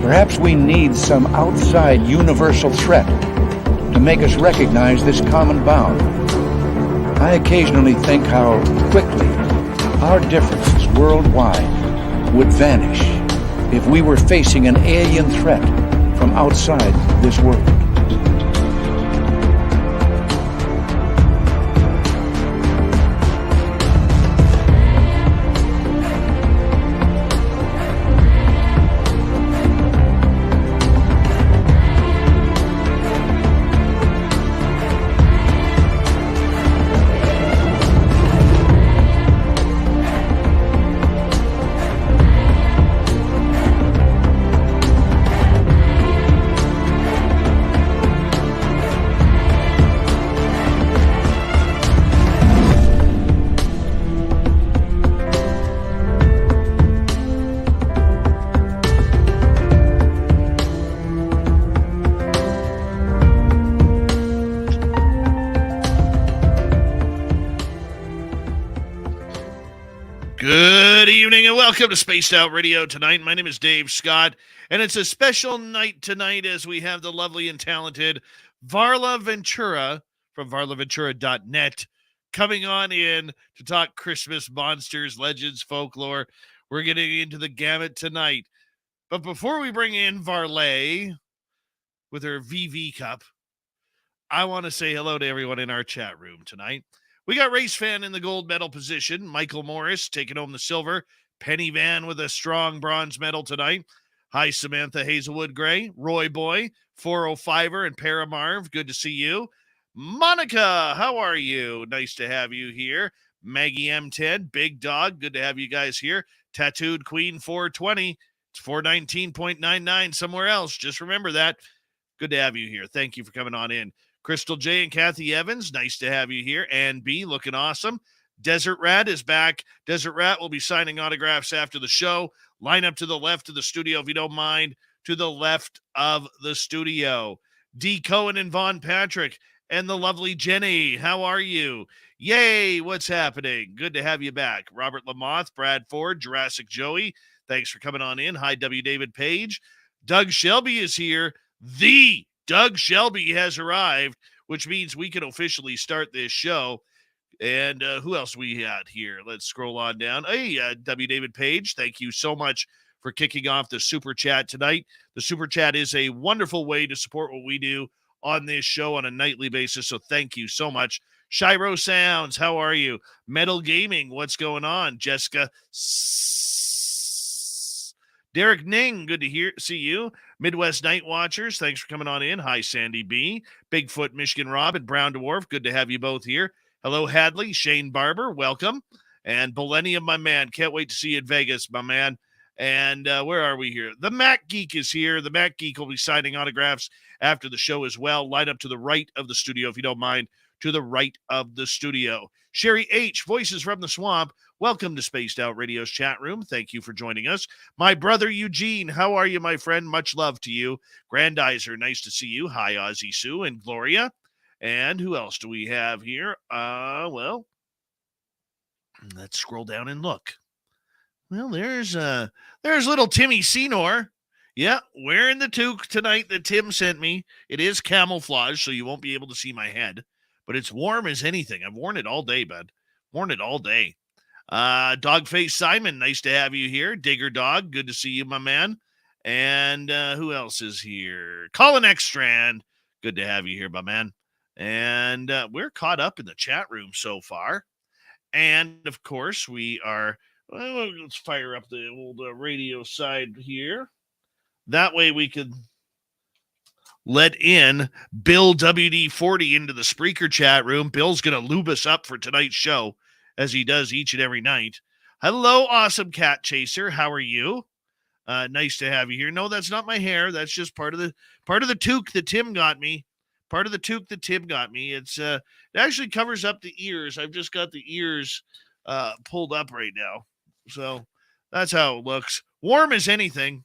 Perhaps we need some outside universal threat to make us recognize this common bound. I occasionally think how quickly our differences worldwide would vanish if we were facing an alien threat from outside this world. Good evening and welcome to Spaced Out Radio tonight. My name is Dave Scott, and it's a special night tonight as we have the lovely and talented Varla Ventura from varlaventura.net coming on in to talk Christmas monsters, legends, folklore. We're getting into the gamut tonight. But before we bring in Varla with her VV cup, I want to say hello to everyone in our chat room tonight. We got Race Fan in the gold medal position. Michael Morris taking home the silver. Penny Van with a strong bronze medal tonight. Hi, Samantha Hazelwood Gray. Roy Boy, 405er, and Paramarv. Good to see you. Monica, how are you? Nice to have you here. Maggie M10, Big Dog. Good to have you guys here. Tattooed Queen 420. It's 419.99 somewhere else. Just remember that. Good to have you here. Thank you for coming on in. Crystal J and Kathy Evans, nice to have you here. Ann B, looking awesome. Desert Rat is back. Desert Rat will be signing autographs after the show. Line up to the left of the studio, if you don't mind. To the left of the studio. D. Cohen and Vaughn Patrick and the lovely Jenny. How are you? Yay, what's happening? Good to have you back. Robert Lamoth, Brad Ford, Jurassic Joey. Thanks for coming on in. Hi, W. David Page. Doug Shelby is here. The Doug Shelby has arrived, which means we can officially start this show. And who else we had here? Let's scroll on down. Hey, W. David Page, thank you so much for kicking off the Super Chat tonight. The Super Chat is a wonderful way to support what we do on this show on a nightly basis, so thank you so much. Shiro Sounds, how are you? Metal Gaming, what's going on? Jessica Derek Ning, good to see you. Midwest Night Watchers, thanks for coming on in. Hi, Sandy B. Bigfoot, Michigan Rob, and Brown Dwarf, good to have you both here. Hello, Hadley, Shane Barber, welcome. And Millennium, my man, can't wait to see you in Vegas, my man. And where are we here? The Mac Geek is here. The Mac Geek will be signing autographs after the show as well. Line up to the right of the studio, if you don't mind, to the right of the studio. Sherry H., Voices from the Swamp, welcome to Spaced Out Radio's chat room. Thank you for joining us. My brother Eugene, how are you, my friend? Much love to you. Grandizer, nice to see you. Hi, Ozzy Sue and Gloria. And who else do we have here? Well, let's scroll down and look. Well, there's little Timmy Senor. Yeah, wearing the toque tonight that Tim sent me. It is camouflage, so you won't be able to see my head. But it's warm as anything. I've worn it all day, bud. Worn it all day. Dogface Simon, nice to have you here. Digger Dog, good to see you, my man. And who else is here? Colin Ekstrand, good to have you here, my man. And we're caught up in the chat room so far. And, of course, we are... Well, let's fire up the old radio side here. That way we could let in Bill WD40 into the Spreaker chat room. Bill's going to lube us up for tonight's show, as he does each and every night. Hello, awesome cat chaser. How are you? Nice to have you here. No, that's not my hair. That's just part of the toque that Tim got me. Part of the toque that Tim got me. It's it actually covers up the ears. I've just got the ears pulled up right now. So that's how it looks. Warm as anything.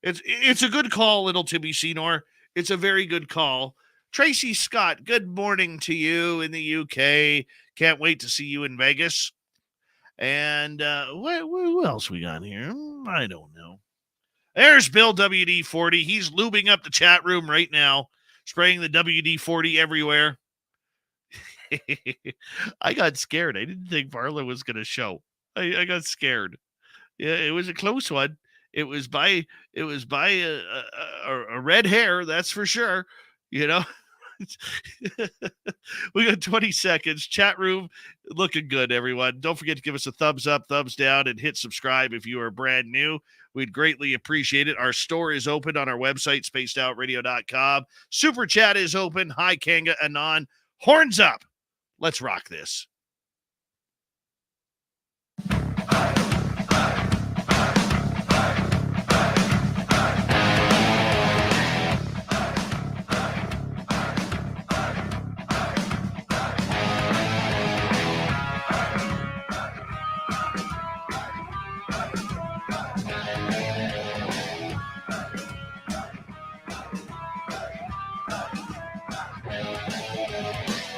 It's a good call, little Timmy Senor. It's a very good call. Tracy Scott, good morning to you in the UK. Can't wait to see you in Vegas. And what else we got here? I don't know. There's Bill WD-40. He's lubing up the chat room right now, spraying the WD-40 everywhere. I got scared. I didn't think Varla was going to show. I got scared. Yeah, it was a close one. It was by a red hair, that's for sure. You know, we got 20 seconds. Chat room looking good, everyone. Don't forget to give us a thumbs up, thumbs down, and hit subscribe if you are brand new. We'd greatly appreciate it. Our store is open on our website, spacedoutradio.com. Super chat is open. Hi, Kanga Anon. Horns up. Let's rock this.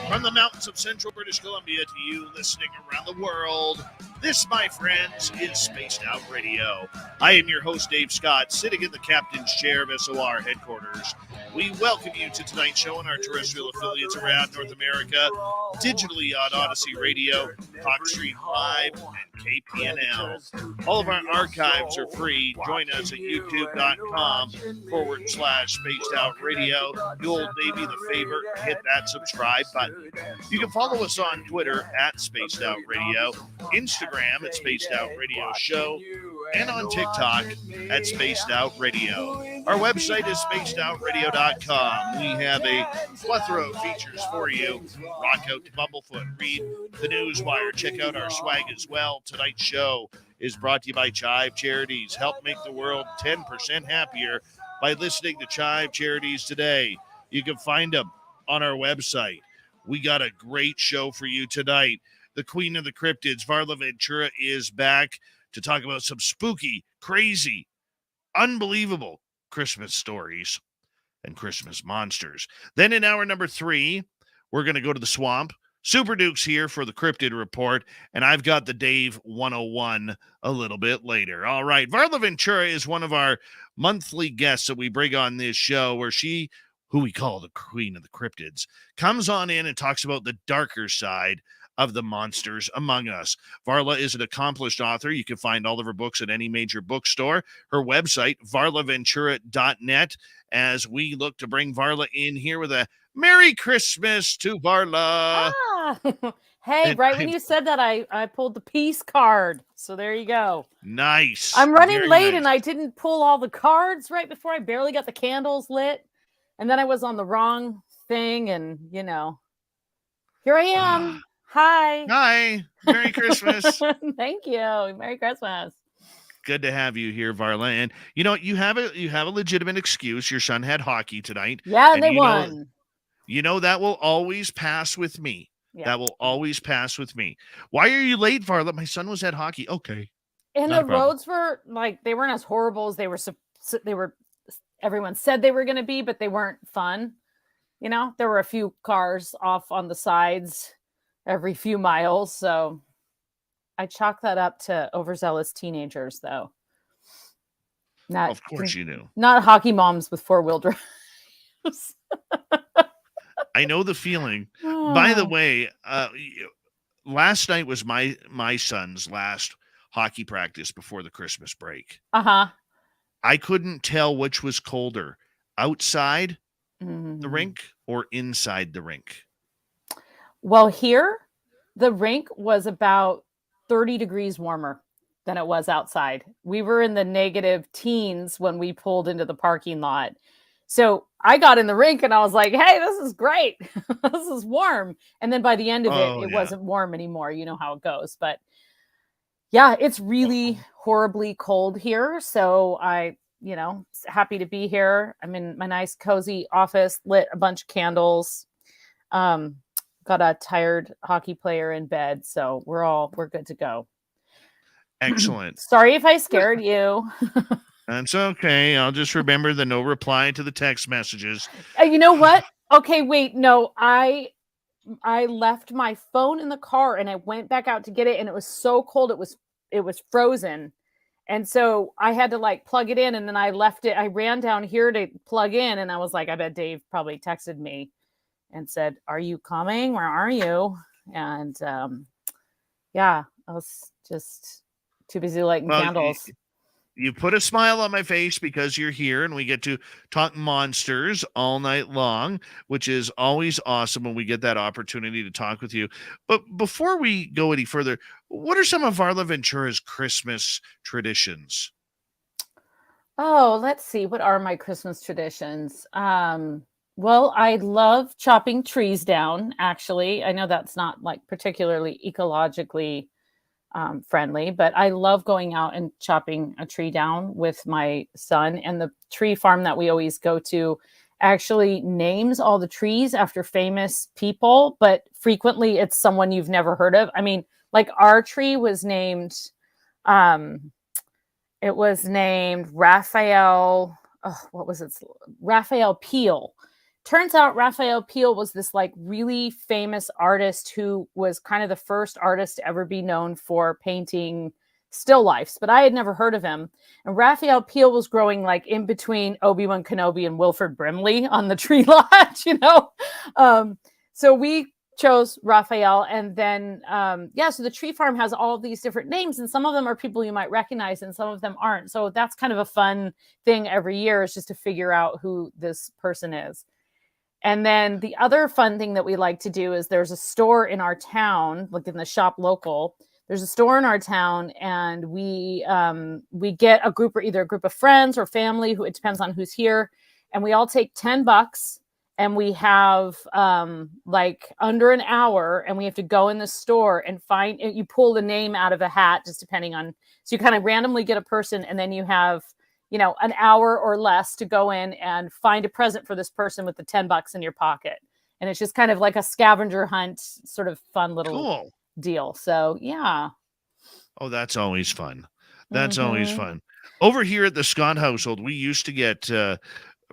From the mountains of central British Columbia to you listening around the world, this, my friends, is Spaced Out Radio. I am your host, Dave Scott, sitting in the captain's chair of SOR headquarters. We welcome you to tonight's show on our terrestrial affiliates around North America, digitally on Odyssey Radio, Talk Street Live, and KPNL. All of our archives are free. Join us at youtube.com/Spaced Out Radio. Do old Davey the favor, hit that subscribe button. You can follow us on Twitter at Spaced Out Radio, Instagram at Spaced Out Radio Show, and on TikTok at Spaced Out Radio. Our website is spacedoutradio.com. We have a plethora of features for you. Rock out to Bumblefoot, read the Newswire, check out our swag as well. Tonight's show is brought to you by Chive Charities. Help make the world 10% happier by listening to Chive Charities today. You can find them on our website. We got a great show for you tonight. The Queen of the Cryptids, Varla Ventura, is back to talk about some spooky, crazy, unbelievable Christmas stories and Christmas monsters. Then in hour number 3, we're going to go to the swamp. Super Duke's here for the Cryptid Report, and I've got the Dave 101 a little bit later. All right, Varla Ventura is one of our monthly guests that we bring on this show, where she, who we call the Queen of the Cryptids, comes on in and talks about the darker side of the monsters among us. Varla is an accomplished author. You can find all of her books at any major bookstore. Her website, varlaventura.net, as we look to bring Varla in here with a Merry Christmas to Varla. Hey, and right when you said that, I pulled the peace card. So there you go. Nice. I'm running late and I didn't pull all the cards right before. I barely got the candles lit. And then I was on the wrong thing. And, you know, here I am. Hi. Hi. Merry Christmas. Thank you. Merry Christmas. Good to have you here, Varla. And you know, you have a legitimate excuse. Your son had hockey tonight. Yeah, and they won. You know that will always pass with me. Yeah. That will always pass with me. Why are you late, Varla? My son was at hockey. Okay. And the roads were like, they weren't as horrible as they were. Everyone said they were going to be, but they weren't fun. You know, there were a few cars off on the sides every few miles. So I chalk that up to overzealous teenagers, though. Not, of course you knew. Not hockey moms with four-wheel drives. I know the feeling. Oh. By the way, last night was my son's last hockey practice before the Christmas break. Uh-huh. I couldn't tell which was colder, outside the rink or inside the rink. Well, here, the rink was about 30 degrees warmer than it was outside. We were in the negative teens when we pulled into the parking lot. So I got in the rink and I was like, hey, this is great. This is warm. And then by the end of it wasn't warm anymore. You know how it goes. But yeah, it's really horribly cold here. So I, happy to be here. I'm in my nice cozy office, lit a bunch of candles. Got a tired hockey player in bed. So we're good to go. Excellent. Sorry if I scared you. That's okay. I'll just remember the no reply to the text messages. You know what? Okay, wait. No, I left my phone in the car and I went back out to get it and it was so cold. It was frozen. And so I had to like plug it in, and then I left it. I ran down here to plug in, and I was like, I bet Dave probably texted me and said, "Are you coming? Where are you?" And yeah, I was just too busy lighting Well, candles. you put a smile on my face because you're here and we get to talk monsters all night long, which is always awesome when we get that opportunity to talk with you. But before we go any further, what are some of Varla Ventura's Christmas traditions? Oh, let's see. What are my Christmas traditions? Well, I love chopping trees down, actually. I know that's not like particularly ecologically friendly, but I love going out and chopping a tree down with my son. And the tree farm that we always go to actually names all the trees after famous people, but frequently it's someone you've never heard of. I mean, like our tree was named, um, it was named Raphael. Oh, what was it? Raphael Peale. Turns out Raphael Peale was this like really famous artist who was kind of the first artist to ever be known for painting still lifes, but I had never heard of him. And Raphael Peale was growing like in between Obi-Wan Kenobi and Wilford Brimley on the tree lot, you know? So we chose Raphael, and then so the tree farm has all these different names, and some of them are people you might recognize and some of them aren't. So that's kind of a fun thing every year, is just to figure out who this person is. And then the other fun thing that we like to do is there's a store in our town, like in the shop local. There's a store in our town, and we get a group, or either a group of friends or family, who it depends on who's here, and we all take $10, and we have like under an hour, and we have to go in the store and find. You pull the name out of a hat, just depending on. So you kind of randomly get a person, and then you have an hour or less to go in and find a present for this person with the $10 in your pocket. And it's just kind of like a scavenger hunt, sort of fun little deal. So, yeah. Oh, that's always fun. That's always fun. Over here at the Scott household, we used to get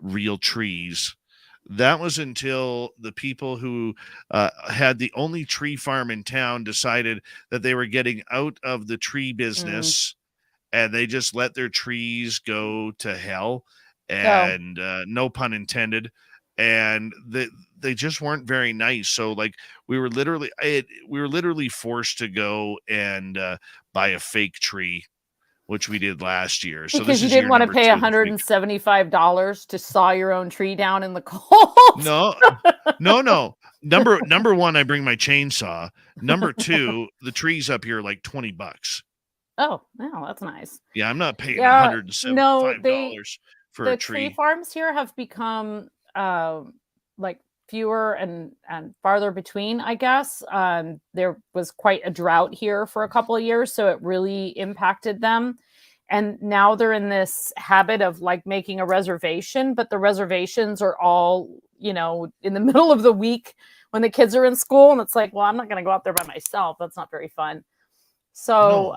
real trees. That was until the people who had the only tree farm in town decided that they were getting out of the tree business. And they just let their trees go to hell, and no pun intended. And they just weren't very nice. So like we were literally forced to go and buy a fake tree, which we did last year. So Because this you is didn't year want to number pay 2 this week. $175 to saw your own tree down in the cold. No. Number one, I bring my chainsaw. Number two, the trees up here are like $20. Oh, wow, that's nice. Yeah, I'm not paying Yeah, no, $175 for the a tree tree. farms here have become like fewer and farther between, I guess. There was quite a drought here for a couple of years, so it really impacted them. And now they're in this habit of like making a reservation, but the reservations are all, in the middle of the week when the kids are in school. And it's like, well, I'm not going to go out there by myself. That's not very fun. So,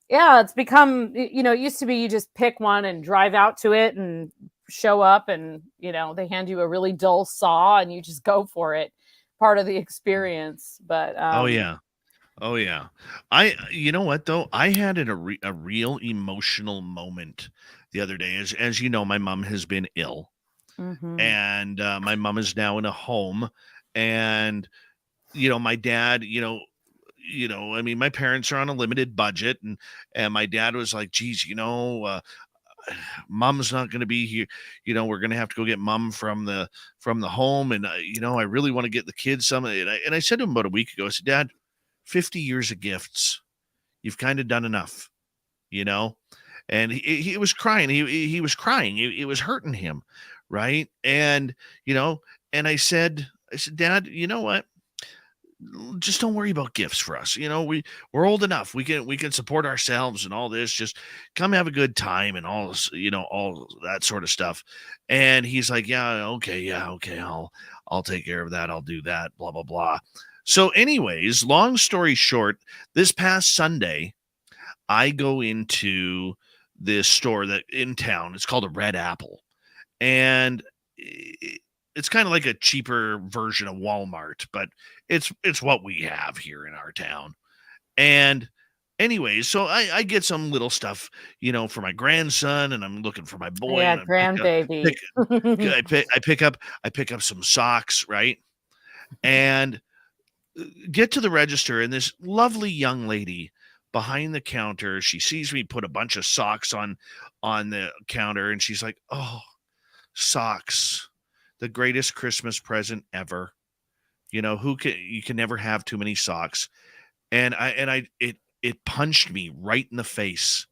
it's become, it used to be you just pick one and drive out to it and show up, and, they hand you a really dull saw and you just go for it. Part of the experience. But, Oh yeah. You know what though? I had a real emotional moment the other day. As you know, my mom has been ill, and my mom is now in a home, and my dad, I mean, my parents are on a limited budget, and my dad was like, geez, mom's not going to be here. We're going to have to go get mom from the home. And, I really want to get the kids some. And I said to him about a week ago, I said, Dad, 50 years of gifts. You've kind of done enough, and he was crying. He was crying. It was hurting him. Right. And, and I said, Dad, you know what? Just don't worry about gifts for us. We're old enough. We can support ourselves and all this. Just come have a good time and all that sort of stuff. And he's like, yeah, okay. I'll take care of that. I'll do that. Blah, blah, blah. So anyways, long story short, this past Sunday, I go into this store that in town. It's called a Red Apple. And it's kind of like a cheaper version of Walmart, but it's what we have here in our town. And anyways, so I get some little stuff, for my grandson, and I'm looking for my boy, Yeah, and grandbaby. pick, I pick up some socks, right? And get to the register, and this lovely young lady behind the counter, she sees me put a bunch of socks on the counter, and she's like, "Oh, socks, the greatest Christmas present ever. You can never have too many socks." And it punched me right in the face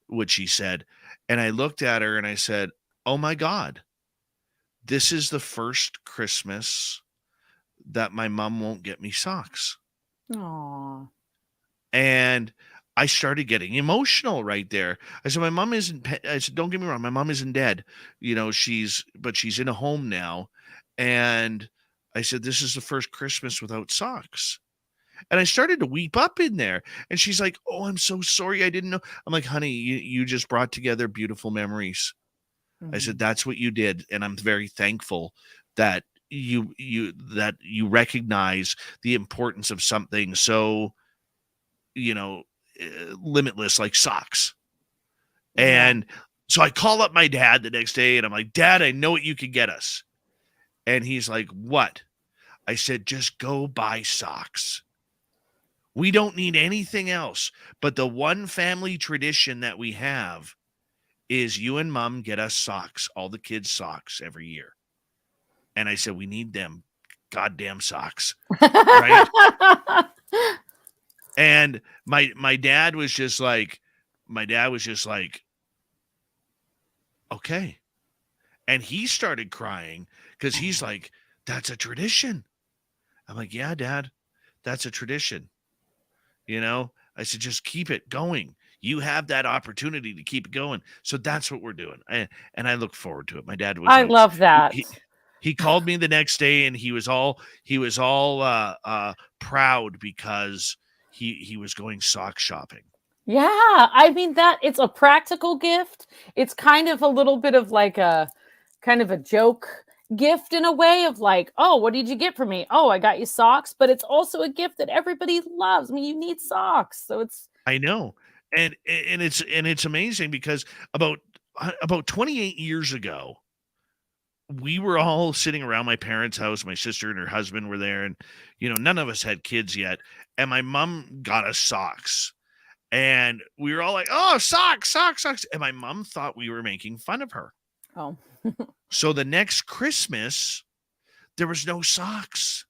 what she said. And I looked at her and I said, "Oh my God, this is the first Christmas that my mom won't get me socks." Aw. And I started getting emotional right there. I said, "My mom isn't," I said, "Don't get me wrong. My mom isn't dead. But she's in a home now." And I said, "This is the first Christmas without socks." And I started to weep up in there. And she's like, "Oh, I'm so sorry. I didn't know." I'm like, "Honey, you just brought together beautiful memories." I said, Mhm. "That's what you did. And I'm very thankful that you recognize the importance of something so, you know, limitless like socks." Yeah. And so I call up my dad the next day and I'm like, "Dad, I know what you could get us." And he's like, "What?" I said, "Just go buy socks. We don't need anything else. But the one family tradition that we have is you and mom get us socks, all the kids' socks every year." And I said, "We need them goddamn socks." Right. And my dad was just like, "Okay." And he started crying because he's like, "That's a tradition." I'm like, "Yeah, Dad, that's a tradition." I said, "Just keep it going. You have that opportunity to keep it going." So that's what we're doing. And I look forward to it. My dad was I like, love that. he called me the next day and he was all proud because he was going sock shopping. Yeah, I mean that it's a practical gift. It's kind of a little bit of like a kind of a joke gift in a way of like, "Oh, what did you get for me?" "Oh, I got you socks." But it's also a gift that everybody loves. I mean, you need socks. So it's I know. And it's amazing because about 28 years ago, we were all sitting around my parents' house. My sister and her husband were there, and none of us had kids yet. And my mom got us socks, and we were all like, "Oh, socks, socks, socks!" And my mom thought we were making fun of her. oh. So the next Christmas, there was no socks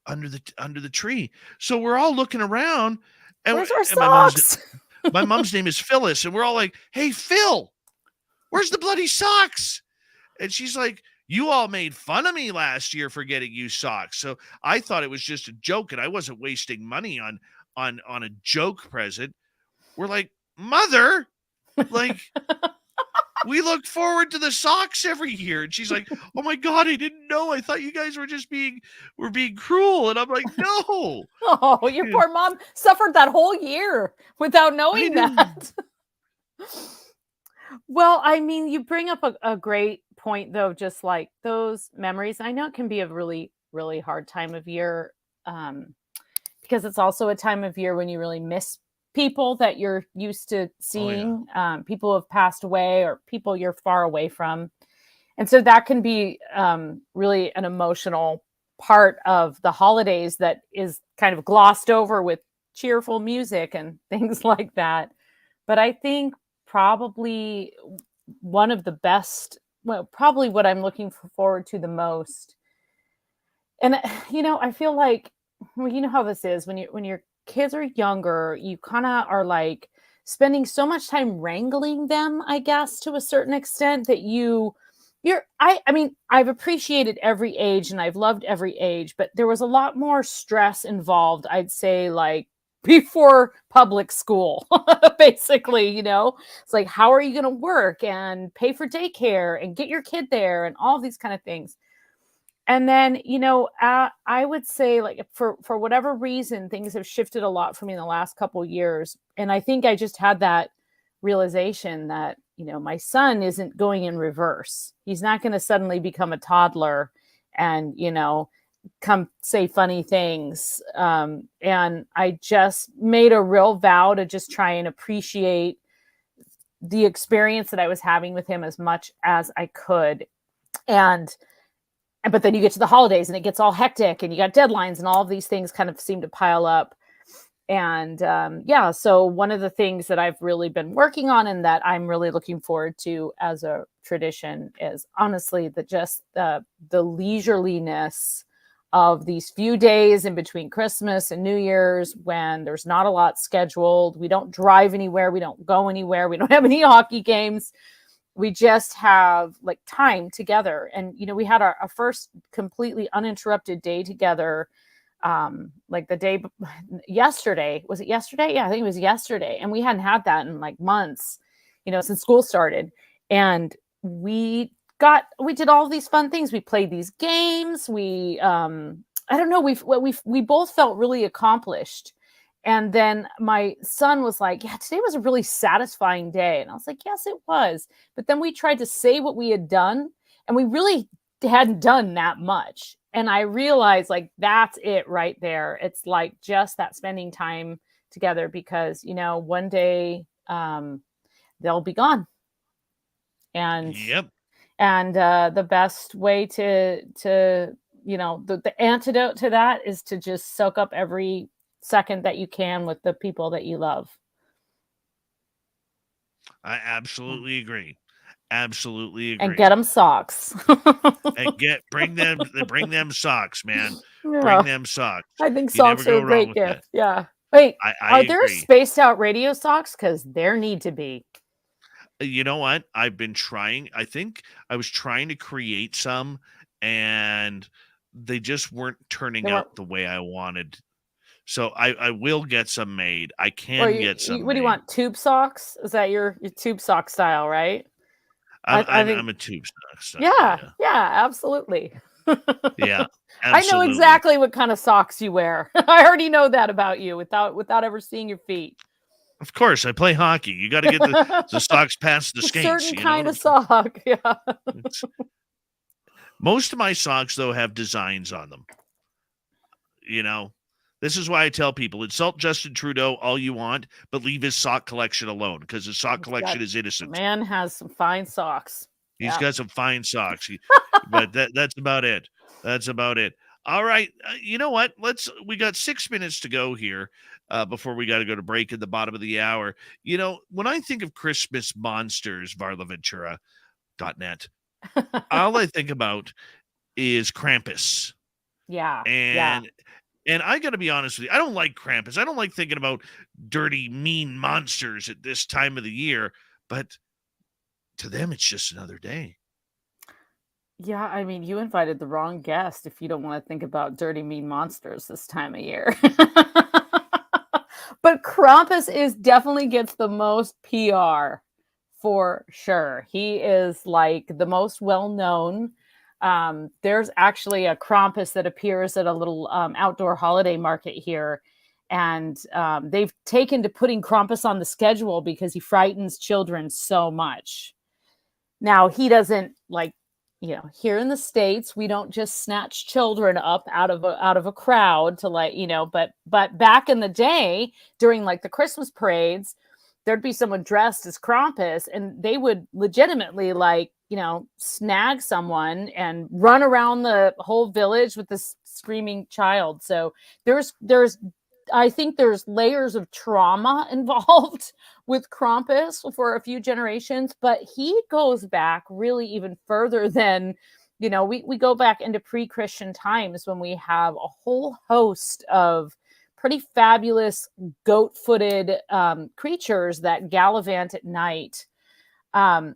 under the tree. So we're all looking around, and, Where's our and socks? my mom's name is Phyllis, and we're all like, "Hey, Phil, where's the bloody socks?" And she's like, "You all made fun of me last year for getting you socks." So I thought it was just a joke and I wasn't wasting money on a joke present. We're like, "Mother, like we look forward to the socks every year." And she's like, "Oh my God, I didn't know. I thought you guys were being cruel." And I'm like, "No." Oh, your poor mom suffered that whole year without I knowing know. that. Well, I mean, you bring up a great point, though, just like those memories. I know it can be a really, really hard time of year um, because it's also a time of year when you really miss people that you're used to Oh yeah. seeing, people who have passed away or people you're far away from. And so that can be really an emotional part of the holidays that is kind of glossed over with cheerful music and things like that. But I think probably one of the best, well, probably what I'm looking forward to the most. And I feel like, well, you know how this is when your kids are younger, you kind of are like spending so much time wrangling them, I guess, to a certain extent that I mean, I've appreciated every age and I've loved every age, but there was a lot more stress involved, I'd say, like before public school, basically, it's like, how are you going to work and pay for daycare and get your kid there and all these kind of things. And then, I would say, like, for whatever reason, things have shifted a lot for me in the last couple years. And I think I just had that realization that, my son isn't going in reverse. He's not going to suddenly become a toddler and, come say funny things. And I just made a real vow to just try and appreciate the experience that I was having with him as much as I could. But then you get to the holidays and it gets all hectic and you got deadlines and all of these things kind of seem to pile up. And so one of the things that I've really been working on and that I'm really looking forward to as a tradition is honestly the leisureliness of these few days in between Christmas and New Year's, when there's not a lot scheduled. We don't drive anywhere. We don't go anywhere. We don't have any hockey games. We just have like time together. And, we had our first completely uninterrupted day together. Like the day yesterday. Was it yesterday? Yeah, I think it was yesterday. And we hadn't had that in like months, since school started. And we did all these fun things. We played these games. We I don't know, we both felt really accomplished. And then my son was like, yeah, today was a really satisfying day. And I was like, yes, it was. But then we tried to say what we had done, and we really hadn't done that much. And I realized, like, that's it right there. It's like just that spending time together, because, one day they'll be gone. And the best way to the antidote to that is to just soak up every second that you can with the people that you love. I absolutely agree. Absolutely agree. And get them socks. And bring them socks, man. Yeah. Bring them socks. I think socks are a great gift. Yeah. Wait, are there spaced out radio socks? Because there need to be. You know what? I've been trying. I think I was trying to create some, and they just weren't turning out the way I wanted. So I will get some made. I can get some. What do you want? Tube socks? Is that your tube sock style, right? I'm a tube sock style. Yeah, absolutely. Yeah, absolutely. I know exactly what kind of socks you wear. I already know that about you without ever seeing your feet. Of course, I play hockey. You got to get the socks past the skates. A certain kind of sock, yeah. Most of my socks, though, have designs on them. This is why I tell people, insult Justin Trudeau all you want, but leave his sock collection alone, because his sock collection is innocent. Man has some fine socks. He's got some fine socks. But that's about it. That's about it. All right. You know what? We got 6 minutes to go here before we got to go to break at the bottom of the hour. When I think of Christmas monsters, Varla Ventura.net, all I think about is Krampus. Yeah. And I got to be honest with you, I don't like Krampus. I don't like thinking about dirty, mean monsters at this time of the year. But to them, it's just another day. Yeah, I mean, you invited the wrong guest if you don't want to think about dirty, mean monsters this time of year. But Krampus definitely gets the most PR for sure. He is like the most well-known. There's actually a Krampus that appears at a little outdoor holiday market here. And they've taken to putting Krampus on the schedule because he frightens children so much. Now, he doesn't here in the States, we don't just snatch children up out of a crowd to but back in the day, during like the Christmas parades, there'd be someone dressed as Krampus, and they would legitimately snag someone and run around the whole village with this screaming child. So I think there's layers of trauma involved with Krampus for a few generations, but he goes back really even further than, we go back into pre-Christian times when we have a whole host of pretty fabulous goat-footed creatures that gallivant at night. And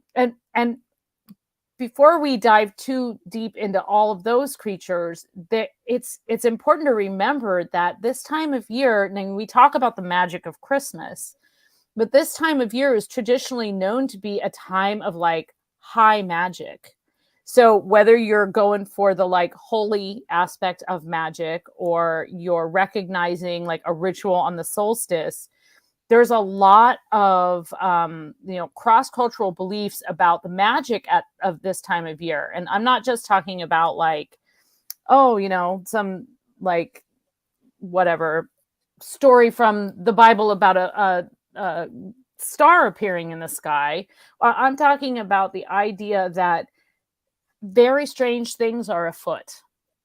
before we dive too deep into all of those creatures, it's important to remember that this time of year, and we talk about the magic of Christmas, but this time of year is traditionally known to be a time of high magic. So whether you're going for the holy aspect of magic, or you're recognizing a ritual on the solstice, there's a lot of cross-cultural beliefs about the magic of this time of year. And I'm not just talking about oh, some like whatever story from the Bible about a star appearing in the sky. I'm talking about the idea that very strange things are afoot.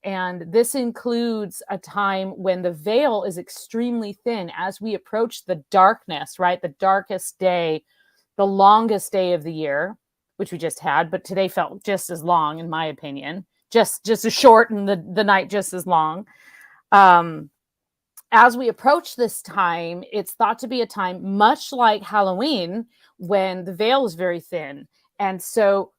And this includes a time when the veil is extremely thin as we approach the darkness, right? The darkest day, the longest day of the year, which we just had, but today felt just as long, in my opinion, just as short, and the night just as long. Um, as we approach this time, it's thought to be a time much like Halloween when the veil is very thin. And so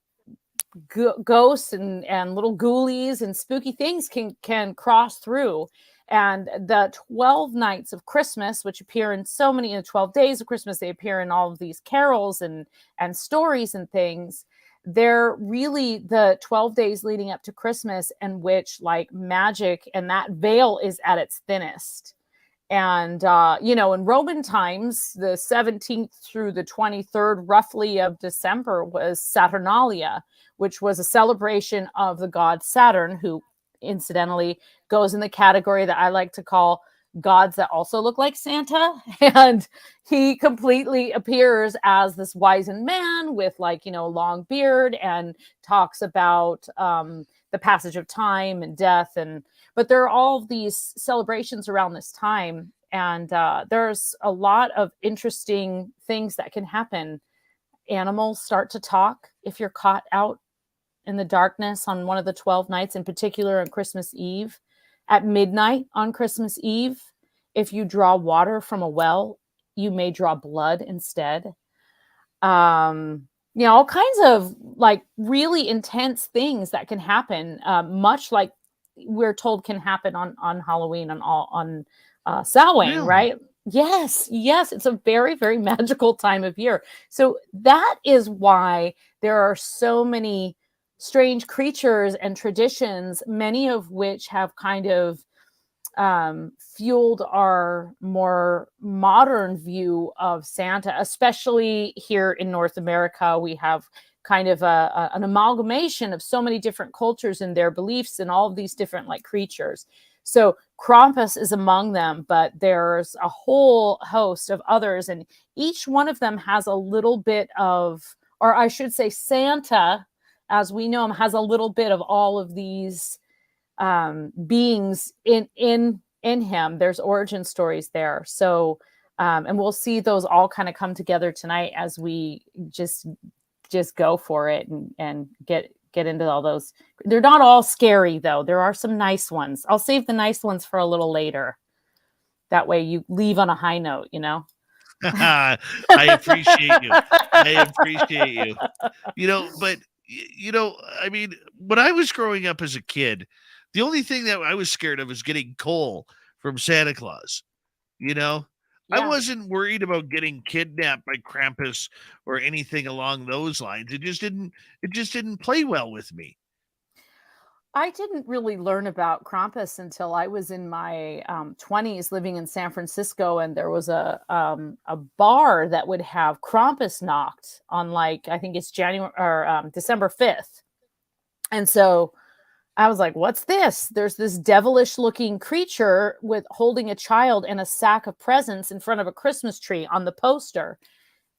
ghosts and little ghoulies and spooky things can cross through. And the 12 nights of Christmas, which appear in so many, in the 12 days of Christmas, they appear in all of these carols and stories and things. They're really the 12 days leading up to Christmas, in which like magic and that veil is at its thinnest. And, in Roman times, the 17th through the 23rd, roughly, of December was Saturnalia, which was a celebration of the god Saturn, who incidentally goes in the category that I like to call gods that also look like Santa. And he completely appears as this wizened man with a long beard, and talks about the passage of time and death. But there are all of these celebrations around this time, and there's a lot of interesting things that can happen. Animals start to talk if you're caught out in the darkness on one of the 12 nights, in particular on Christmas Eve. At midnight on Christmas Eve, if you draw water from a well, you may draw blood instead. All kinds of like really intense things that can happen, much like we're told can happen on Halloween, on Samhain, Really? right? Yes, it's a very, very magical time of year. So that is why there are so many strange creatures and traditions, many of which have kind of fueled our more modern view of Santa, especially here in North America. We have kind of an amalgamation of so many different cultures and their beliefs and all of these different like creatures. So Krampus is among them, but there's a whole host of others, and each one of them has a little bit of, or I should say Santa, as we know him, has a little bit of all of these beings in him. There's origin stories there. So and we'll see those all kind of come together tonight as we just go for it and get into all those. They're not all scary though. There are some nice ones. I'll save the nice ones for a little later. That way you leave on a high note, I appreciate you. I appreciate you. But I mean, when I was growing up as a kid, the only thing that I was scared of was getting coal from Santa Claus. I wasn't worried about getting kidnapped by Krampus or anything along those lines. It just didn't play well with me. I didn't really learn about Krampus until I was in my 20s living in San Francisco, and there was a bar that would have Krampus knocked on, like, I think it's January or December 5th. And so I was like, what's this? There's this devilish looking creature with holding a child and a sack of presents in front of a Christmas tree on the poster.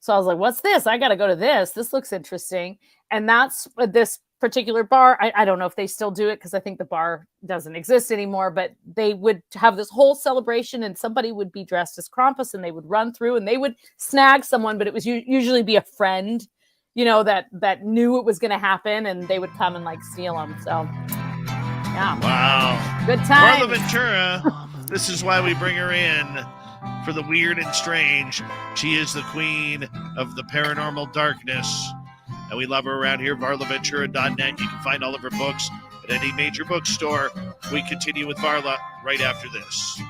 So I was like, what's this? I got to go to this. This looks interesting. And that's this particular bar. I don't know if they still do it because I think the bar doesn't exist anymore, but they would have this whole celebration and somebody would be dressed as Krampus and they would run through and they would snag someone, but it was usually be a friend, that knew it was going to happen, and they would come and like steal them. So yeah. Wow. Good time. Varla Ventura. This is why we bring her in for the weird and strange. She is the queen of the paranormal darkness. And we love her around here, varlaventura.net. You can find all of her books at any major bookstore. We continue with Varla right after this.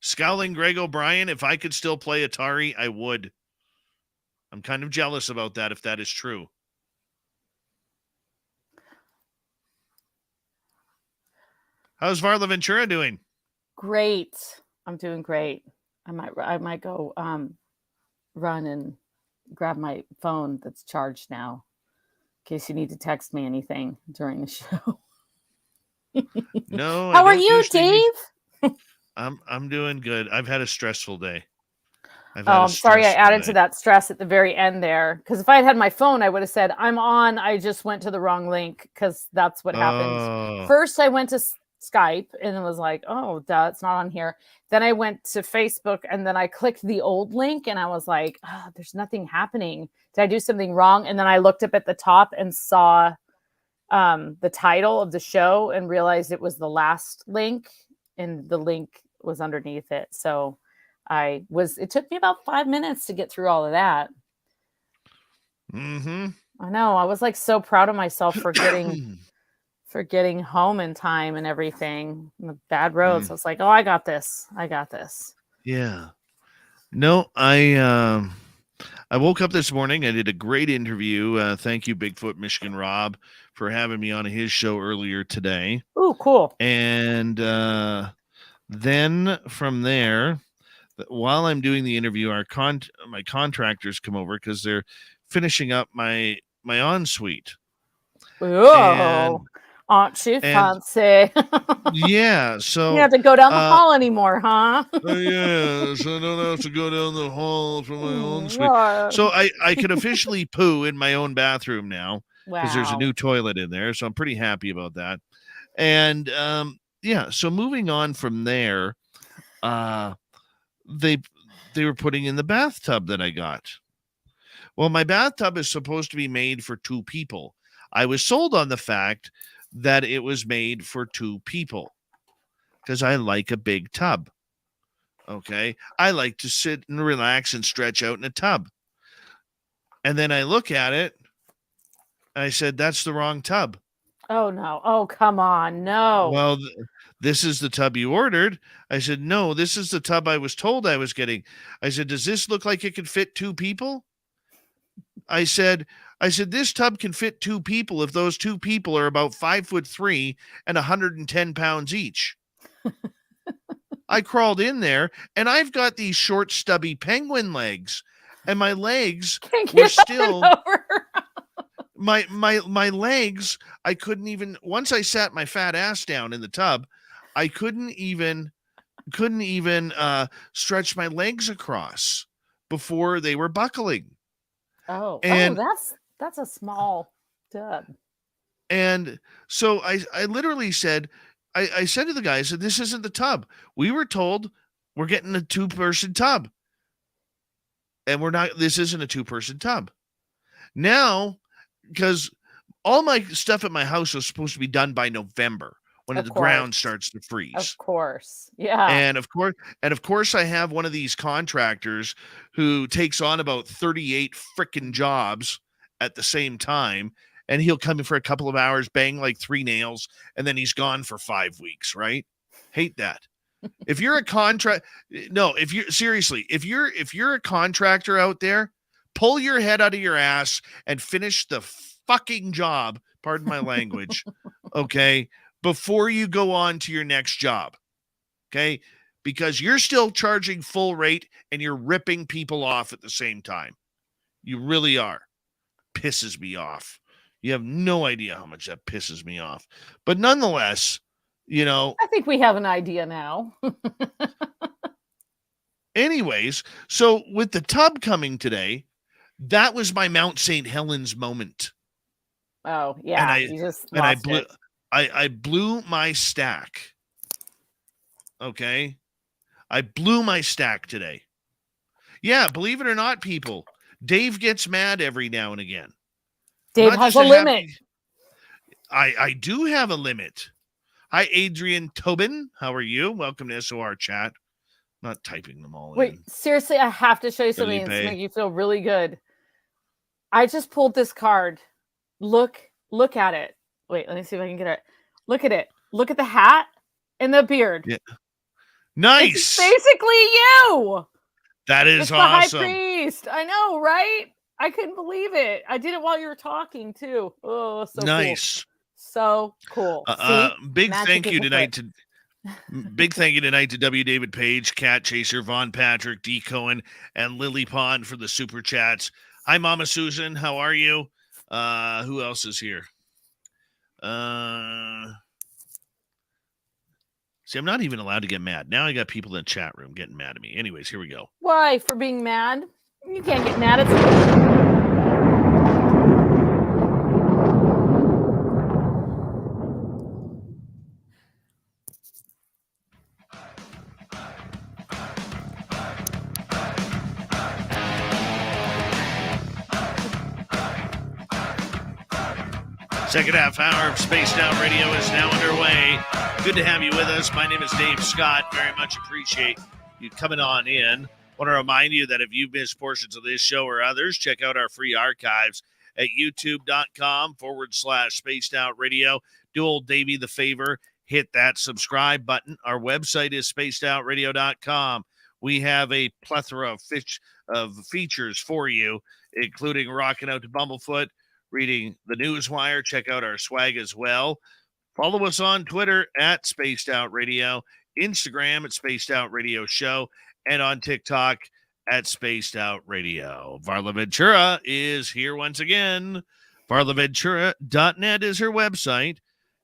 Scowling Greg O'Brien, if I could still play Atari, I would. I'm kind of jealous about that, if that is true. How's Varla Ventura doing? Great. I'm doing great. I might go run and grab my phone that's charged now in case you need to text me anything during the show. No, I How are don't you, usually need- Dave? I'm doing good. I've had a stressful day. I'm sorry I added to that stress at the very end there. Because if I had my phone, I would have said, I'm on. I just went to the wrong link because that's what happened. Oh. First, I went to Skype and it was like, oh, duh, it's not on here. Then I went to Facebook and then I clicked the old link and I was like, oh, there's nothing happening. Did I do something wrong? And then I looked up at the top and saw the title of the show and realized it was the last link and the link was underneath it. So it took me about 5 minutes to get through all of that. Mm-hmm. I know. I was like so proud of myself for getting home in time and everything. And the bad roads. I was like, oh, I got this. Yeah. No, I woke up this morning. I did a great interview. Thank you, Bigfoot Michigan Rob, for having me on his show earlier today. Ooh, cool. And then from there, while I'm doing the interview, my contractors come over because they're finishing up my ensuite. Oh, aren't you fancy? Yeah, so you have to go down the hall anymore, huh? Yeah, so I don't have to go down the hall for my ensuite. So I can officially poo in my own bathroom now because there's a new toilet in there. So I'm pretty happy about that. And yeah, so moving on from there, they were putting in the bathtub that I got. Well, my bathtub is supposed to be made for 2 people. I was sold on the fact that it was made for 2 people because I like a big tub. Okay. I like to sit and relax and stretch out in a tub. And then I look at it. I said, that's the wrong tub. Oh, no. Oh, come on. No. Well, this is the tub you ordered. I said, no, this is the tub I was told I was getting. I said, does this look like it could fit 2 people? I said, this tub can fit 2 people if those 2 people are about 5'3" and 110 pounds each. I crawled in there and I've got these short, stubby penguin legs, and my legs were still my legs. I couldn't even, once I sat my fat ass down in the tub, I couldn't even stretch my legs across before they were buckling. Oh, and that's a small tub. And so I literally said, I said to the guy, I said, this isn't the tub. We were told we're getting a 2-person tub. And this isn't a 2-person tub. Now, because all my stuff at my house was supposed to be done by November when the ground starts to freeze. Of course. Yeah. And of course, I have one of these contractors who takes on about 38 freaking jobs at the same time. And he'll come in for a couple of hours, bang like 3 nails, and then he's gone for 5 weeks, right? Hate that. If you're if you're a contractor out there, pull your head out of your ass and finish the fucking job, pardon my language, okay, before you go on to your next job, okay? Because you're still charging full rate and you're ripping people off at the same time. You really are. Pisses me off. You have no idea how much that pisses me off. But nonetheless, I think we have an idea now. Anyways, so with the tub coming today, that was my Mount St. Helens moment. Oh, yeah. I blew my stack. Okay? I blew my stack today. Yeah, believe it or not, people, Dave gets mad every now and again. Dave has a limit. I do have a limit. Hi, Adrian Tobin. How are you? Welcome to SOR chat. I'm not typing them all in. Wait, seriously, I have to show you something to make you feel really good. I just pulled this card. Look at it. Wait, let me see if I can get it. Look at it. Look at the hat and the beard. Yeah. Nice. It's basically you. That is awesome. The high priest. I know, right? I couldn't believe it. I did it while you were talking too. Oh, so nice. Cool. So cool. Big thank you tonight to W. David Page, Cat Chaser, Von Patrick, D. Cohen, and Lily Pond for the super chats. Hi, Mama Susan. How are you? Who else is here? See, I'm not even allowed to get mad. Now I got people in the chat room getting mad at me. Anyways, here we go. Why? For being mad? You can't get mad at Second half hour of Spaced Out Radio is now underway. Good to have you with us. My name is Dave Scott. Very much appreciate you coming on in. Want to remind you that if you've missed portions of this show or others, check out our free archives at youtube.com/Spaced Out Radio. Do old Davey the favor, hit that subscribe button. Our website is spacedoutradio.com. We have a plethora of features for you, including rocking out to Bumblefoot, reading the Newswire. Check out our swag as well. Follow us on Twitter at Spaced Out Radio, Instagram at Spaced Out Radio Show, and on TikTok at Spaced Out Radio. Varla Ventura is here once again. VarlaVentura.net is her website.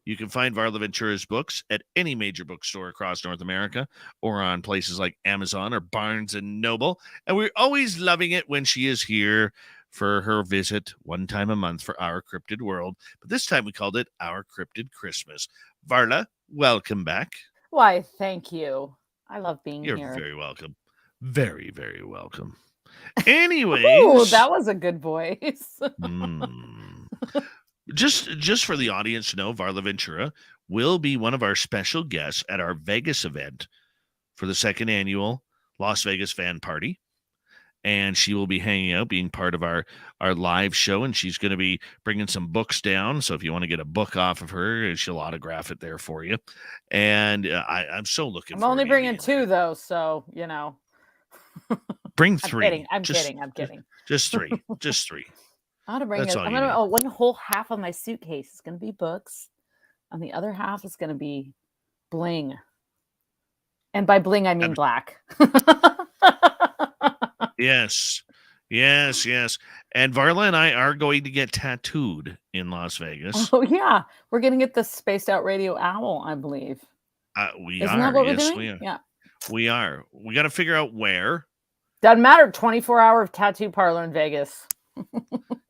You can find Varla Ventura's books at any major bookstore across North America or on places like Amazon or Barnes & Noble. And we're always loving it when she is here for her visit one time a month for Our Cryptid World. But this time we called it Our Cryptid Christmas. Varla, welcome back. Why, thank you. I love being You're here. very welcome. Very, very welcome. Anyways. Ooh, that was a good voice. Just for the audience to know, Varla Ventura will be one of our special guests at our Vegas event for the second annual Las Vegas Fan Party. And she will be hanging out, being part of our live show, and she's going to be bringing some books down. So if you want to get a book off of her, she'll autograph it there for you. And I'm so looking forward. I'm only bringing two, though, so, you know. Bring three. I'm kidding. Just three. Just three. I'm going to bring one whole half of my suitcase is going to be books, and the other half is going to be bling. And by bling, I mean black. Yes. And Varla and I are going to get tattooed in Las Vegas. Oh, yeah. We're going to get the Spaced Out Radio owl, I believe. We Isn't are. That what yes, we're doing? we are. Yeah. We are. We got to figure out where. Doesn't matter. 24-hour tattoo parlor in Vegas.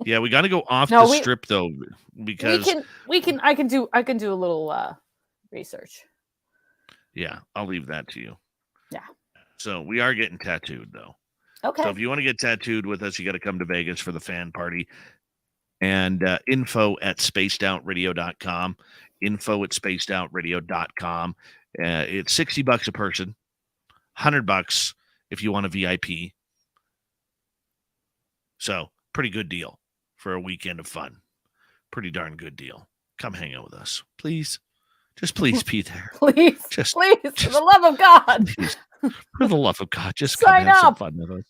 Yeah, we got to go off the strip though, because I can do a little research. Yeah, I'll leave that to you. Yeah. So we are getting tattooed though. Okay. So if you want to get tattooed with us, you got to come to Vegas for the fan party. And info at spacedoutradio.com. Info at spacedoutradio.com. It's $60 a person, $100 if you want a VIP. So pretty good deal for a weekend of fun. Pretty darn good deal. Come hang out with us, please. Just please be there. Please, for the love of God. Please, for the love of God, just Sign come have up. some fun with us.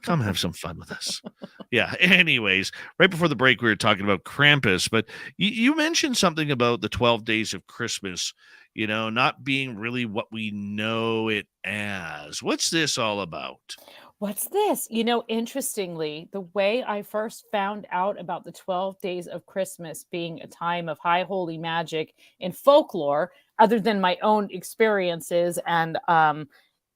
Come have some fun with us. Yeah. Anyways, right before the break, we were talking about Krampus, but you mentioned something about the 12 days of Christmas, not being really what we know it as. What's this all about? What's this? Interestingly, the way I first found out about the 12 days of Christmas being a time of high holy magic in folklore, other than my own experiences, and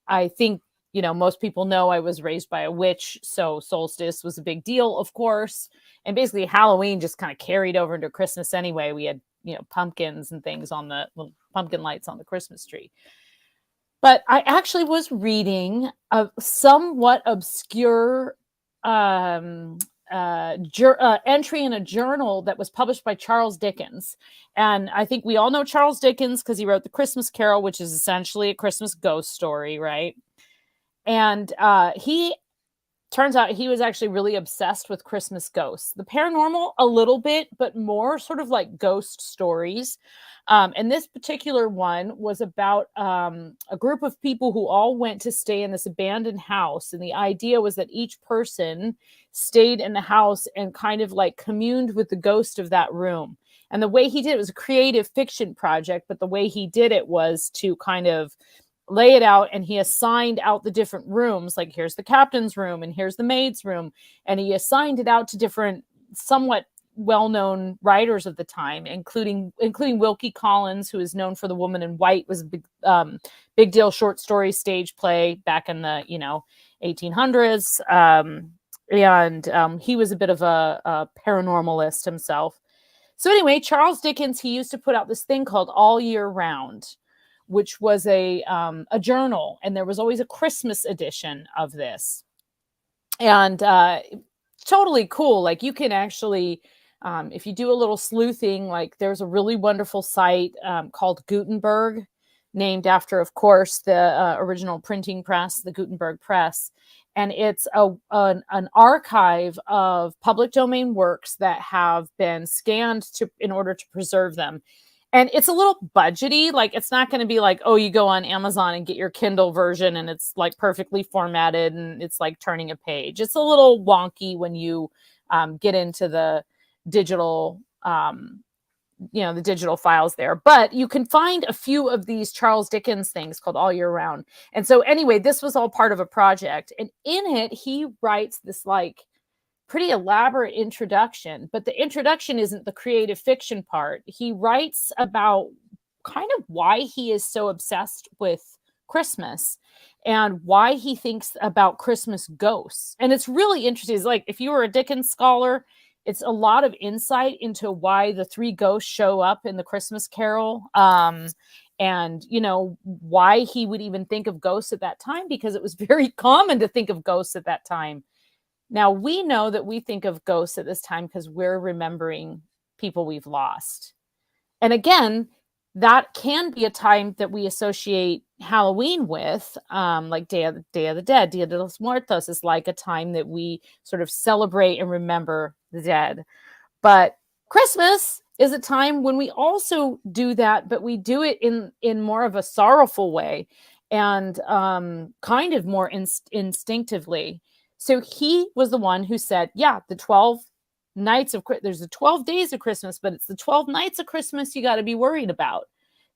I think, most people know I was raised by a witch, so solstice was a big deal, of course. And basically Halloween just kind of carried over into Christmas anyway. We had, pumpkins and things on the little pumpkin lights on the Christmas tree. But I actually was reading a somewhat obscure entry in a journal that was published by Charles Dickens. And I think we all know Charles Dickens because he wrote The Christmas Carol, which is essentially a Christmas ghost story, right? And turns out he was actually really obsessed with Christmas ghosts. The paranormal a little bit, but more sort of like ghost stories. And this particular one was about a group of people who all went to stay in this abandoned house. And the idea was that each person stayed in the house and kind of like communed with the ghost of that room. And the way he did it was a creative fiction project, but the way he did it was to kind of lay it out, and he assigned out the different rooms, like here's the captain's room and here's the maid's room, and he assigned it out to different somewhat well-known writers of the time, including Wilkie Collins, who is known for The Woman in White, was a big deal short story stage play back in the 1800s, and he was a bit of a paranormalist himself. So anyway, Charles Dickens, he used to put out this thing called All Year Round, which was a journal, and there was always a Christmas edition of this, and totally cool. Like you can actually, if you do a little sleuthing, like there's a really wonderful site called Gutenberg, named after, of course, the original printing press, the Gutenberg Press. And it's an archive of public domain works that have been scanned in order to preserve them. And it's a little budgety. Like it's not going to be like, oh, you go on Amazon and get your Kindle version and it's like perfectly formatted and it's like turning a page. It's a little wonky when you get into the digital, the digital files there. But you can find a few of these Charles Dickens things called All Year Round. And so anyway, this was all part of a project. And in it, he writes this like pretty elaborate introduction, but the introduction isn't the creative fiction part. He writes about kind of why he is so obsessed with Christmas and why he thinks about Christmas ghosts. And it's really interesting. It's like if you were a Dickens scholar, it's a lot of insight into why the three ghosts show up in the Christmas Carol. And, why he would even think of ghosts at that time, because it was very common to think of ghosts at that time. Now, we know that we think of ghosts at this time because we're remembering people we've lost. And again, that can be a time that we associate Halloween with, like Day of the Dead. Dia de los Muertos is like a time that we sort of celebrate and remember the dead. But Christmas is a time when we also do that, but we do it in more of a sorrowful way and kind of more instinctively. So he was the one who said, yeah, the 12 nights of, there's the 12 days of Christmas, but it's the 12 nights of Christmas you got to be worried about,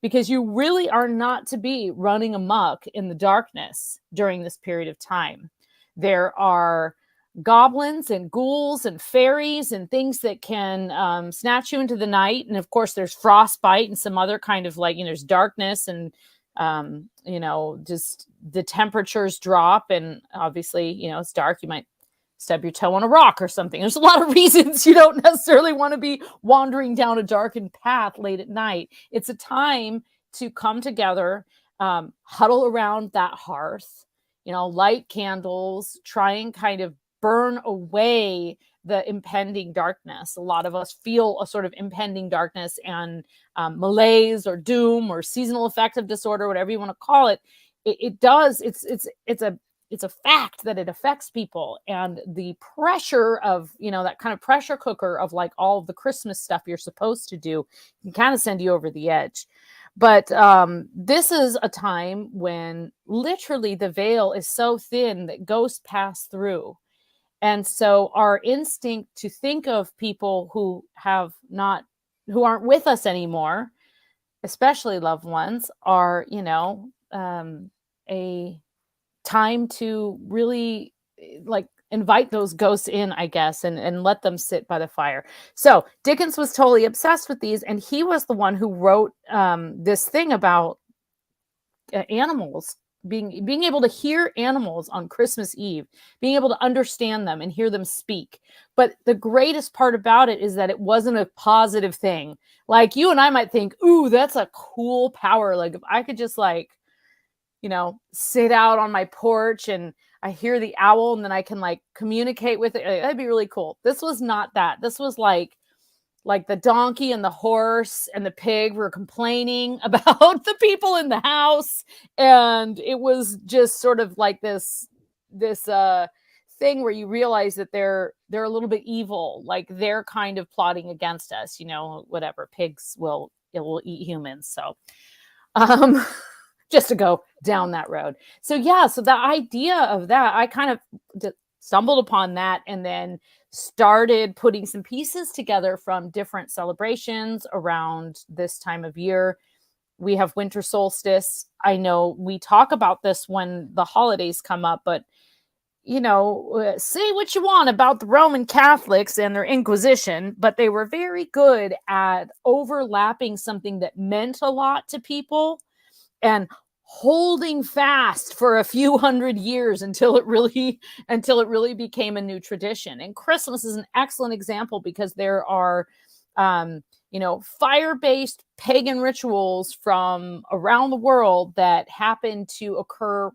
because you really are not to be running amok in the darkness during this period of time. There are goblins and ghouls and fairies and things that can snatch you into the night. And of course, there's frostbite and some other kind of like, there's darkness and just the temperatures drop, and obviously, it's dark. You might stub your toe on a rock or something. There's a lot of reasons you don't necessarily want to be wandering down a darkened path late at night. It's a time to come together, huddle around that hearth, light candles, try and kind of burn away the impending darkness. A lot of us feel a sort of impending darkness and malaise or doom or seasonal affective disorder, whatever you want to call it. It does. It's a fact that it affects people, and the pressure of that kind of pressure cooker of like all of the Christmas stuff you're supposed to do can kind of send you over the edge. But this is a time when literally the veil is so thin that ghosts pass through. And so our instinct to think of people who aren't with us anymore, especially loved ones, are, a time to really like invite those ghosts in, I guess, and let them sit by the fire. So Dickens was totally obsessed with these, and he was the one who wrote this thing about animals. Being able to hear animals on Christmas Eve, being able to understand them and hear them speak. But the greatest part about it is that it wasn't a positive thing. Like you and I might think, ooh, that's a cool power. Like if I could just like, sit out on my porch and I hear the owl and then I can like communicate with it. That'd be really cool. This was not that. This was like the donkey and the horse and the pig were complaining about the people in the house. And it was just sort of like this thing where you realize that they're a little bit evil. Like they're kind of plotting against us, whatever. Pigs will eat humans. So, just to go down that road. So yeah, so the idea of that, I kind of stumbled upon that and then started putting some pieces together from different celebrations around this time of year. we have winter solstice. I know we talk about this when the holidays come up, but say what you want about the Roman Catholics and their Inquisition, but they were very good at overlapping something that meant a lot to people and holding fast for a few hundred years until it really became a new tradition. And Christmas is an excellent example because there are fire-based pagan rituals from around the world that happen to occur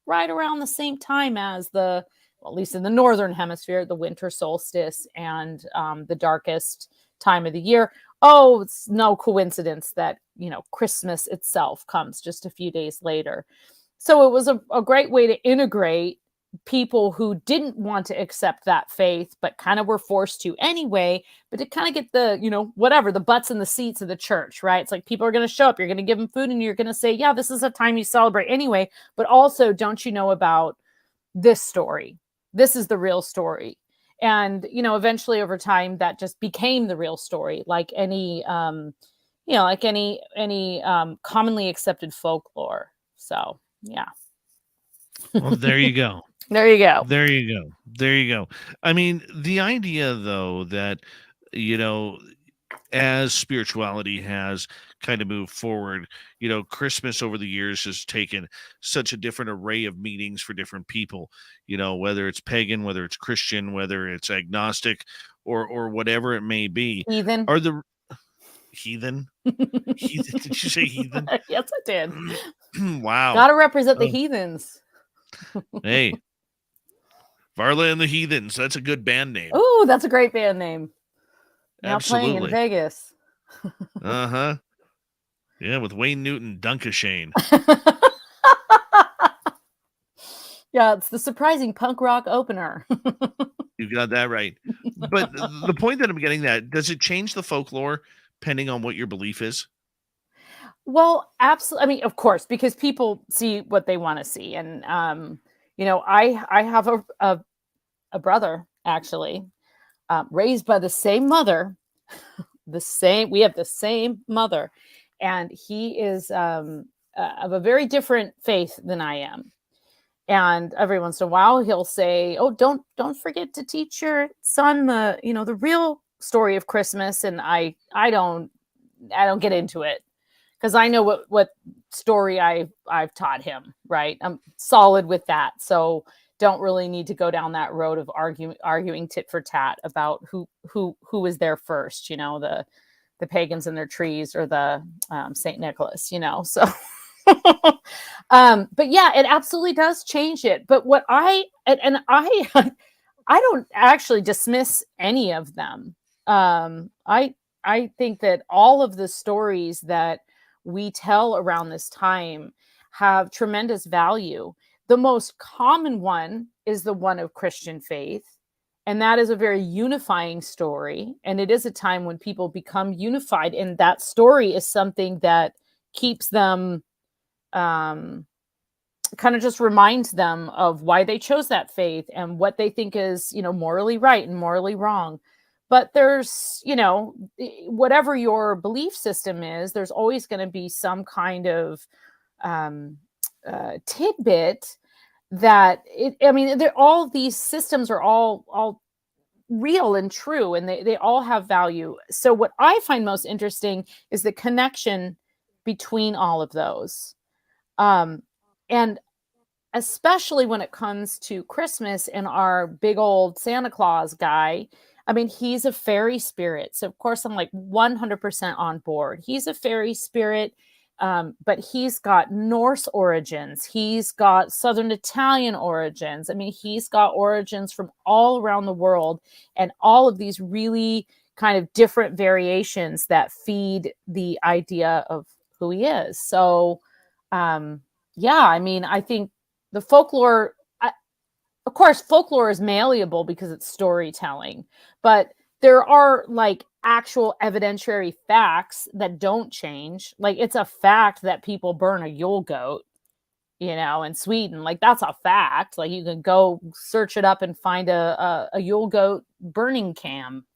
right around the same time as at least in the northern hemisphere, the winter solstice and the darkest time of the year. Oh, it's no coincidence that, Christmas itself comes just a few days later. So it was a great way to integrate people who didn't want to accept that faith, but kind of were forced to anyway, but to kind of get the butts in the seats of the church, right? It's like people are going to show up, you're going to give them food and you're going to say, yeah, this is a time you celebrate anyway, but also don't you know about this story? This is the real story. And, eventually over time that just became the real story, like any commonly accepted folklore. So, yeah. Well, there you go. There you go. There you go. There you go. I mean, the idea, though, that, as spirituality has kind of moved forward, Christmas over the years has taken such a different array of meanings for different people, whether it's pagan, whether it's Christian, whether it's agnostic or whatever it may be. Heathen. Are the heathen? Heathen? Did you say heathen? Yes, I did. Wow. Gotta represent the heathens. Hey. Varla and the Heathens. That's a good band name. Oh, that's a great band name. Now Absolutely. playing in Vegas. Uh-huh. Yeah, with Wayne Newton, Dunkashane. Yeah, it's the surprising punk rock opener. You got that right. But the point that I'm getting at, does it change the folklore depending on what your belief is? Well, absolutely. I mean, of course, because people see what they want to see. And, I have a brother, actually, raised by the same mother, we have the same mother. And he is of a very different faith than I am. And every once in a while he'll say, oh, don't forget to teach your son the real story of Christmas. And I don't get into it because I know what story I've taught him, right? I'm solid with that. So don't really need to go down that road of arguing tit for tat about who was there first, the pagans and their trees or the St. Nicholas, so but yeah, it absolutely does change it. But what I don't actually dismiss any of them. I think that all of the stories that we tell around this time have tremendous value. The most common one is the one of Christian faith. And that is a very unifying story. And it is a time when people become unified. And that story is something that keeps them, kind of just reminds them of why they chose that faith and what they think is, morally right and morally wrong. But there's, whatever your belief system is, there's always going to be some kind of tidbit that all these systems are all real and true, and they all have value. So what I find most interesting is the connection between all of those. And especially when it comes to Christmas and our big old Santa Claus guy, he's a fairy spirit. So of course I'm like 100% on board. He's a fairy spirit. But he's got Norse origins. He's got Southern Italian origins. He's got origins from all around the world, and all of these really kind of different variations that feed the idea of who he is. So, I think the folklore, of course, folklore is malleable because it's storytelling, but there are like actual evidentiary facts that don't change. Like it's a fact that people burn a Yule goat, in Sweden. Like that's a fact. Like you can go search it up and find a Yule goat burning cam.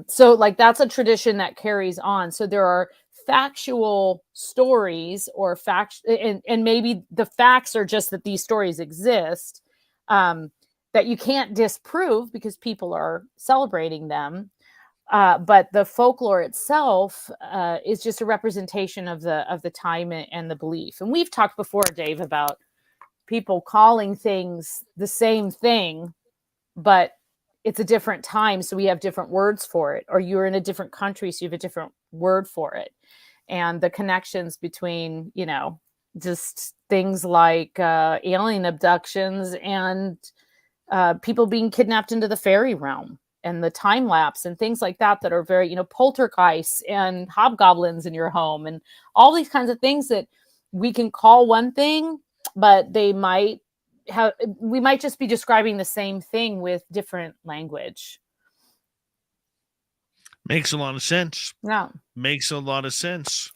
So like that's a tradition that carries on. So there are factual stories or facts, and maybe the facts are just that these stories exist, that you can't disprove because people are celebrating them. But the folklore itself is just a representation of the time and the belief. And we've talked before, Dave, about people calling things the same thing, but it's a different time, so we have different words for it. Or you're in a different country, so you have a different word for it. And the connections between, just things like alien abductions and people being kidnapped into the fairy realm, and the time lapse and things like that are very, poltergeists and hobgoblins in your home, and all these kinds of things that we can call one thing, but we might just be describing the same thing with different language. Makes a lot of sense. Yeah. Makes a lot of sense.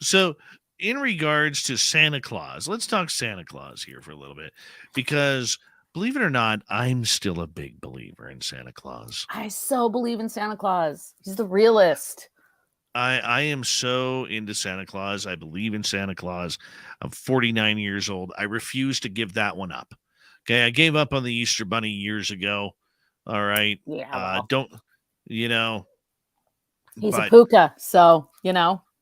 So, in regards to Santa Claus, let's talk Santa Claus here for a little bit, because believe it or not, I'm still a big believer in Santa Claus. I so believe in Santa Claus. He's the realist. I am so into Santa Claus. I believe in Santa Claus. I'm 49 years old. I refuse to give that one up. Okay, I gave up on the Easter Bunny years ago. All right. Yeah. Don't, He's a Pooka, so,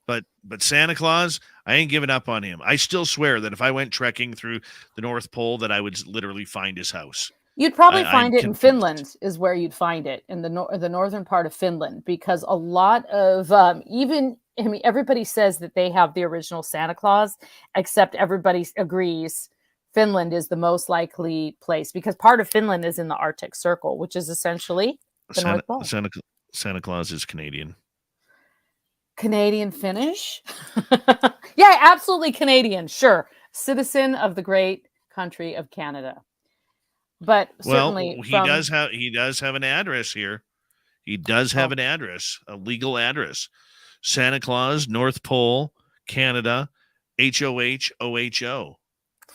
But Santa Claus, I ain't giving up on him. I still swear that if I went trekking through the North Pole, that I would literally find his house. You'd probably find it in Finland, is where you'd find it, in the northern part of Finland, because a lot of everybody says that they have the original Santa Claus, except everybody agrees Finland is the most likely place, because part of Finland is in the Arctic Circle, which is essentially the North Pole. Santa Claus is Canadian. Canadian Finnish? Yeah, absolutely Canadian. Sure. Citizen of the great country of Canada. But certainly he does have an address here. He does have an address, a legal address. Santa Claus, North Pole, Canada, HOHOHO.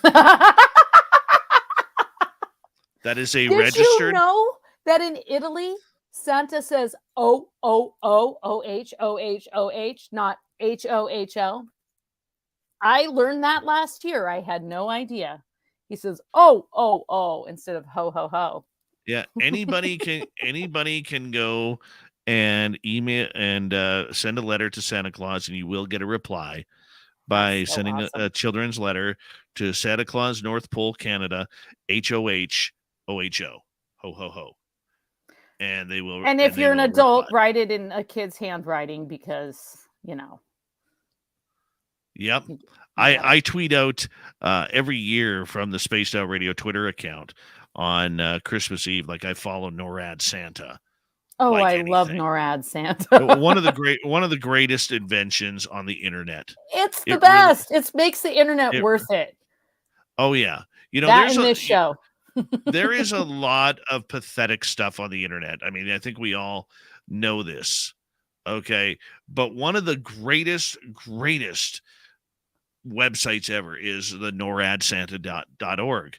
That is a registered. Did you know that in Italy, Santa says OOOOHOHOH, not HOHO? I learned that last year. I had no idea. He says oh instead of ho ho ho. Yeah, anybody can go and email and send a letter to Santa Claus, and you will get a reply by sending a children's letter to Santa Claus, North Pole, Canada, HOHOHO, ho ho ho. And they will. And if you're an adult, write it in a kid's handwriting, because Yep. I tweet out every year from the Spaced Out Radio Twitter account on Christmas Eve. Like, I follow NORAD Santa. Oh, I love NORAD Santa. one of the greatest inventions on the internet. It's the best. It makes the internet worth it. Oh yeah. That in this show. There is a lot of pathetic stuff on the internet. I mean, I think we all know this. Okay. But one of the greatest websites ever is the NORADSanta.org.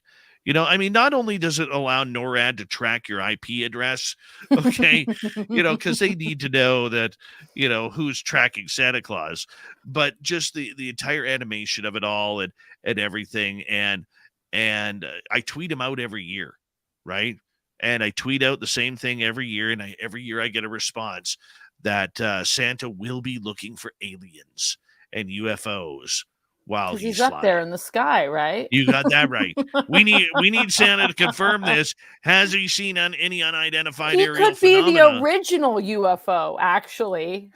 I mean, not only does it allow NORAD to track your IP address, okay, because they need to know that, who's tracking Santa Claus, but just the entire animation of it all and everything. And I tweet them out every year, right? And I tweet out the same thing every year, and every year I get a response that Santa will be looking for aliens and UFOs while he's up there in the sky, right? You got that right. We need Santa to confirm this. Has he seen any unidentified aerial phenomena? He could be the original UFO, actually.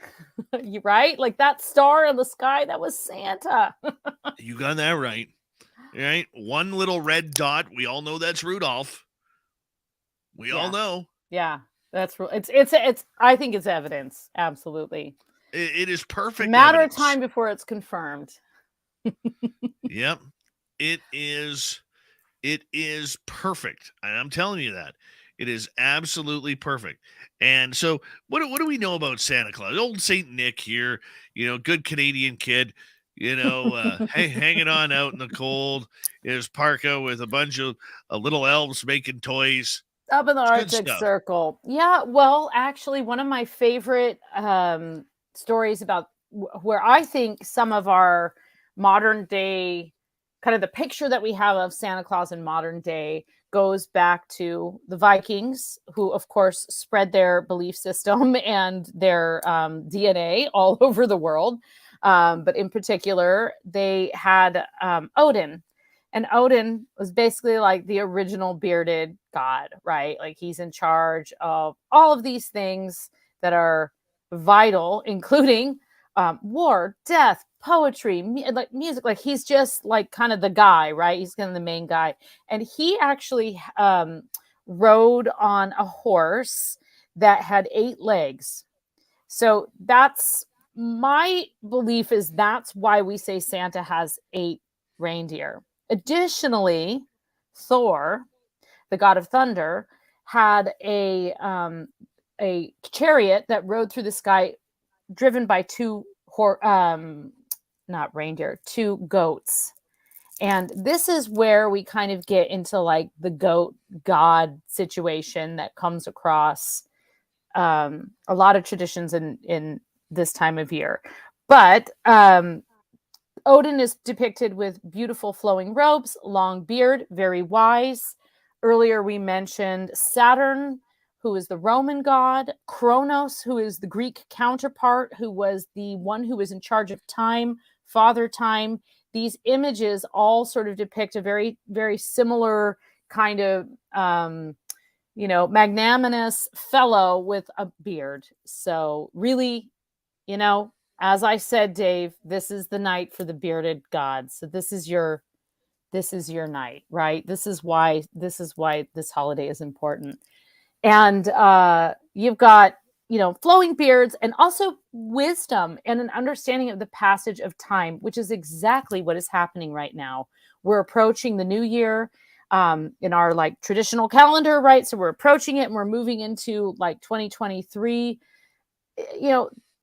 Right? Like that star in the sky, that was Santa. You got that right. Right? One little red dot. We all know that's Rudolph. We all know. Yeah, that's it's. I think it's evidence. Absolutely. It is perfect. Matter of time before it's confirmed. Yep. It is perfect. And I'm telling you that. It is absolutely perfect. And so what do we know about Santa Claus? Old Saint Nick here, good Canadian kid, hanging on out in the cold in his parka with a bunch of little elves making toys. Up in the Arctic Circle. Yeah, well, actually, one of my favorite stories about where I think some of our modern day, kind of the picture that we have of Santa Claus in modern day, goes back to the Vikings, who of course spread their belief system and their DNA all over the world. But in particular, they had Odin. And Odin was basically like the original bearded god, right? Like he's in charge of all of these things that are vital, including war, death, poetry, like music. Like he's just like kind of the guy, right? He's kind of the main guy. And he actually rode on a horse that had 8 legs. So that's my belief, is that's why we say Santa has 8 reindeer. Additionally, Thor, the god of thunder, had a chariot that rode through the sky, driven by 2 not reindeer, 2 goats. And this is where we kind of get into like the goat god situation that comes across a lot of traditions in this time of year. But Odin is depicted with beautiful flowing robes, long beard, very wise. Earlier we mentioned Saturn, who is the Roman god, Kronos, who is the Greek counterpart, who was the one who was in charge of time, Father Time. These images all sort of depict a very, very similar kind of, magnanimous fellow with a beard. So really, as I said, Dave, this is the night for the bearded gods. So this is your night, right? This is why this holiday is important. And you've got, flowing beards, and also wisdom and an understanding of the passage of time, which is exactly what is happening right now. We're approaching the new year in our like traditional calendar, right? So we're approaching it and we're moving into like 2023.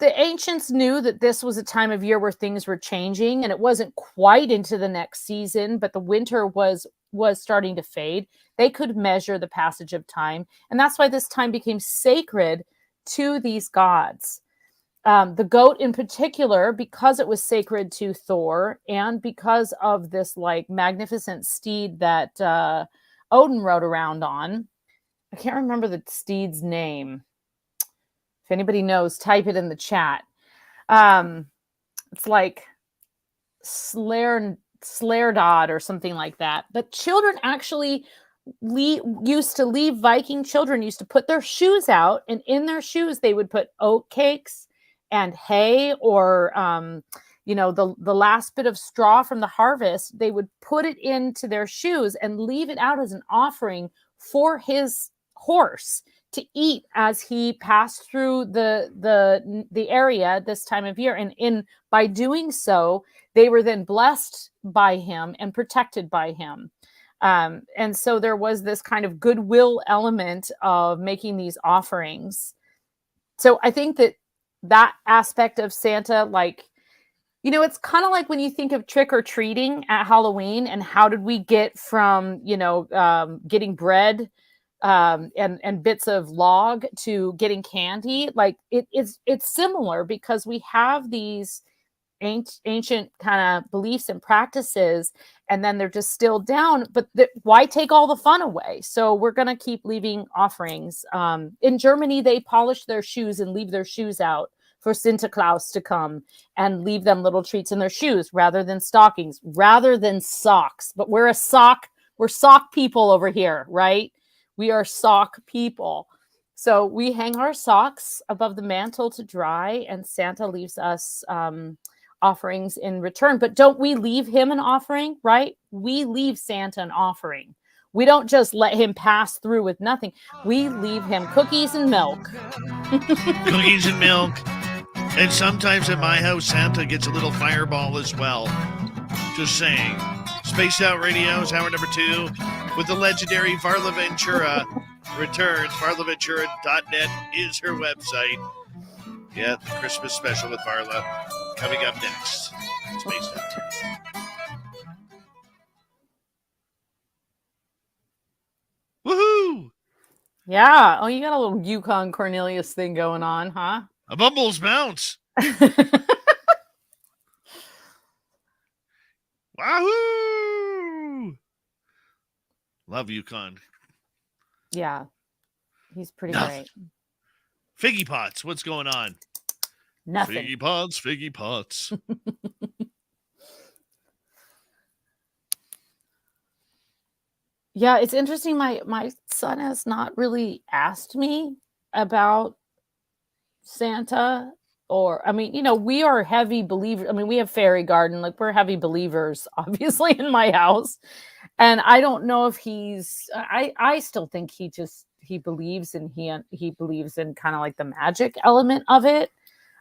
The ancients knew that this was a time of year where things were changing, and it wasn't quite into the next season, but the winter was starting to fade. They could measure the passage of time, and that's why this time became sacred to these gods. The goat in particular, because it was sacred to Thor, and because of this like magnificent steed that Odin rode around on. I can't remember the steed's name. If anybody knows, type it in the chat. It's like Slairdod or something like that. But children actually used to leave, Viking children used to put their shoes out, and in their shoes they would put oat cakes and hay, or the last bit of straw from the harvest. They would put it into their shoes and leave it out as an offering for his horse to eat as he passed through the area this time of year. And by doing so, they were then blessed by him and protected by him. And so there was this kind of goodwill element of making these offerings. So I think that aspect of Santa, like, it's kind of like when you think of trick or treating at Halloween, and how did we get from, getting bread and bits of log to getting candy. Like it's similar, because we have these ancient kind of beliefs and practices, and then they're just distilled down, but why take all the fun away? So we're going to keep leaving offerings. In Germany, they polish their shoes and leave their shoes out for Santa Claus to come and leave them little treats in their shoes, rather than stockings, rather than socks. But we're sock people over here, right? We are sock people. So we hang our socks above the mantle to dry, and Santa leaves us offerings in return. But don't we leave him an offering, right? We leave Santa an offering. We don't just let him pass through with nothing. We leave him cookies and milk. Cookies and milk. And sometimes at my house, Santa gets a little fireball as well. Just saying. Spaced Out Radio's hour number 2 with the legendary Varla Ventura returns. VarlaVentura.net is her website. Yeah, the Christmas special with Varla coming up next. Spaced Out. Woohoo! Yeah. Oh, you got a little Yukon Cornelius thing going on, huh? A Bumbles bounce. Wahoo! Love Yukon. Yeah, he's pretty Nothing. great. Figgy Pots, what's going on? Nothing. Figgy Pots. Yeah, it's interesting. My son has not really asked me about Santa, or I mean, we are heavy believers. I mean, we have fairy garden, like we're heavy believers, obviously, in my house. And I don't know if I still think he believes, and he believes in kind of like the magic element of it,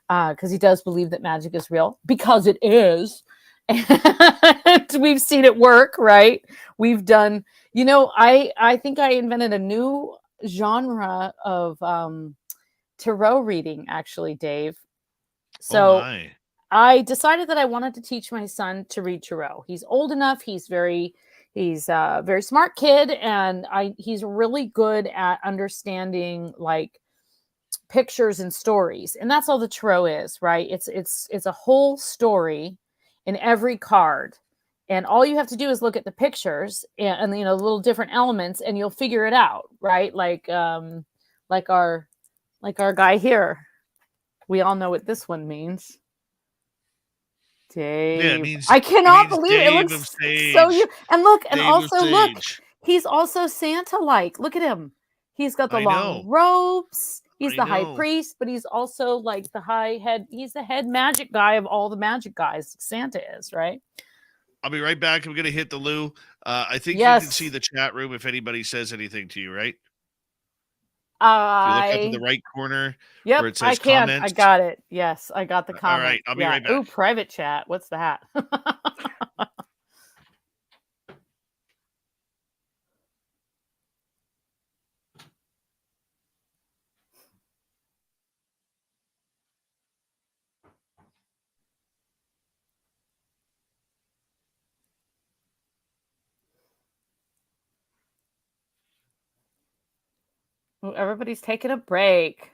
because he does believe that magic is real, because it is. And we've seen it work, right? We've done, I think I invented a new genre of tarot reading, actually, Dave. So I decided that I wanted to teach my son to read tarot. He's old enough. He's a very smart kid, and he's really good at understanding like pictures and stories. And that's all the tarot is, right? It's a whole story in every card. And all you have to do is look at the pictures and little different elements, and you'll figure it out, right? Like our guy here. We all know what this one means. Dave. Yeah, it means, I cannot believe it. It Dave looks of Sage. so you. And look, and Dave also look, Sage. he's also Santa-like. Look at him. He's got the I long know. robes. He's I the high know. priest, but he's also like the high head. He's the head magic guy of all the magic guys. Santa is, right? I'll be right back. I'm going to hit the loo. I think Yes. you can see the chat room if anybody says anything to you, right? If you look up in the right corner where it says I can. comments. I got it. Yes, I got the comment. All right, I'll be right back. Ooh, private chat. What's that? Ooh, everybody's taking a break.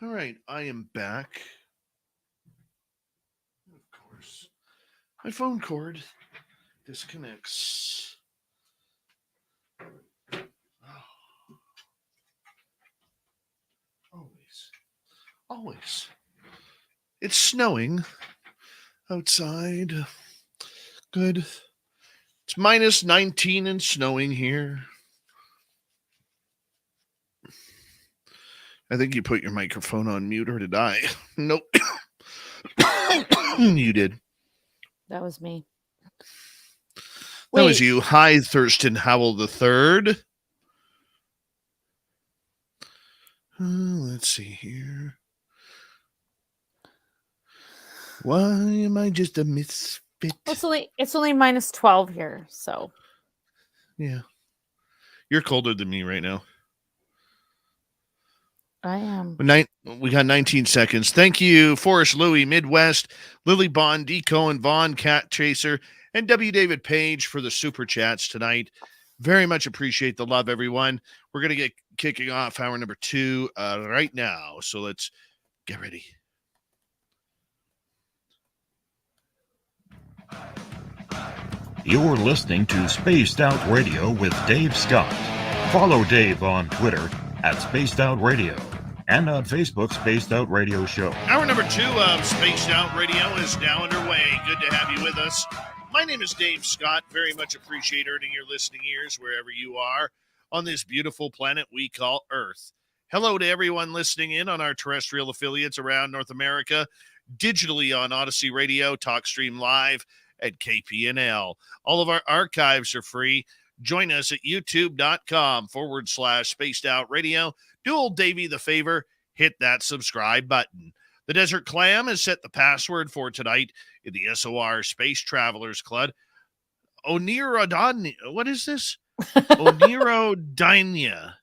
All right, I am back. Of course, my phone cord disconnects. Oh, always. It's snowing outside. Good. It's minus 19 and snowing here. I think you put your microphone on mute, or did I? Nope. You did. That was me. That was you. Hi, Thurston Howell III. Let's see here. Why am I just a misfit? It's only minus 12 here, so. Yeah. You're colder than me right now. I am. We got 19 seconds. Thank you, Forrest Louie, Midwest, Lily Bond, D. Cohen, Vaughn, Cat Chaser, and W. David Page for the super chats tonight. Very much appreciate the love, everyone. We're going to get kicking off hour number 2 right now. So let's get ready. You're listening to Spaced Out Radio with Dave Scott. Follow Dave on Twitter at Spaced Out Radio and on Facebook, Spaced Out Radio Show. Hour number 2 of Spaced Out Radio is now underway. Good to have you with us. My name is Dave Scott. Very much appreciate earning your listening ears wherever you are on this beautiful planet we call Earth. Hello to everyone listening in on our terrestrial affiliates around North America, digitally on Odyssey Radio, TalkStream Live, at KPNL. All of our archives are free. Join us at youtube.com/Spaced Out Radio. Do old Davey the favor, hit that subscribe button. The Desert Clam has set the password for tonight in the SOR Space Travelers Club. Onirodania. What is this? Onirodania.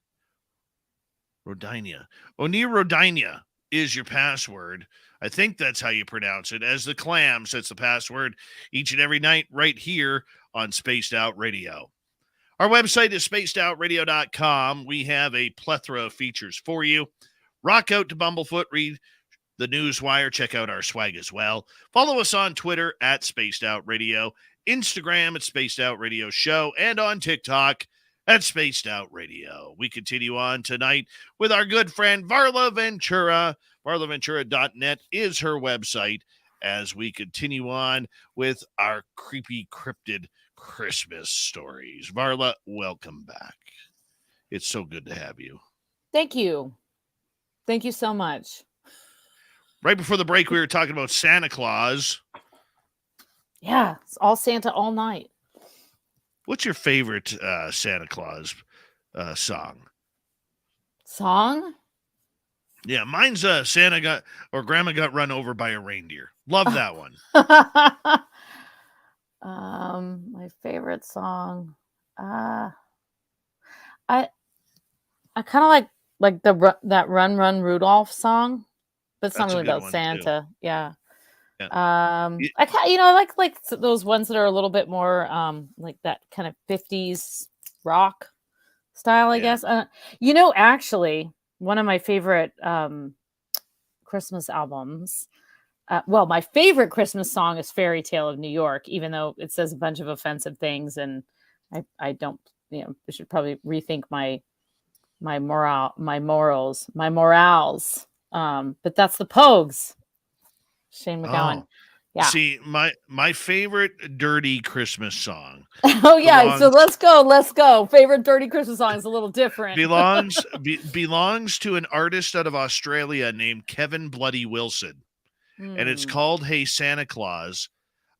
Onirodania is your password. I think that's how you pronounce it, as the Clam sets the password each and every night right here on Spaced Out Radio. Our website is spacedoutradio.com. We have a plethora of features for you. Rock out to Bumblefoot, read the Newswire, check out our swag as well. Follow us on Twitter at Spaced Out Radio, Instagram at Spaced Out Radio Show, and on TikTok at Spaced Out Radio. We continue on tonight with our good friend Varla Ventura. VarlaVentura.net is her website as we continue on with our creepy cryptid Christmas stories. Varla, welcome back. It's so good to have you. Thank you. Thank you so much. Right before the break, we were talking about Santa Claus. Yeah, it's all Santa all night. What's your favorite Santa Claus song? Song? Yeah, mine's Santa got or Grandma got run over by a reindeer. Love that one. My favorite song. I kind of like that Run Run Rudolph song, but it's not really about Santa. Yeah. I like those ones that are a little bit more like that kind of 50s rock style, I guess. Actually, one of my favorite Christmas albums. My favorite Christmas song is Fairy Tale of New York, even though it says a bunch of offensive things, and I don't, I should probably rethink my morals. But that's the Pogues. Shane McGowan. Yeah. See, my favorite dirty Christmas song. Oh yeah, so let's go. Favorite dirty Christmas song is a little different. belongs to an artist out of Australia named Kevin Bloody Wilson. And it's called Hey Santa Claus.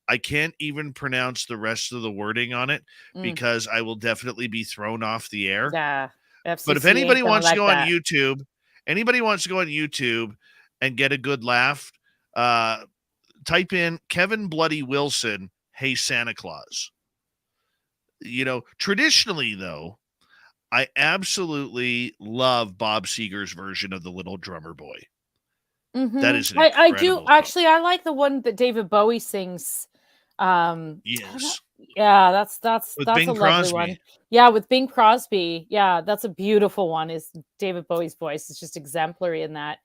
I can't even pronounce the rest of the wording on it because I will definitely be thrown off the air. Yeah. FCC, but if anybody wants to go on YouTube, and get a good laugh, type in Kevin Bloody Wilson, Hey Santa Claus. Traditionally, though, I absolutely love Bob Seger's version of The Little Drummer Boy. Mm-hmm. That is I do. Actually, I like the one that David Bowie sings. Yes. Yeah, that's with Bing a lovely Crosby. One. Yeah, with Bing Crosby. Yeah, that's a beautiful one. Is David Bowie's voice is just exemplary in that.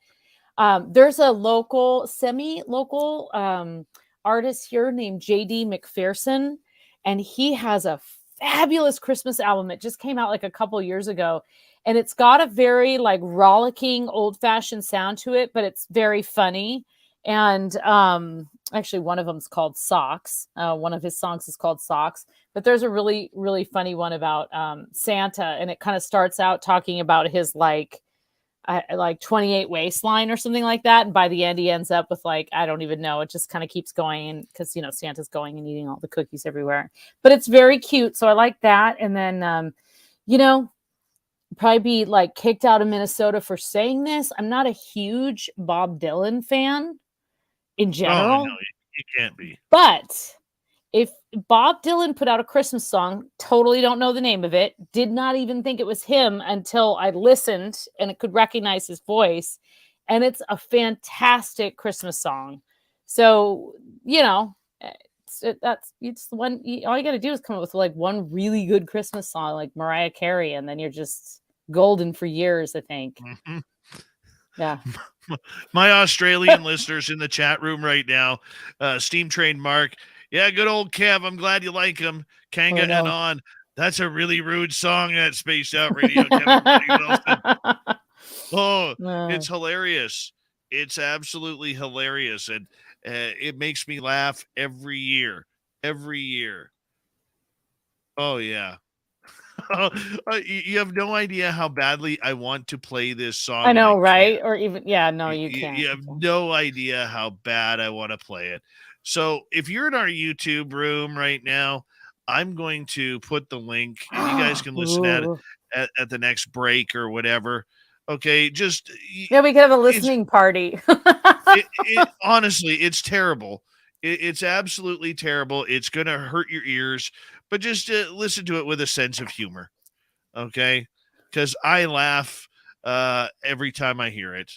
There's a semi-local artist here named JD McPherson, and he has a fabulous Christmas album. It just came out like a couple years ago, and it's got a very like rollicking, old-fashioned sound to it, but it's very funny. And actually, one of them is called Socks. One of his songs is called Socks. But there's a really, really funny one about Santa, and it kind of starts out talking about his like 28 waistline or something like that, and by the end he ends up with like, I don't even know, it just kind of keeps going, because Santa's going and eating all the cookies everywhere, but it's very cute, so I like that. And then probably be like kicked out of Minnesota for saying this, I'm not a huge Bob Dylan fan in general. Oh, no, you can't be. But if Bob Dylan put out a Christmas song, totally don't know the name of it, did not even think it was him until I listened and it could recognize his voice. And it's a fantastic Christmas song. So, it's one, all you got to do is come up with like one really good Christmas song, like Mariah Carey, and then you're just golden for years, I think. Mm-hmm. Yeah. My Australian listeners in the chat room right now, Steam Train Mark. Yeah, good old Kev. I'm glad you like him. Kanga and on. That's a really rude song at Spaced Out Radio. It's hilarious. It's absolutely hilarious. And it makes me laugh every year. Every year. Oh, yeah. You have no idea how badly I want to play this song. I know, right? Or even, you can't. You have no idea how bad I want to play it. So if you're in our YouTube room right now, I'm going to put the link, and you guys can listen at the next break or whatever. Okay, just we could have a listening party. Honestly, it's terrible. It's absolutely terrible. It's going to hurt your ears, but just listen to it with a sense of humor, okay? Because I laugh every time I hear it.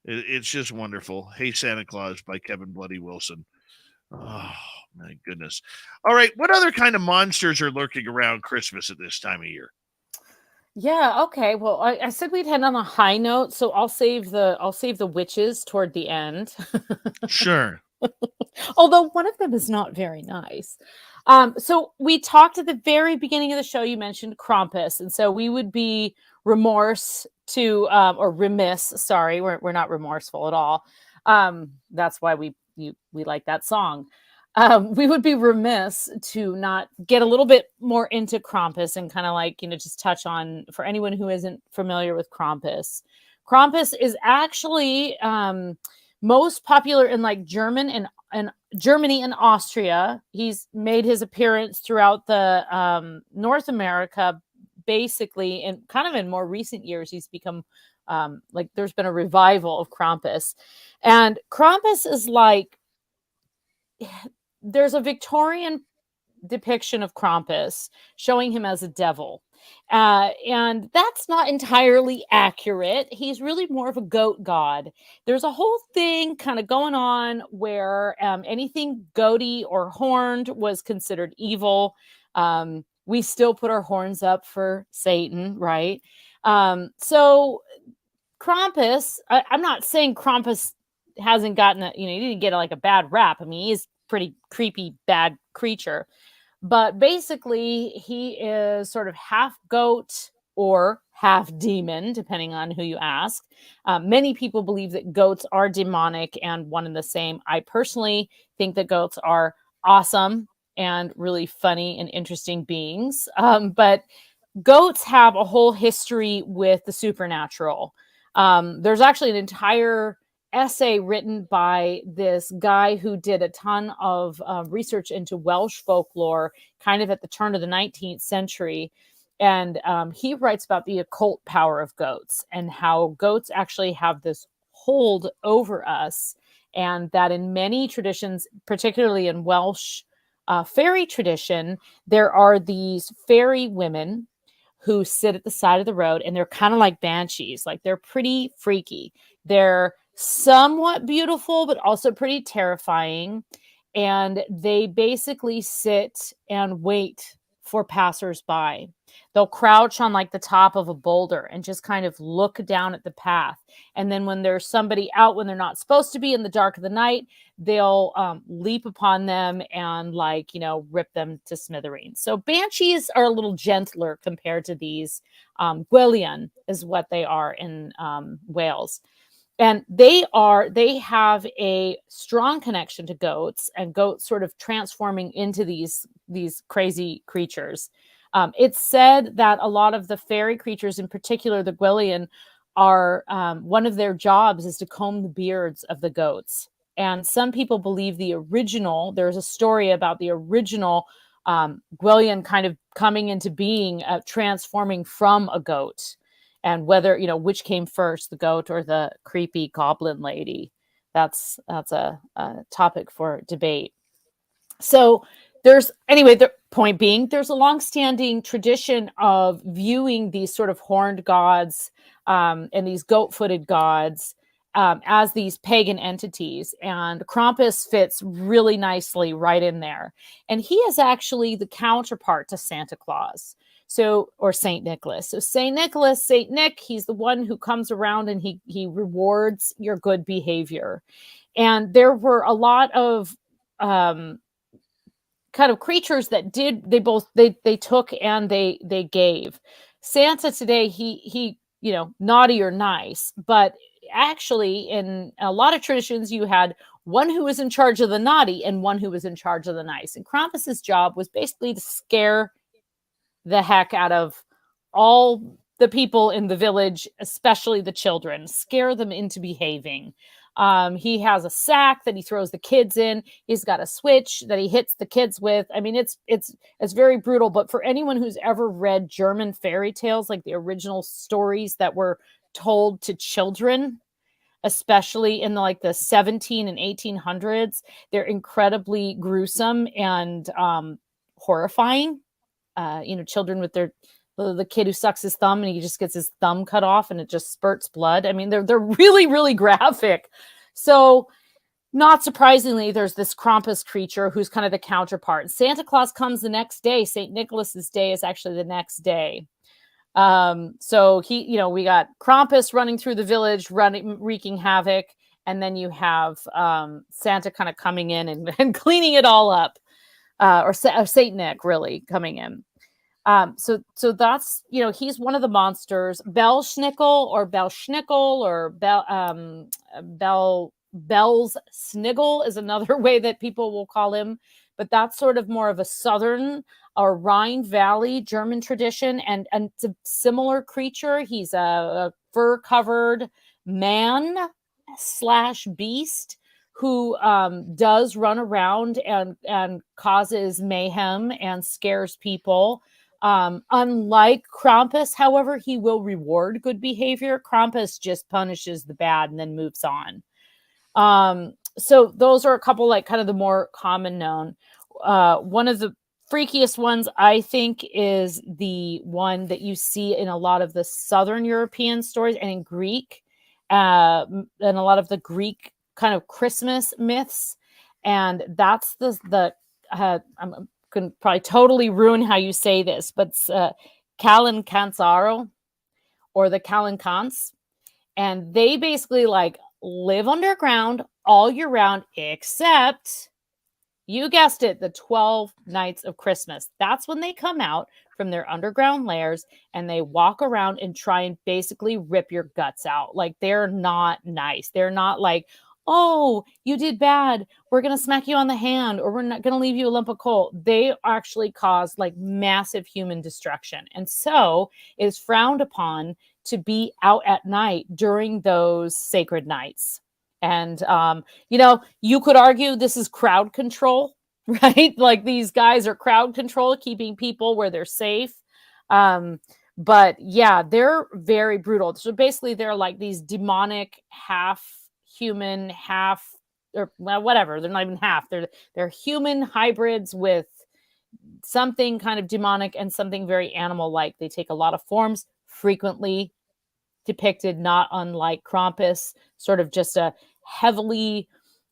It's just wonderful. Hey, Santa Claus by Kevin Bloody Wilson. Oh, my goodness. All right. What other kind of monsters are lurking around Christmas at this time of year? Yeah. Okay. Well, I said we'd end on a high note, so I'll save the witches toward the end. Sure. Although one of them is not very nice. So we talked at the very beginning of the show, you mentioned Krampus. And so we would be remiss. Sorry, we're not remorseful at all. That's why we like that song. We would be remiss to not get a little bit more into Krampus and kind of like, just touch on, for anyone who isn't familiar with Krampus. Krampus is actually most popular in like Germany and Austria. He's made his appearance throughout the North America, basically, and kind of in more recent years, he's become there's been a revival of Krampus. And Krampus is like, there's a Victorian depiction of Krampus showing him as a devil. And that's not entirely accurate. He's really more of a goat god. There's a whole thing kind of going on where anything goaty or horned was considered evil. We still put our horns up for Satan, right? So Krampus, I'm not saying Krampus hasn't gotten he didn't get like a bad rap. I mean, he's pretty creepy, bad creature. But basically, he is sort of half goat or half demon, depending on who you ask. Many people believe that goats are demonic and one and the same. I personally think that goats are awesome and really funny and interesting beings. But goats have a whole history with the supernatural. There's actually an entire essay written by this guy who did a ton of research into Welsh folklore kind of at the turn of the 19th century. And he writes about the occult power of goats and how goats actually have this hold over us. And that in many traditions, particularly in Welsh fairy tradition, there are these fairy women who sit at the side of the road, and they're kind of like banshees. Like, they're pretty freaky. They're somewhat beautiful, but also pretty terrifying. And they basically sit and wait for passersby. They'll crouch on like the top of a boulder and just kind of look down at the path. And then when there's somebody out when they're not supposed to be in the dark of the night, they'll leap upon them and like, rip them to smithereens. So banshees are a little gentler compared to these. Gwyllion is what they are in Wales. And they have a strong connection to goats, and goats sort of transforming into these crazy creatures. It's said that a lot of the fairy creatures, in particular the Gwyllion, are one of their jobs is to comb the beards of the goats. And some people believe there's a story about the original Gwyllion kind of coming into being, transforming from a goat. And whether, which came first, the goat or the creepy goblin lady, that's a topic for debate. So the point being, there's a longstanding tradition of viewing these sort of horned gods and these goat-footed gods as these pagan entities. And Krampus fits really nicely right in there. And he is actually the counterpart to Santa Claus. Or Saint Nicholas. So Saint Nick, he's the one who comes around and he rewards your good behavior. And there were a lot of kind of creatures that they took and they gave. Santa today, he naughty or nice, but actually in a lot of traditions you had one who was in charge of the naughty and one who was in charge of the nice. And Krampus's job was basically to scare the heck out of all the people in the village, especially the children, scare them into behaving. He has a sack that he throws the kids in. He's got a switch that he hits the kids with. I mean, it's very brutal, but for anyone who's ever read German fairy tales, like the original stories that were told to children, especially in the 17 and 1800s, they're incredibly gruesome and horrifying. Children with the kid who sucks his thumb and he just gets his thumb cut off and it just spurts blood. I mean, they're really, really graphic. So not surprisingly, there's this Krampus creature who's kind of the counterpart. Santa Claus comes the next day. St. Nicholas's day is actually the next day. So we got Krampus running through the village, wreaking havoc. And then you have Santa kind of coming in and cleaning it all up. Or Saint Nick really coming in. So that's, he's one of the monsters. Belsnickel or Bell's Sniggle is another way that people will call him. But that's sort of more of a southern or Rhine Valley German tradition. And it's a similar creature. He's a fur-covered man/beast who does run around and causes mayhem and scares people. Unlike Krampus, however, he will reward good behavior. Krampus just punishes the bad and then moves on. So those are a couple kind of the more common known. One of the freakiest ones, I think, is the one that you see in a lot of the Southern European stories and in Greek, and a lot of the Greek kind of Christmas myths. And that's I'm going to probably totally ruin how you say this, but it's Kalinkansaro or the Kalinkants. And they basically live underground all year round, except, you guessed it, the 12 nights of Christmas. That's when they come out from their underground lairs and they walk around and try and basically rip your guts out. They're not nice. They're not oh, you did bad, we're going to smack you on the hand, or we're not going to leave you a lump of coal. They actually cause massive human destruction. And so it is frowned upon to be out at night during those sacred nights. And, you could argue this is crowd control, right? These guys are crowd control, keeping people where they're safe. But yeah, they're very brutal. So basically they're these demonic half human, half, or whatever. They're not even half. They're human hybrids with something kind of demonic and something very animal-like. They take a lot of forms, frequently depicted not unlike Krampus, sort of just a heavily,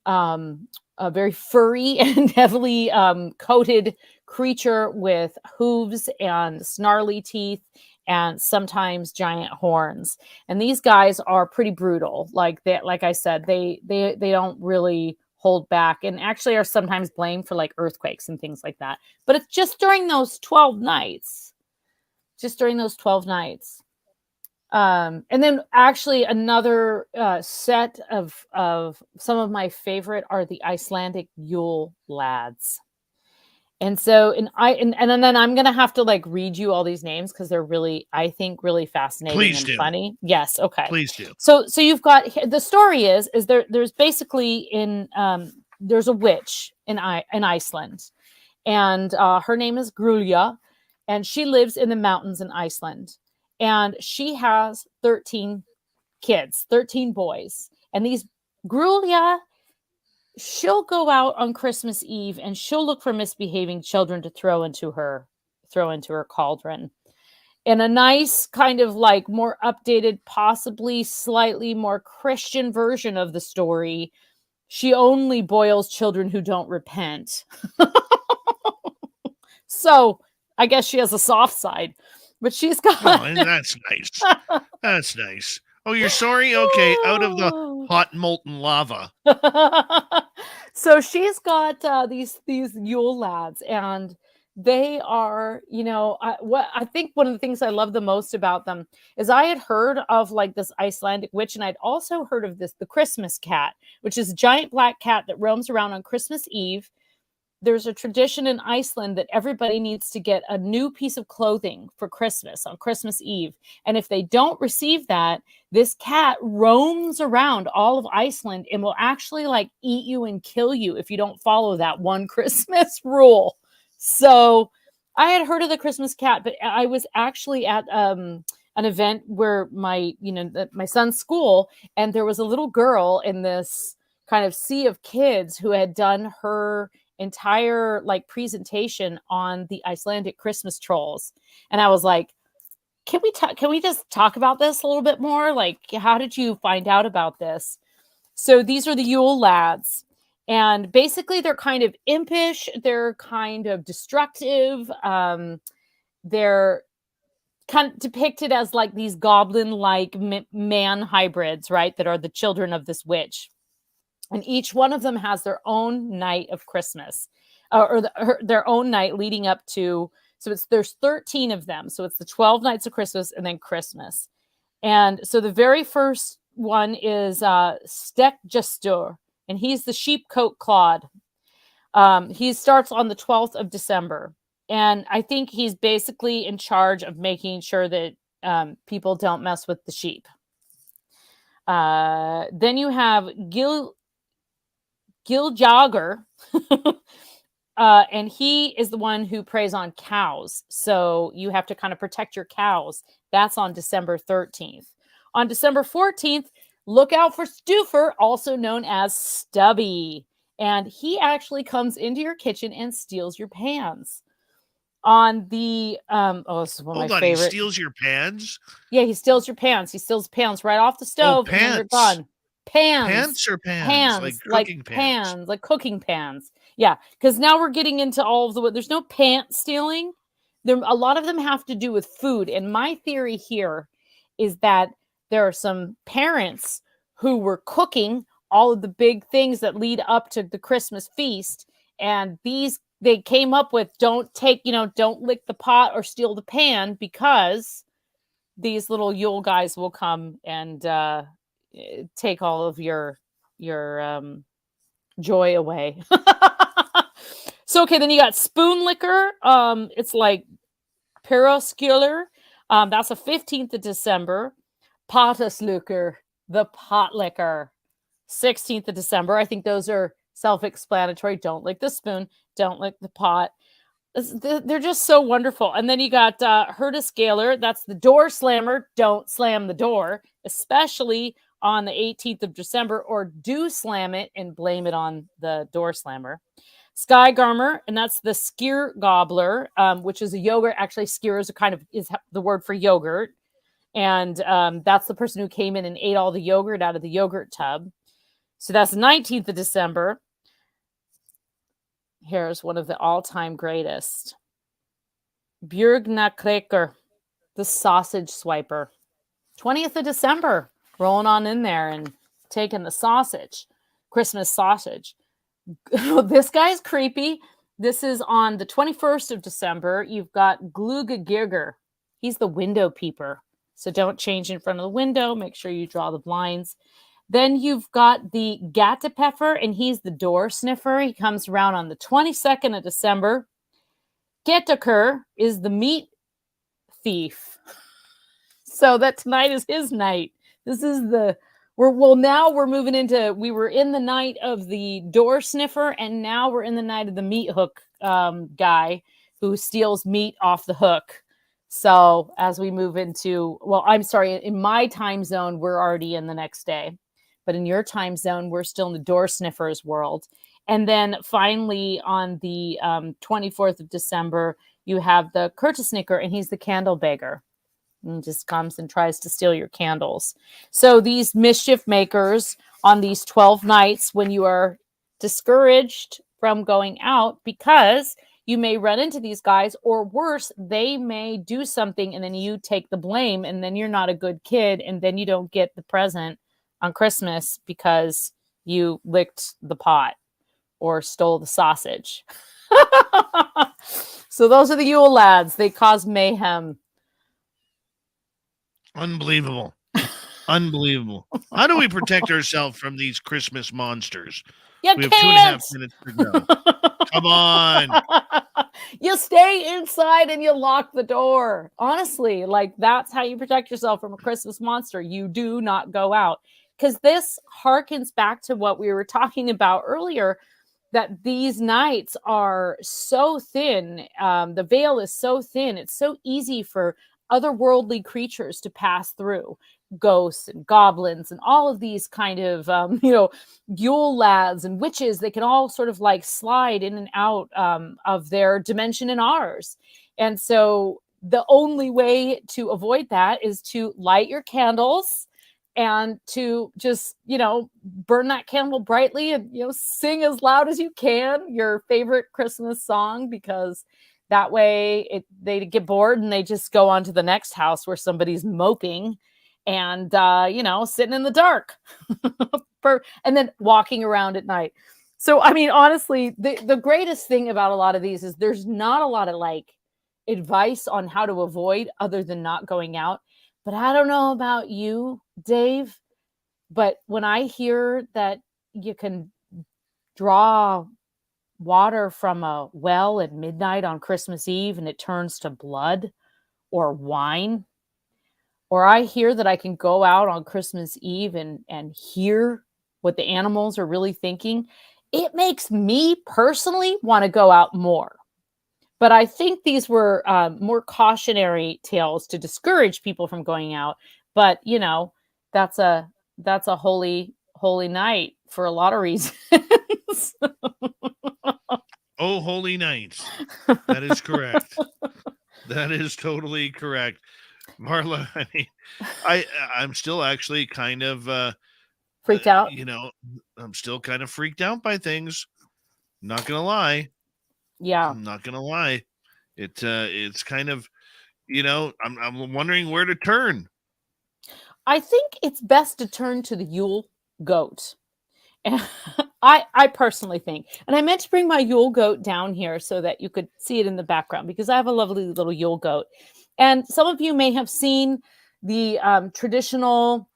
very furry and heavily coated creature with hooves and snarly teeth and sometimes giant horns. And these guys are pretty brutal. Like I said, they don't really hold back, and actually are sometimes blamed for like earthquakes and things like that. But it's just during those 12 nights. And then actually another set of some of my favorite are the Icelandic Yule lads. And so, and then I'm going to have to like read you all these names because they're really, I think, really fascinating. Please and do. Funny. Yes. Okay. Please do. So you've got, the story is there's basically there's a witch in Iceland, and her name is Grulja, and she lives in the mountains in Iceland, and she has 13 kids, 13 boys, and these Grulja, she'll go out on Christmas Eve and she'll look for misbehaving children to throw into her cauldron. In a nice kind of like more updated, possibly slightly more Christian version of the story, she only boils children who don't repent. So I guess she has a soft side, but she's got. Oh, that's nice. That's nice. Oh, you're sorry? Okay, out of the hot molten lava. So she's got these Yule lads, and they are, I think one of the things I love the most about them is I had heard of like this Icelandic witch, and I'd also heard of the Christmas cat, which is a giant black cat that roams around on Christmas Eve. There's a tradition in Iceland that everybody needs to get a new piece of clothing for Christmas on Christmas Eve. And if they don't receive that, this cat roams around all of Iceland and will actually like eat you and kill you if you don't follow that one Christmas rule. So I had heard of the Christmas cat, but I was actually at an event where my son's school, and there was a little girl in this kind of sea of kids who had done her entire like presentation on the Icelandic Christmas trolls. And I was like, can we just talk about this a little bit more? Like, how did you find out about this? So these are the Yule lads, and basically they're kind of impish, they're kind of destructive, they're kind of depicted as like these goblin-like man hybrids, right, that are the children of this witch. And each one of them has their own night of Christmas, their own night leading up to. So there's 13 of them. So it's the 12 nights of Christmas and then Christmas. And so the very first one is Stekjastur, and he's the sheepcoat clod. He starts on the 12th of December. And I think he's basically in charge of making sure that people don't mess with the sheep. Then you have Giljager, and he is the one who preys on cows. So you have to kind of protect your cows. That's on December 13th. On December 14th, look out for Stuffer, also known as Stubby. And he actually comes into your kitchen and steals your pans. On the, this is one of my favorite. He steals your pans? Yeah, he steals your pans. He steals pans right off the stove, and then they're gone. Pans or pans? Like cooking pans. Like cooking pans. Yeah, because now we're getting into all of there's no pant stealing. A lot of them have to do with food. And my theory here is that there are some parents who were cooking all of the big things that lead up to the Christmas feast. And they came up with, don't lick the pot or steal the pan, because these little Yule guys will come and take all of your joy away. So, okay, then you got spoon liquor. It's like Pyroskiller. That's the 15th of December. Potasluker, the pot liquor. 16th of December. I think those are self-explanatory. Don't lick the spoon. Don't lick the pot. They're just so wonderful. And then you got Herdiscaler. That's the door slammer. Don't slam the door, especially on the 18th of December, or do slam it and blame it on the door slammer. Skygarmer, and that's the skyr gobbler, which is a yogurt. Actually, skyr is the word for yogurt. And that's the person who came in and ate all the yogurt out of the yogurt tub. So that's the 19th of December. Here's one of the all-time greatest. Björgnakräker, the sausage swiper. 20th of December, rolling on in there and taking the sausage, Christmas sausage. This guy's creepy. This is on the 21st of December. You've got Glugagirger. He's the window peeper. So don't change in front of the window. Make sure you draw the blinds. Then you've got the Gattepeffer, and he's the door sniffer. He comes around on the 22nd of December. Getteker is the meat thief. So that tonight is his night. This is now we're moving into, we were in the night of the door sniffer, and now we're in the night of the meat hook guy who steals meat off the hook. So as we move into, well, I'm sorry, in my time zone, we're already in the next day. But in your time zone, we're still in the door sniffers world. And then finally on the 24th of December, you have the Kurtisnicker, and he's the candle beggar. And just comes and tries to steal your candles. So these mischief makers on these 12 nights, when you are discouraged from going out because you may run into these guys, or worse, they may do something and then you take the blame, and then you're not a good kid, and then you don't get the present on Christmas because you licked the pot or stole the sausage. So those are the Yule lads. They cause mayhem. Unbelievable. Unbelievable. How do we protect ourselves from these Christmas monsters? You We have can't. 2.5 minutes to go. Come on. You stay inside and you lock the door. Honestly, like that's how you protect yourself from a Christmas monster. You do not go out. Because this harkens back to what we were talking about earlier, that these nights are so thin. The veil is so thin. It's so easy for otherworldly creatures to pass through. Ghosts and goblins and all of these kind of, Yule lads and witches. They can all sort of like slide in and out of their dimension and ours. And so the only way to avoid that is to light your candles and to just, burn that candle brightly and, sing as loud as you can your favorite Christmas song, because that way they get bored and they just go on to the next house where somebody's moping and, sitting in the dark and then walking around at night. So, I mean, honestly, the greatest thing about a lot of these is there's not a lot of like advice on how to avoid other than not going out. But I don't know about you, Dave, but when I hear that you can draw water from a well at midnight on Christmas Eve and it turns to blood or wine, or I hear that I can go out on Christmas Eve and hear what the animals are really thinking, it makes me personally want to go out more. But I think these were more cautionary tales to discourage people from going out. But, that's a holy night for a lot of reasons. Oh, holy nights. That is correct. That is totally correct. Marla, I mean, I'm still actually kind of freaked out. I'm still kind of freaked out by things. Not gonna lie. Yeah, I'm not gonna lie. It's kind of, I'm wondering where to turn. I think it's best to turn to the Yule goat. And I personally think, and I meant to bring my Yule goat down here so that you could see it in the background, because I have a lovely little Yule goat. And some of you may have seen the traditional,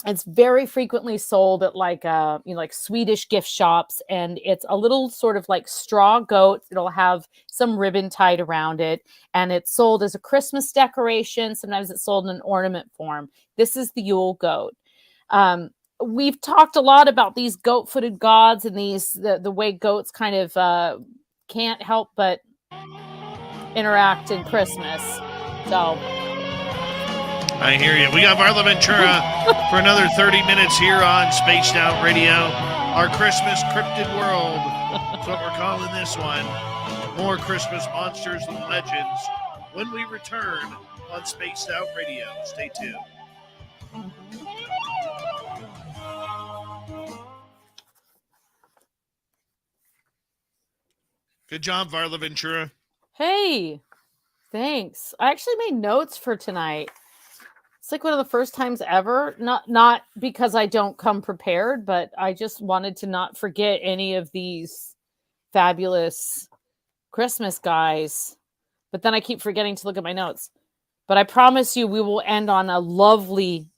it's very frequently sold at like Swedish gift shops, and it's a little sort of like straw goat. It'll have some ribbon tied around it, and it's sold as a Christmas decoration. Sometimes it's sold in an ornament form. This is the Yule goat. We've talked a lot about these goat-footed gods and the way goats kind of can't help but interact in Christmas. So I hear you. We got Varla Ventura for another 30 minutes here on Spaced Out Radio, our Christmas cryptid world. That's what we're calling this one. More Christmas monsters and legends when we return on Spaced Out Radio. Stay tuned. Good job, Varla Ventura. Hey, thanks. I actually made notes for tonight. It's like one of the first times ever. Not because I don't come prepared, but I just wanted to not forget any of these fabulous Christmas guys. But then I keep forgetting to look at my notes. But I promise you, we will end on a lovely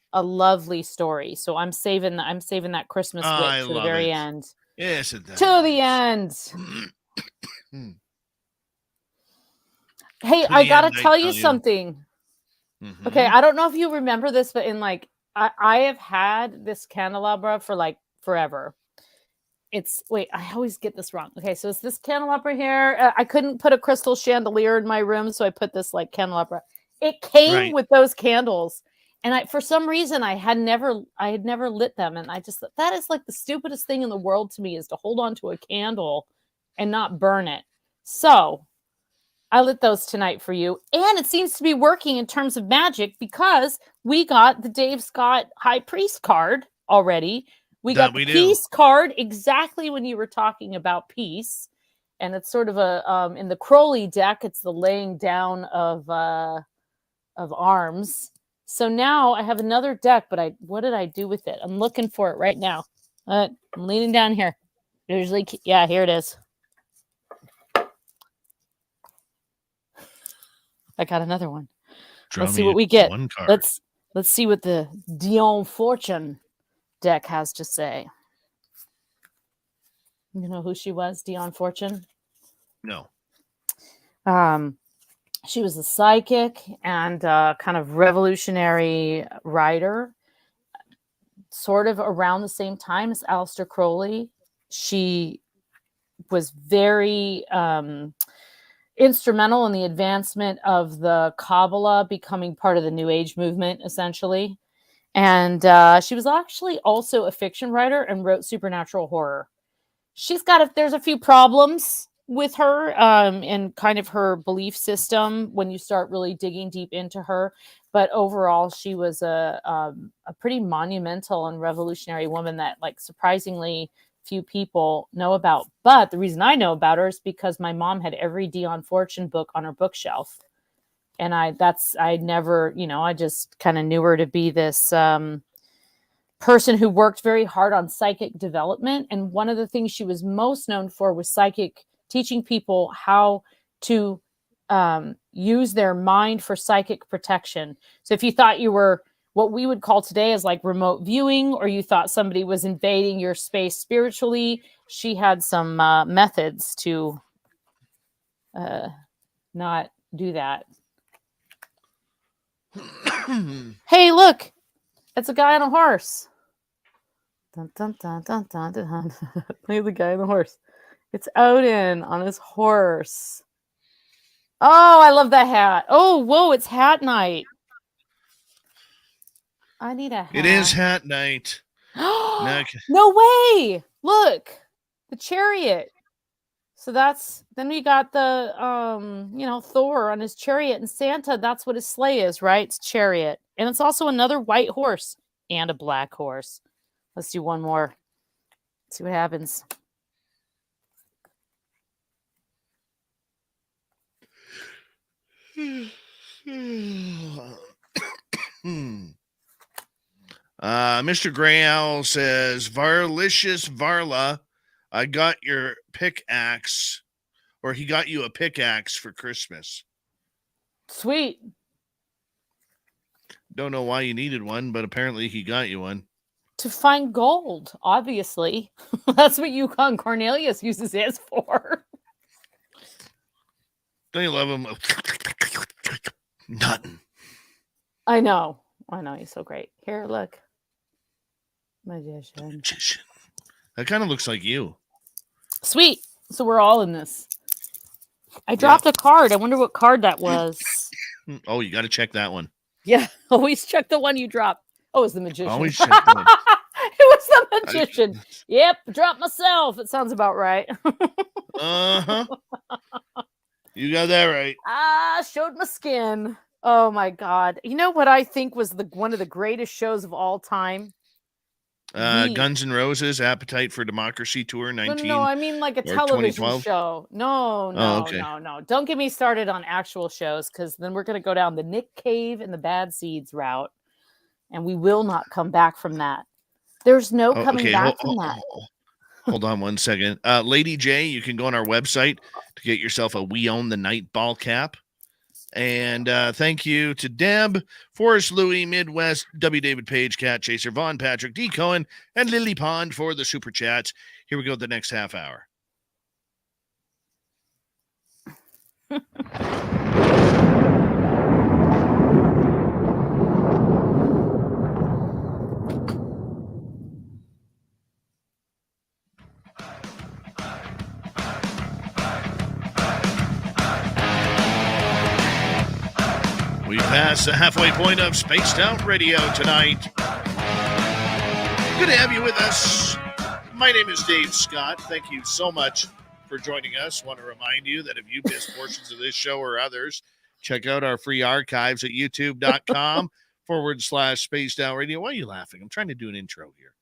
story. So I'm saving that Christmas I wit to the love very it. end. Yes, it does. To the end. Hey, To I the gotta end, I tell you tell you. something. Mhm. Okay, I don't know if you remember this, but I have had this candelabra for like forever. I always get this wrong. Okay, so it's this candelabra here. I couldn't put a crystal chandelier in my room, so I put this like candelabra. It came Right. with those candles, and for some reason I had never lit them, and I just thought that is like the stupidest thing in the world to me, is to hold on to a candle and not burn it. So I lit those tonight for you, and it seems to be working in terms of magic, because we got the Dave Scott High Priest card already. We got the peace card exactly when you were talking about peace, and it's sort of a in the Crowley deck, it's the laying down of arms. So now I have another deck, but what did I do with it? I'm looking for it right now. I'm leaning down here. Usually, yeah, here it is. I got another one. Let's see what we get. Let's see what the Dion Fortune deck has to say. You know who she was, Dion Fortune? No. She was a psychic and kind of revolutionary writer, sort of around the same time as Aleister Crowley. She was very instrumental in the advancement of the Kabbalah becoming part of the New Age movement, essentially. And she was actually also a fiction writer and wrote supernatural horror. There's a few problems with her and kind of her belief system when you start really digging deep into her. But overall, she was a pretty monumental and revolutionary woman that, like, surprisingly few people know about. But the reason I know about her is because my mom had every Dion Fortune book on her bookshelf. And I just kind of knew her to be this person who worked very hard on psychic development. And one of the things she was most known for was teaching people how to use their mind for psychic protection. So if you thought you were what we would call today as like remote viewing, or you thought somebody was invading your space spiritually, she had some methods to not do that. Hey, look, it's a guy on a horse. Dun, dun, dun, dun, dun, dun. Look at the guy on the horse. It's Odin on his horse. Oh, I love that hat. Oh, whoa, it's hat night. I need a hat. It is hat night. No way. Look, the chariot. So then we got the Thor on his chariot, and Santa, that's what his sleigh is, right? It's chariot. And it's also another white horse and a black horse. Let's do one more. See what happens. Mr. Gray Owl says, Varlicious Varla, I got your pickaxe, or he got you a pickaxe for Christmas. Sweet. Don't know why you needed one, but apparently he got you one. To find gold, obviously. That's what Yukon Cornelius uses his for. Don't you love him? Nothing. I know. He's so great. Here, look. Magician. That kind of looks like you. Sweet. So we're all in this. I dropped a card. I wonder what card that was. Oh, you got to check that one. Yeah. Always check the one you dropped. Oh, it was the magician. Always check the one. It was the magician. Yep. Dropped myself. It sounds about right. Uh-huh. You got that right. Showed my skin. Oh my God. You know what I think was one of the greatest shows of all time? Guns N' Roses Appetite for Democracy tour 19 No, I mean like a or television 2012. show. No, okay. no. Don't get me started on actual shows, because then we're going to go down the Nick Cave and the Bad Seeds route, and we will not come back from that. There's no coming back from that. Hold on one second. Lady J, you can go on our website to get yourself a We Own the Night ball cap. And thank you to Deb, Forrest Louie, Midwest, W. David Page, Cat Chaser, Vaughn Patrick, D. Cohen, and Lily Pond for the super chats. Here we go, the next half hour. We pass the halfway point of Spaced Out Radio tonight. Good to have you with us. My name is Dave Scott. Thank you so much for joining us. Want to remind you that if you missed portions of this show or others, check out our free archives at youtube.com/Spaced Out Radio. Why are you laughing? I'm trying to do an intro here.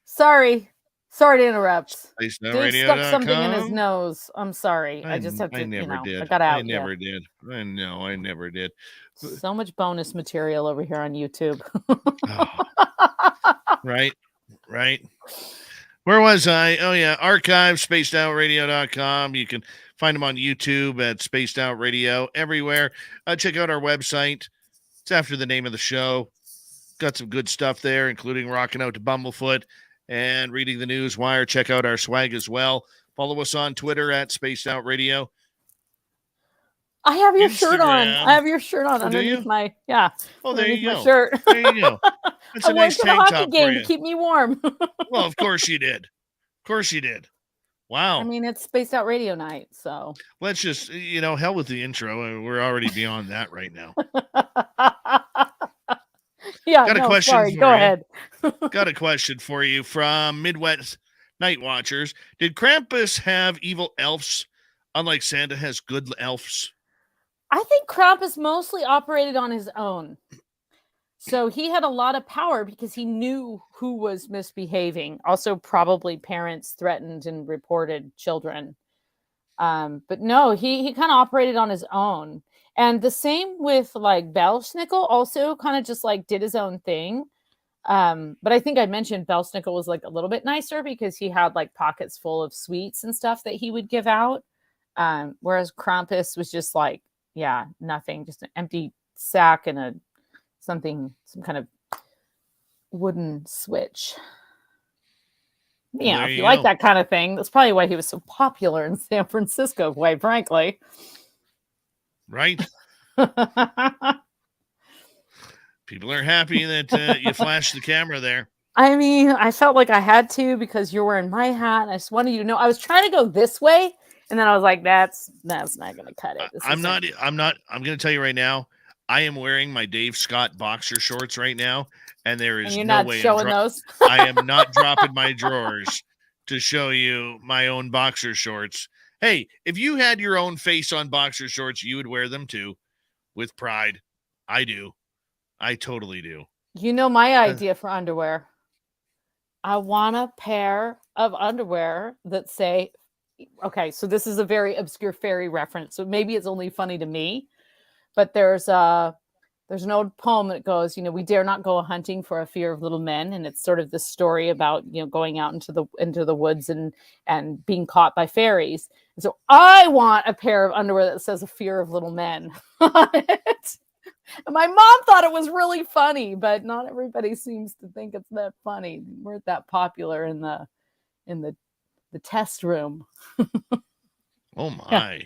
Sorry to interrupt. Dave SpacedOutRadio.com. stuck something in his nose. I'm sorry. I just have to, I never did. I got out. I never did. I know, I never did. So much bonus material over here on YouTube. Right. Where was I? Oh, yeah. Archive, spacedoutradio.com. You can find them on YouTube at Spaced Out Radio, everywhere. Check out our website. It's after the name of the show. Got some good stuff there, including rocking out to Bumblefoot and reading the news wire. Check out our swag as well. Follow us on Twitter at Spaced Out Radio. I have your shirt on. I have your shirt on underneath my Oh, there you go. Shirt. There you go. That's a nice tank top game for you. to keep me warm. Well, of course you did. Wow. I mean, it's Spaced Out Radio night, so let's just, hell with the intro. We're already beyond that right now. Got a question. Sorry. Go ahead. Got a question for you from Midwest Night Watchers. Did Krampus have evil elves, unlike Santa has good elves? I think Krampus mostly operated on his own. So he had a lot of power because he knew who was misbehaving. Also, probably parents threatened and reported children. But no, he kind of operated on his own. And the same with like Belsnickel, also kind of just like did his own thing. But I think I mentioned Belsnickel was like a little bit nicer because he had like pockets full of sweets and stuff that he would give out. Whereas Krampus was just like, nothing, just an empty sack and some kind of wooden switch. If you like that kind of thing, that's probably why he was so popular in San Francisco, quite frankly. Right. People are happy that you flashed the camera there. I mean, I felt like I had to because you're wearing my hat. And I just wanted you to know I was trying to go this way. And then I was like, that's not going to cut it. I'm going to tell you right now, I am wearing my Dave Scott boxer shorts right now. And there is no way showing those. I am not dropping my drawers to show you my own boxer shorts. Hey, if you had your own face on boxer shorts, you would wear them too with pride. I do. I totally do. You know my idea for underwear. I want a pair of underwear that say, okay, so this is a very obscure fairy reference, so maybe it's only funny to me, but there's an old poem that goes, we dare not go hunting for a fear of little men, and it's sort of this story about going out into the woods and being caught by fairies. And so I want a pair of underwear that says a fear of little men on it. And my mom thought it was really funny, but not everybody seems to think it's that funny. We weren't that popular in the test room. Oh my. Yeah.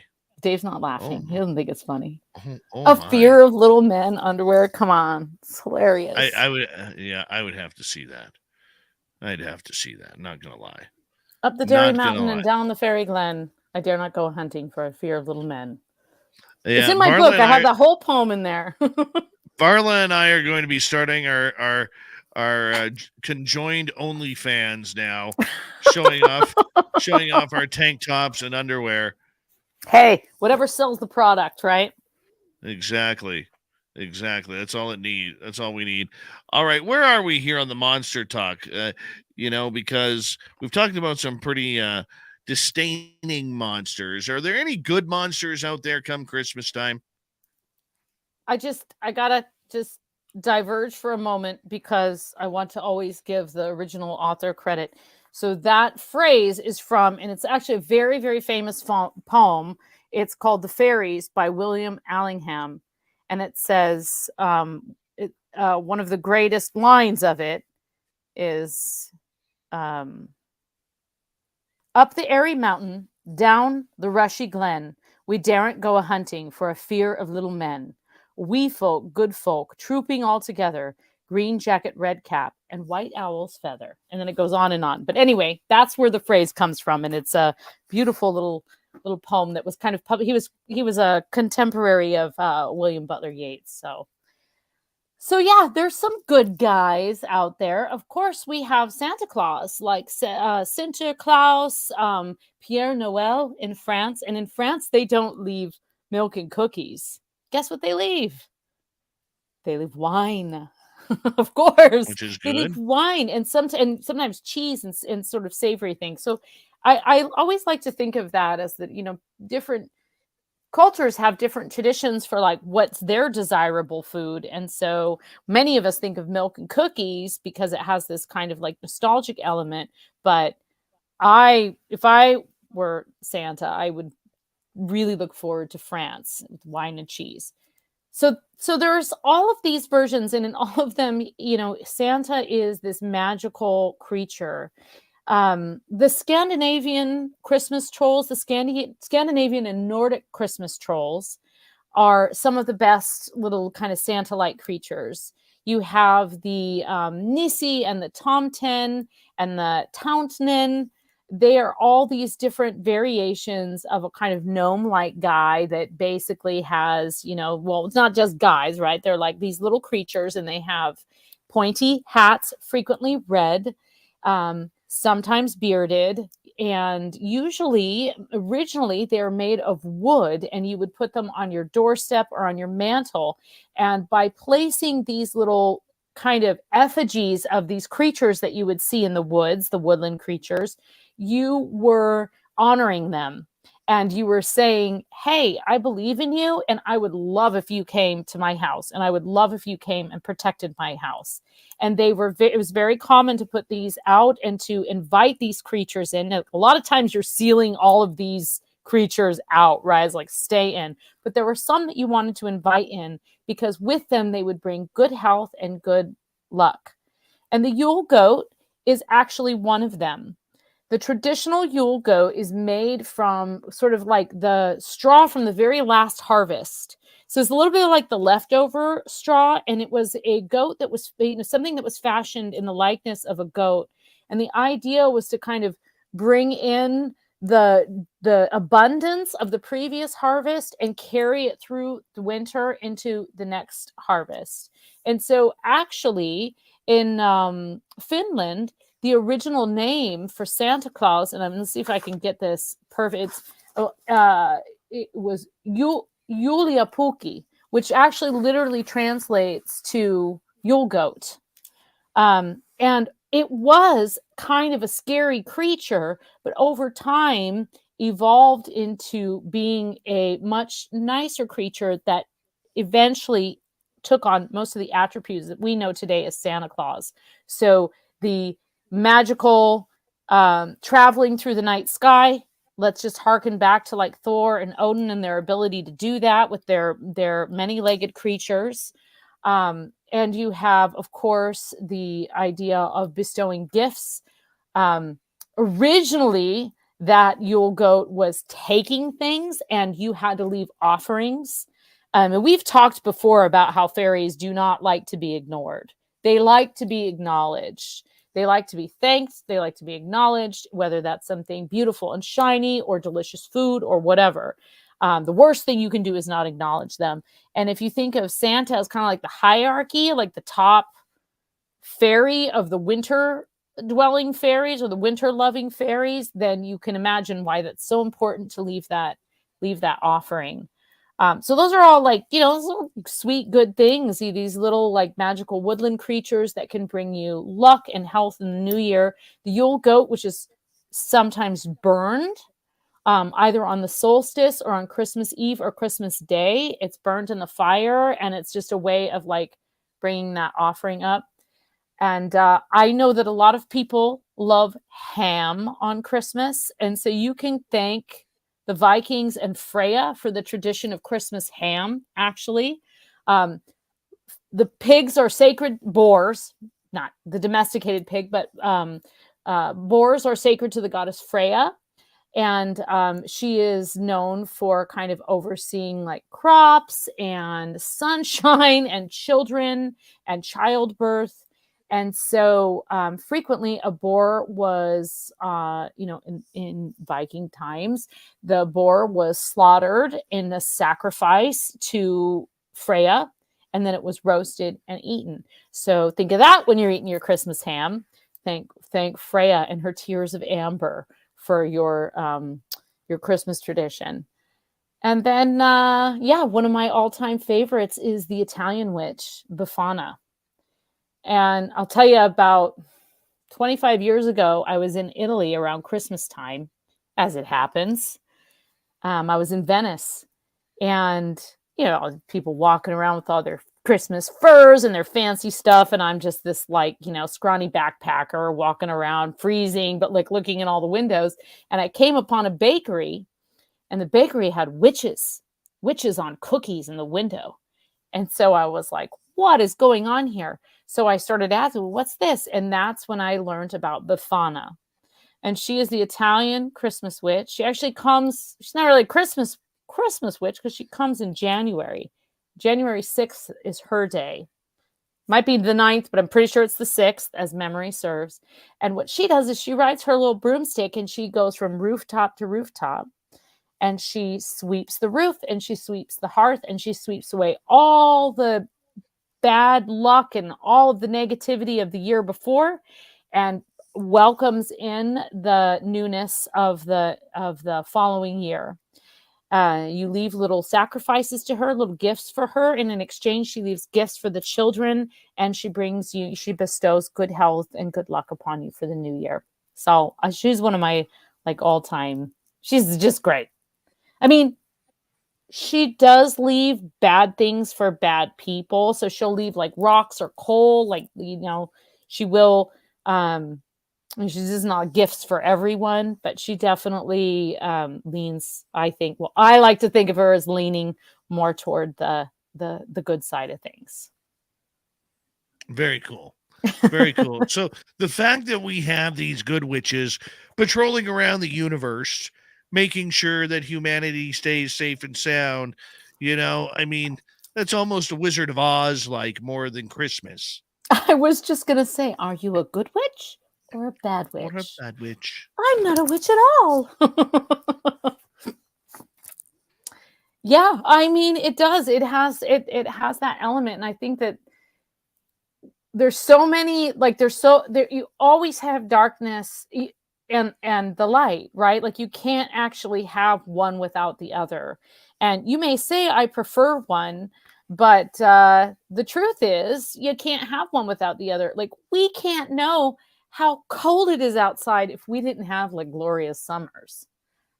Dave's not laughing. He doesn't think it's funny. Fear of little men underwear. Come on. It's hilarious. I would have to see that. I'd have to see that. Not going to lie. Up the Dairy Mountain and down the Fairy Glen. I dare not go hunting for a fear of little men. Yeah, it's in my book. I have the whole poem in there. Varla and I are going to be starting our conjoined OnlyFans now, showing off our tank tops and underwear. Hey, whatever sells the product, right? Exactly. That's all it needs. That's all we need. All right, where are we here on the Monster Talk? because we've talked about some pretty disdaining monsters. Are there any good monsters out there come Christmas time? I gotta just diverge for a moment because I want to always give the original author credit. So that phrase is from, and it's actually a very, very famous poem. It's called The Fairies by William Allingham. And it says, one of the greatest lines of it is, up the airy mountain, down the rushy glen, we daren't go a hunting for a fear of little men. Wee folk, good folk, trooping all together, green jacket, red cap, and white owl's feather. And then it goes on and on. But anyway, that's where the phrase comes from. And it's a beautiful little poem that was kind of public. He was a contemporary of William Butler Yeats. So yeah, there's some good guys out there. Of course, we have Santa Claus, like Santa Claus, Pierre Noel in France. And in France, they don't leave milk and cookies. Guess what they leave? They leave wine. Of course, which is they good. leave wine and sometimes cheese and sort of savory things. So I always like to think of that as that, different cultures have different traditions for like what's their desirable food. And so many of us think of milk and cookies because it has this kind of like nostalgic element. But if I were Santa, I would really look forward to France with wine and cheese. So there's all of these versions, and in all of them, Santa is this magical creature. The Scandinavian Christmas trolls, the Scandinavian and Nordic Christmas trolls are some of the best little kind of Santa-like creatures. You have the Nissi and the Tomten and the Tauntnen. They are all these different variations of a kind of gnome-like guy that basically has, it's not just guys, right? They're like these little creatures, and they have pointy hats, frequently red, sometimes bearded, and originally they're made of wood, and you would put them on your doorstep or on your mantle. And by placing these little kind of effigies of these creatures that you would see in the woods, the woodland creatures, you were honoring them. And you were saying, hey, I believe in you, and I would love if you came to my house, and I would love if you came and protected my house. And it was very common to put these out and to invite these creatures in. Now, a lot of times you're sealing all of these creatures out, right? It's like, stay in. But there were some that you wanted to invite in because with them, they would bring good health and good luck. And the Yule goat is actually one of them. The traditional Yule goat is made from sort of like the straw from the very last harvest. So it's a little bit like the leftover straw, and it was a goat that was, something that was fashioned in the likeness of a goat. And the idea was to kind of bring in the abundance of the previous harvest and carry it through the winter into the next harvest. And so actually in Finland, the original name for Santa Claus, and I'm going to see if I can get this perfect. It was Juliapukki, which actually literally translates to Yule goat. And it was kind of a scary creature, but over time evolved into being a much nicer creature that eventually took on most of the attributes that we know today as Santa Claus. So the magical traveling through the night sky. Let's just harken back to like Thor and Odin and their ability to do that with their many-legged creatures. And you have, of course, the idea of bestowing gifts. Originally, that Yule goat was taking things, and you had to leave offerings. And we've talked before about how fairies do not like to be ignored. They like to be acknowledged. They like to be thanked. They like to be acknowledged, whether that's something beautiful and shiny or delicious food or whatever. The worst thing you can do is not acknowledge them. And if you think of Santa as kind of like the hierarchy, like the top fairy of the winter dwelling fairies or the winter loving fairies, then you can imagine why that's so important to leave that offering. So those are all like, those little sweet, good things. These little like magical woodland creatures that can bring you luck and health in the new year. The Yule goat, which is sometimes burned, either on the solstice or on Christmas Eve or Christmas Day. It's burned in the fire, and it's just a way of like bringing that offering up. And I know that a lot of people love ham on Christmas. And so you can thank the Vikings and Freya for the tradition of Christmas ham, actually. The pigs are sacred boars, not the domesticated pig, but boars are sacred to the goddess Freya. And she is known for kind of overseeing like crops and sunshine and children and childbirth. And so frequently a boar was, in Viking times, the boar was slaughtered in a sacrifice to Freya, and then it was roasted and eaten. So think of that when you're eating your Christmas ham. Thank Freya and her tears of amber for your Christmas tradition. And then, one of my all-time favorites is the Italian witch, Befana. And I'll tell you, about 25 years ago, I was in Italy around Christmas time, as it happens. I was in Venice, and, people walking around with all their Christmas furs and their fancy stuff. And I'm just this like, scrawny backpacker walking around freezing, but like looking in all the windows. And I came upon a bakery, and the bakery had witches on cookies in the window. And so I was like, what is going on here? So I started asking, what's this? And that's when I learned about Befana. And she is the Italian Christmas witch. She actually comes, she's not really a Christmas witch because she comes in January. January 6th is her day. Might be the 9th, but I'm pretty sure it's the 6th, as memory serves. And what she does is she rides her little broomstick, and she goes from rooftop to rooftop. And she sweeps the roof, and she sweeps the hearth, and she sweeps away all the bad luck and all of the negativity of the year before, and welcomes in the newness of the following year. You leave little sacrifices to her, little gifts for her. And in exchange, she leaves gifts for the children, and she bestows good health and good luck upon you for the new year. So she's one of my like all-time, she's just great. I mean, she does leave bad things for bad people. So she'll leave like rocks or coal, like, she will, she's just not gifts for everyone, but she definitely leans, I think, well, I like to think of her as leaning more toward the good side of things. Very cool. Very cool. So the fact that we have these good witches patrolling around the universe, making sure that humanity stays safe and sound, I mean, that's almost a Wizard of Oz, like, more than Christmas. I was just going to say, are you a good witch or a bad witch? Or a bad witch. I'm not a witch at all. Yeah, I mean, it does. It has that element. And I think that there's so many, like, you always have darkness and the light, right? Like, you can't actually have one without the other. And you may say, I prefer one, but the truth is you can't have one without the other. Like, we can't know how cold it is outside if we didn't have like glorious summers,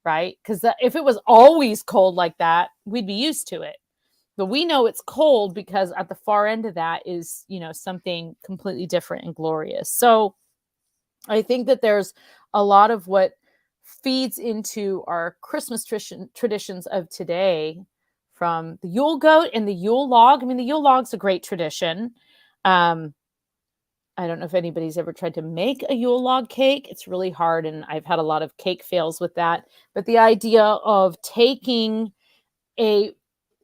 right? Because if it was always cold like that, we'd be used to it. But we know it's cold because at the far end of that is, something completely different and glorious. So I think that there's a lot of what feeds into our Christmas traditions of today, from the Yule goat and the Yule log. I mean, the Yule log's a great tradition. I don't know if anybody's ever tried to make a Yule log cake. It's really hard, and I've had a lot of cake fails with that. But the idea of taking a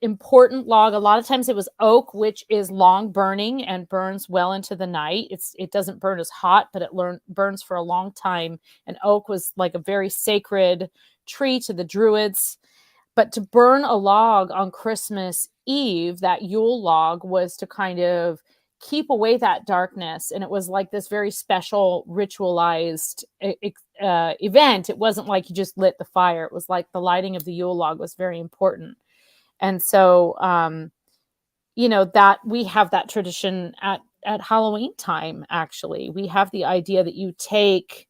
important log, a lot of times it was oak, which is long burning and burns well into the night. It doesn't burn as hot, but it burns for a long time. And oak was like a very sacred tree to the Druids. But to burn a log on Christmas Eve, that Yule log, was to kind of keep away that darkness. And it was like this very special ritualized event. It wasn't like you just lit the fire. It was like the lighting of the Yule log was very important. And so, that we have that tradition at Halloween time. Actually, we have the idea that you take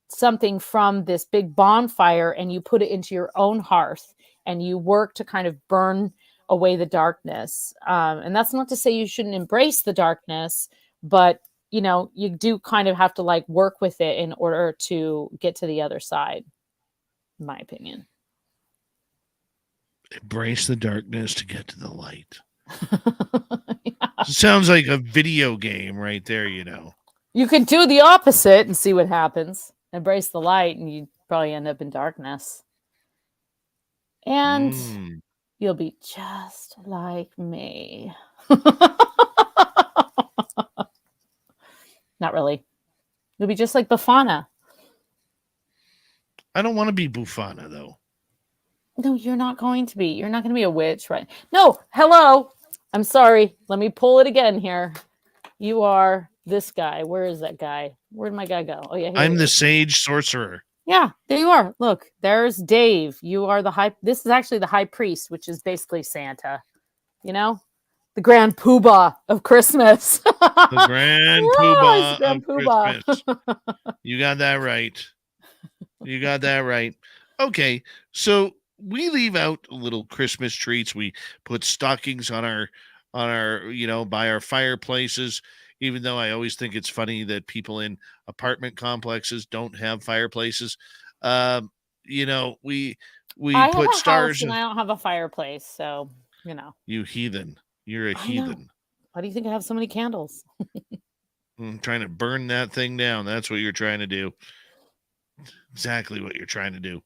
something from this big bonfire and you put it into your own hearth, and you work to kind of burn away the darkness. And that's not to say you shouldn't embrace the darkness, but you do kind of have to like work with it in order to get to the other side, in my opinion. Embrace the darkness to get to the light. Yeah. Sounds like a video game right there, You could do the opposite and see what happens. Embrace the light, and you'd probably end up in darkness. And you'll be just like me. Not really. You'll be just like Bufana. I don't want to be Bufana, though. No, you're not going to be. You're not going to be a witch, right? No, hello. I'm sorry. Let me pull it again here. You are this guy. Where is that guy? Where'd my guy go? Oh, yeah. I'm the sage sorcerer. Yeah, there you are. Look, there's Dave. You are the high. This is actually the high priest, which is basically Santa. The grand poobah of Christmas. The grand poobah grand of poobah. Christmas. You got that right. You got that right. Okay, so we leave out little Christmas treats. We put stockings on our by our fireplaces. Even though I always think it's funny that people in apartment complexes don't have fireplaces. We put stars. And I don't have a fireplace, so You heathen. You're a heathen. Why do you think I have so many candles? I'm trying to burn that thing down. That's what you're trying to do. Exactly what you're trying to do.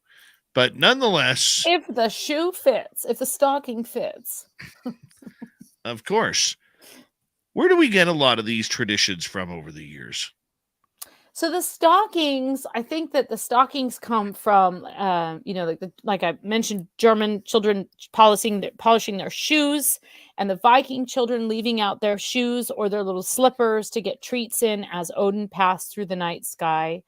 But nonetheless, if the shoe fits, if the stocking fits. Of course. Where do we get a lot of these traditions from over the years? So the stockings, I think that the stockings come from, like I mentioned, German children polishing their shoes, and the Viking children leaving out their shoes or their little slippers to get treats in as Odin passed through the night sky.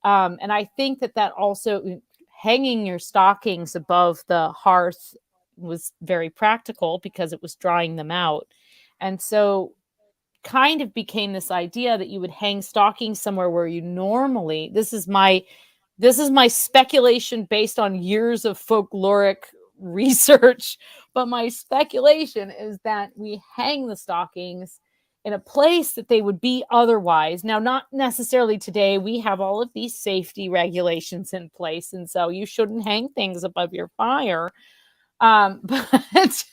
And I think that also hanging your stockings above the hearth was very practical because it was drying them out. And so kind of became this idea that you would hang stockings somewhere where you normally, this is my speculation based on years of folkloric research, but my speculation is that we hang the stockings in a place that they would be otherwise. Now, not necessarily today. We have all of these safety regulations in place, and so you shouldn't hang things above your fire. But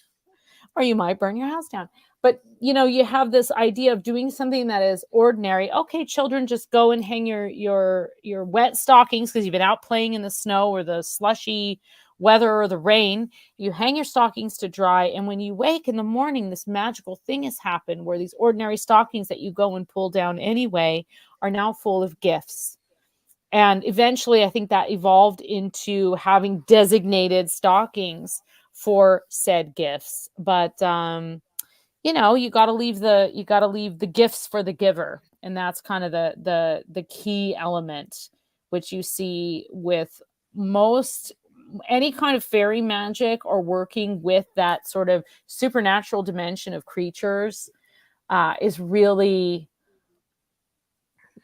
or you might burn your house down. But, you have this idea of doing something that is ordinary. Okay, children, just go and hang your wet stockings because you've been out playing in the snow or the slushy weather or the rain. You hang your stockings to dry. And when you wake in the morning, this magical thing has happened where these ordinary stockings that you go and pull down anyway are now full of gifts. And eventually, I think that evolved into having designated stockings for said gifts. But, you got to leave the gifts for the giver. And that's kind of the key element, which you see with most any kind of fairy magic or working with that sort of supernatural dimension of creatures is really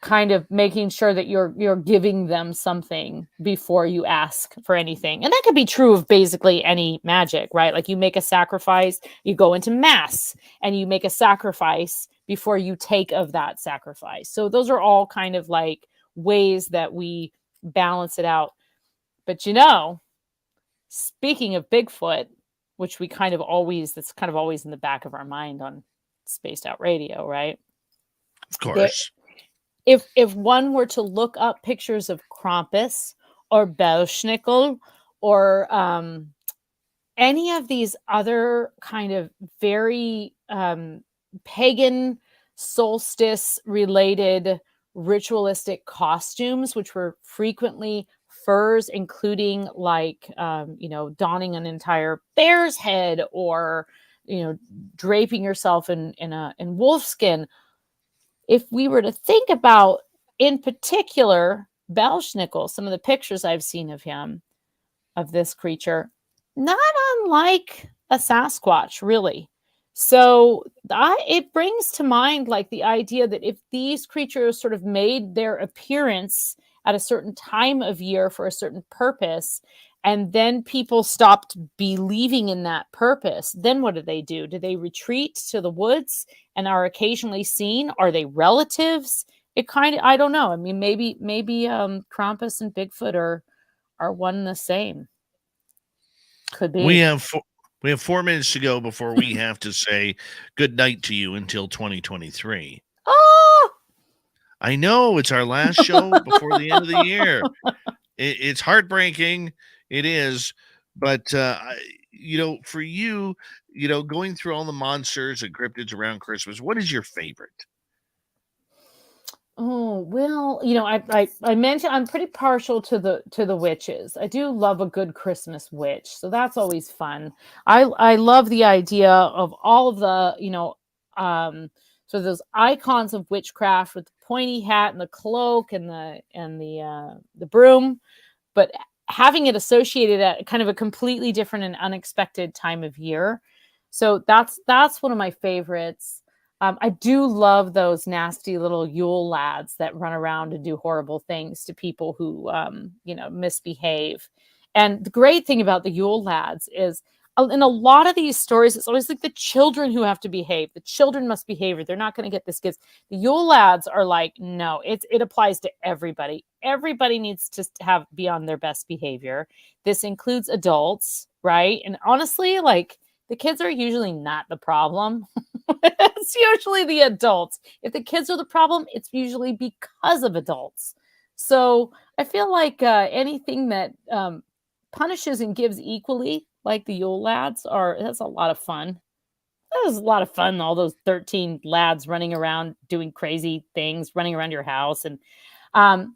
kind of making sure that you're giving them something before you ask for anything. And that could be true of basically any magic, right? Like you make a sacrifice, you go into mass and you make a sacrifice before you take of that sacrifice. So those are all kind of like ways that we balance it out. But speaking of Bigfoot, which that's kind of always in the back of our mind on Spaced Out Radio, right? Of course. If one were to look up pictures of Krampus or Belschnickel or any of these other kind of very pagan solstice related ritualistic costumes, which were frequently furs, including like donning an entire bear's head or draping yourself in wolfskin. If we were to think about, in particular, Belschnickel, some of the pictures I've seen of him, of this creature, not unlike a Sasquatch, really. So it brings to mind like the idea that if these creatures sort of made their appearance at a certain time of year for a certain purpose, and then people stopped believing in that purpose, then what do? Do they retreat to the woods and are occasionally seen? Are they relatives? It kind of, I don't know. I mean, maybe Krampus and Bigfoot are one and the same. Could be. We have 4 minutes to go before we have to say good night to you until 2023. Oh, I know it's our last show before the end of the year. It's heartbreaking. It is. But, for you, going through all the monsters and cryptids around Christmas, what is your favorite? Oh, well, I mentioned I'm pretty partial to the witches. I do love a good Christmas witch, so that's always fun. I love the idea of all of the, so those icons of witchcraft with the pointy hat and the cloak and the broom, but having it associated at kind of a completely different and unexpected time of year. So that's one of my favorites. I do love those nasty little Yule lads that run around and do horrible things to people who, misbehave. And the great thing about the Yule lads is in a lot of these stories, it's always like the children who have to behave. The children must behave or they're not going to get this gift. The Yule lads are like, no, it applies to everybody. Everybody needs to be on their best behavior. This includes adults, right? And honestly, like the kids are usually not the problem. It's usually the adults. If the kids are the problem, it's usually because of adults. So I feel like anything that punishes and gives equally, like the Yule lads, that's a lot of fun. That was a lot of fun. All those 13 lads running around doing crazy things, running around your house. And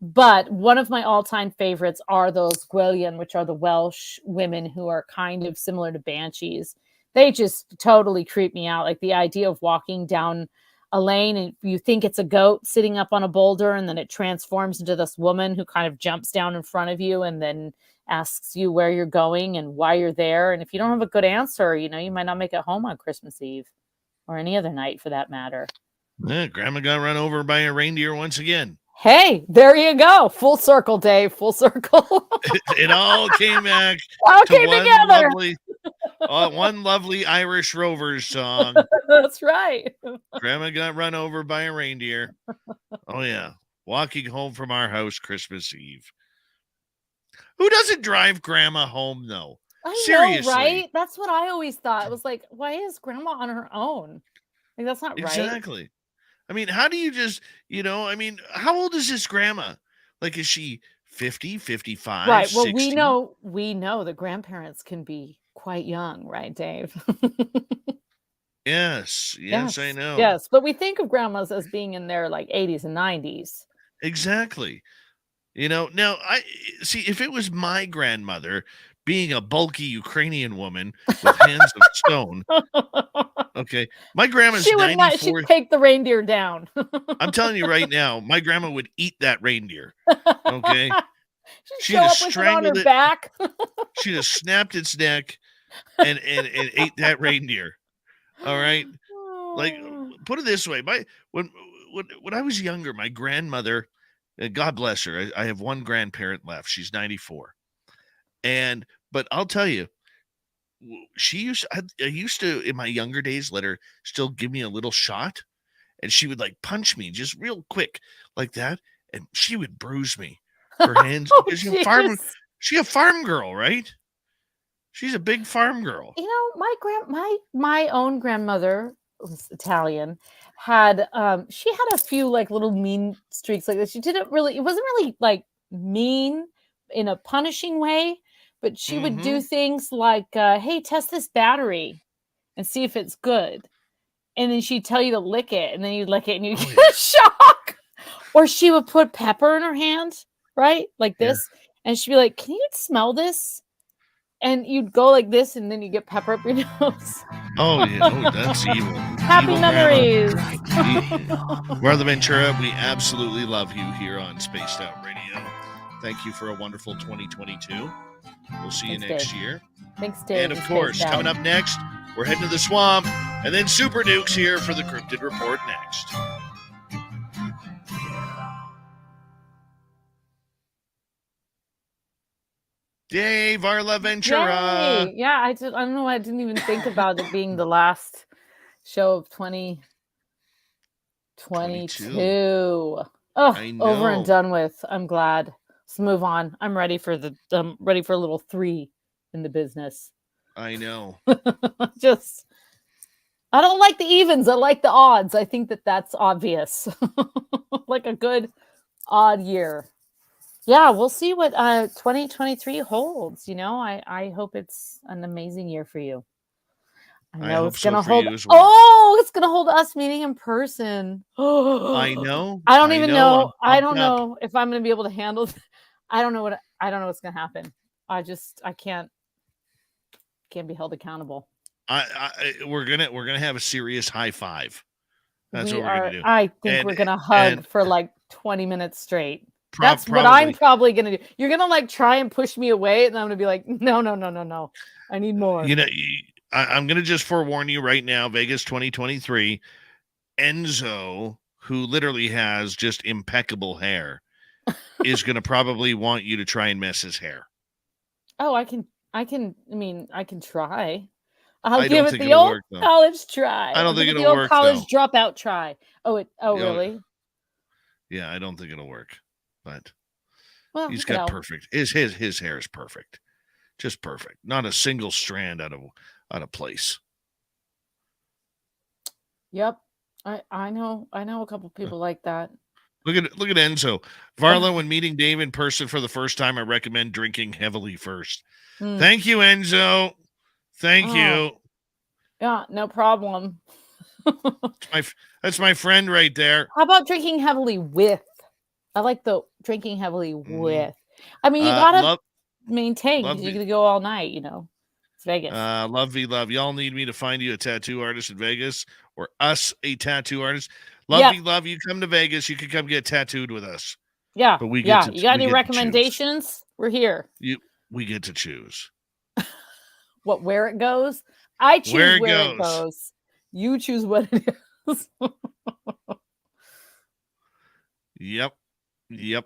but one of my all-time favorites are those Gwyllion, which are the Welsh women who are kind of similar to Banshees. They just totally creep me out. Like the idea of walking down a lane and you think it's a goat sitting up on a boulder and then it transforms into this woman who kind of jumps down in front of you and then asks you where you're going and why you're there. And if you don't have a good answer, you might not make it home on Christmas Eve or any other night for that matter. Yeah, Grandma got run over by a reindeer once again. Hey, there you go. Full circle, Dave. Full circle. It all came back all to came together. One lovely Irish Rovers song. That's right. Grandma got run over by a reindeer. Oh, yeah. Walking home from our house Christmas Eve. Who doesn't drive Grandma home, though? Seriously. Know, right? That's what I always thought. It was like, why is Grandma on her own? Like, that's not right. Exactly. I mean, how do you just, how old is this grandma? Like, is she 50, 55, right? Well, 60? we know that grandparents can be quite young, right, Dave? Yes, I know. Yes, but we think of grandmas as being in their like 80s and 90s. Exactly. Now I see if it was my grandmother being a bulky Ukrainian woman with hands of stone. Okay. My grandma's 94. She'd take the reindeer down. I'm telling you right now, my grandma would eat that reindeer. Okay. She'd show up with it on her back. She'd have snapped its neck and ate that reindeer. All right. Like, put it this way. When I was younger, my grandmother, God bless her. I have one grandparent left. She's 94. But I'll tell you, I used to, in my younger days, let her still give me a little shot, and she would like punch me just real quick like that, and she would bruise me. Her hands, because she's a farm girl, right? She's a big farm girl. My own grandmother was Italian. She had a few like little mean streaks like this. It wasn't really like mean in a punishing way. But she would do things like, hey, test this battery and see if it's good. And then she'd tell you to lick it. And then you'd lick it and you'd get a shock. Or she would put pepper in her hand, right? Like this. Yeah. And she'd be like, can you smell this? and you'd go like this, and then you get pepper up your nose. Oh, yeah. Oh, that's evil. Happy Evil memories. Varla Ventura, we absolutely love you here on Spaced Out Radio. Thank you for a wonderful 2022. We'll see you next year. Thanks, Dave. And of course, coming up next, we're heading to the swamp, and then Super Duke's here for the Cryptid Report next. Yay, Varla Ventura. Yay. Yeah, I don't know. I didn't even think about it being the last show of 2022. Oh, over and done with. I'm glad. Let's move on. I'm ready for a little 3 in the business. I know. I don't like the evens. I like the odds. I think that's obvious. Like a good odd year. Yeah, we'll see what 2023 holds. You know, I hope it's an amazing year for you. I know it's going to hold. Oh, it's going to hold us meeting in person. I know. I don't even know. I don't know if I'm going to be able to handle. I don't know what's going to happen. I can't be held accountable. We're gonna have a serious high five. That's what we're gonna do. I think we're gonna hug for like 20 minutes straight. That's what I'm probably gonna do. You're gonna like try and push me away, and I'm gonna be like, no. I need more. You know, I'm gonna just forewarn you right now. Vegas 2023. Enzo, who literally has just impeccable hair, is gonna probably want you to try and mess his hair. Oh, I can try. I'll give it the old college try. I don't think it'll work. College dropout try. Really? Yeah, I don't think it'll work. But he's got perfect. His hair is perfect, just perfect. Not a single strand out of place. Yep, I know a couple people like that. Look at Enzo. Varla, when meeting Dave in person for the first time, I recommend drinking heavily first. Thank you, Enzo. Thank you. Yeah, no problem. That's my friend right there. How about drinking heavily with? I like the drinking heavily with. I mean, you gotta maintain because you're gonna go all night. You know, it's Vegas. Love. Y'all need me to find you a tattoo artist in Vegas, or us a tattoo artist. Love. You come to Vegas, you can come get tattooed with us. Yeah, but you got any recommendations? We're here. We get to choose. Where it goes? I choose where it goes. You choose what it is. Yep. Yeah,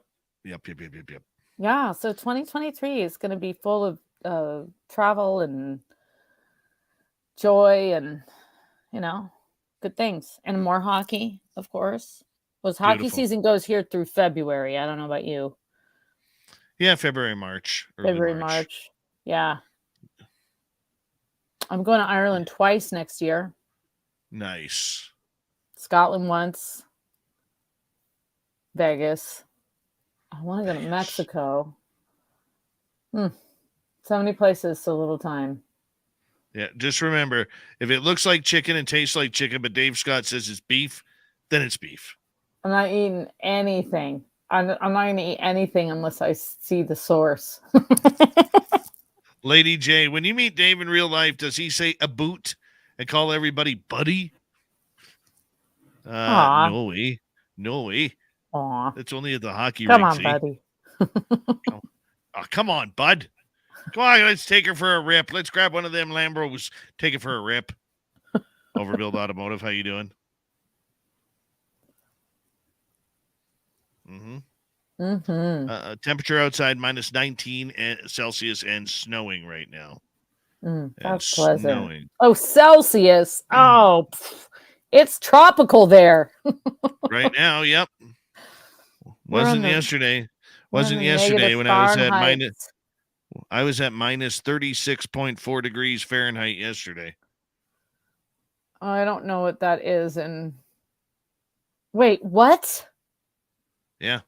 so 2023 is going to be full of travel and joy and, good things. And more hockey, of course. Hockey season goes here through February. I don't know about you. Yeah, February, March. March. Yeah. I'm going to Ireland twice next year. Nice. Scotland once. Vegas. I want to go to Mexico. So many places, so little time. Yeah, just remember, if it looks like chicken and tastes like chicken, but Dave Scott says it's beef, then it's beef. I'm not eating anything. I'm not going to eat anything unless I see the source. Lady J, when you meet Dave in real life, does he say a boot and call everybody buddy? No way. Aw. It's only at the hockey rink. Come on, buddy. Come on, bud. Come on, let's take her for a rip. Let's grab one of them Lambros. Take it for a rip. Overbuild Automotive, how you doing? Temperature outside minus 19 Celsius and snowing right now. That's pleasant. Snowing. Oh, Celsius. Oh, it's tropical there. Right now, yep. Wasn't yesterday when I was at minus 36.4 degrees Fahrenheit yesterday. I don't know what that is. And wait, what? Yeah.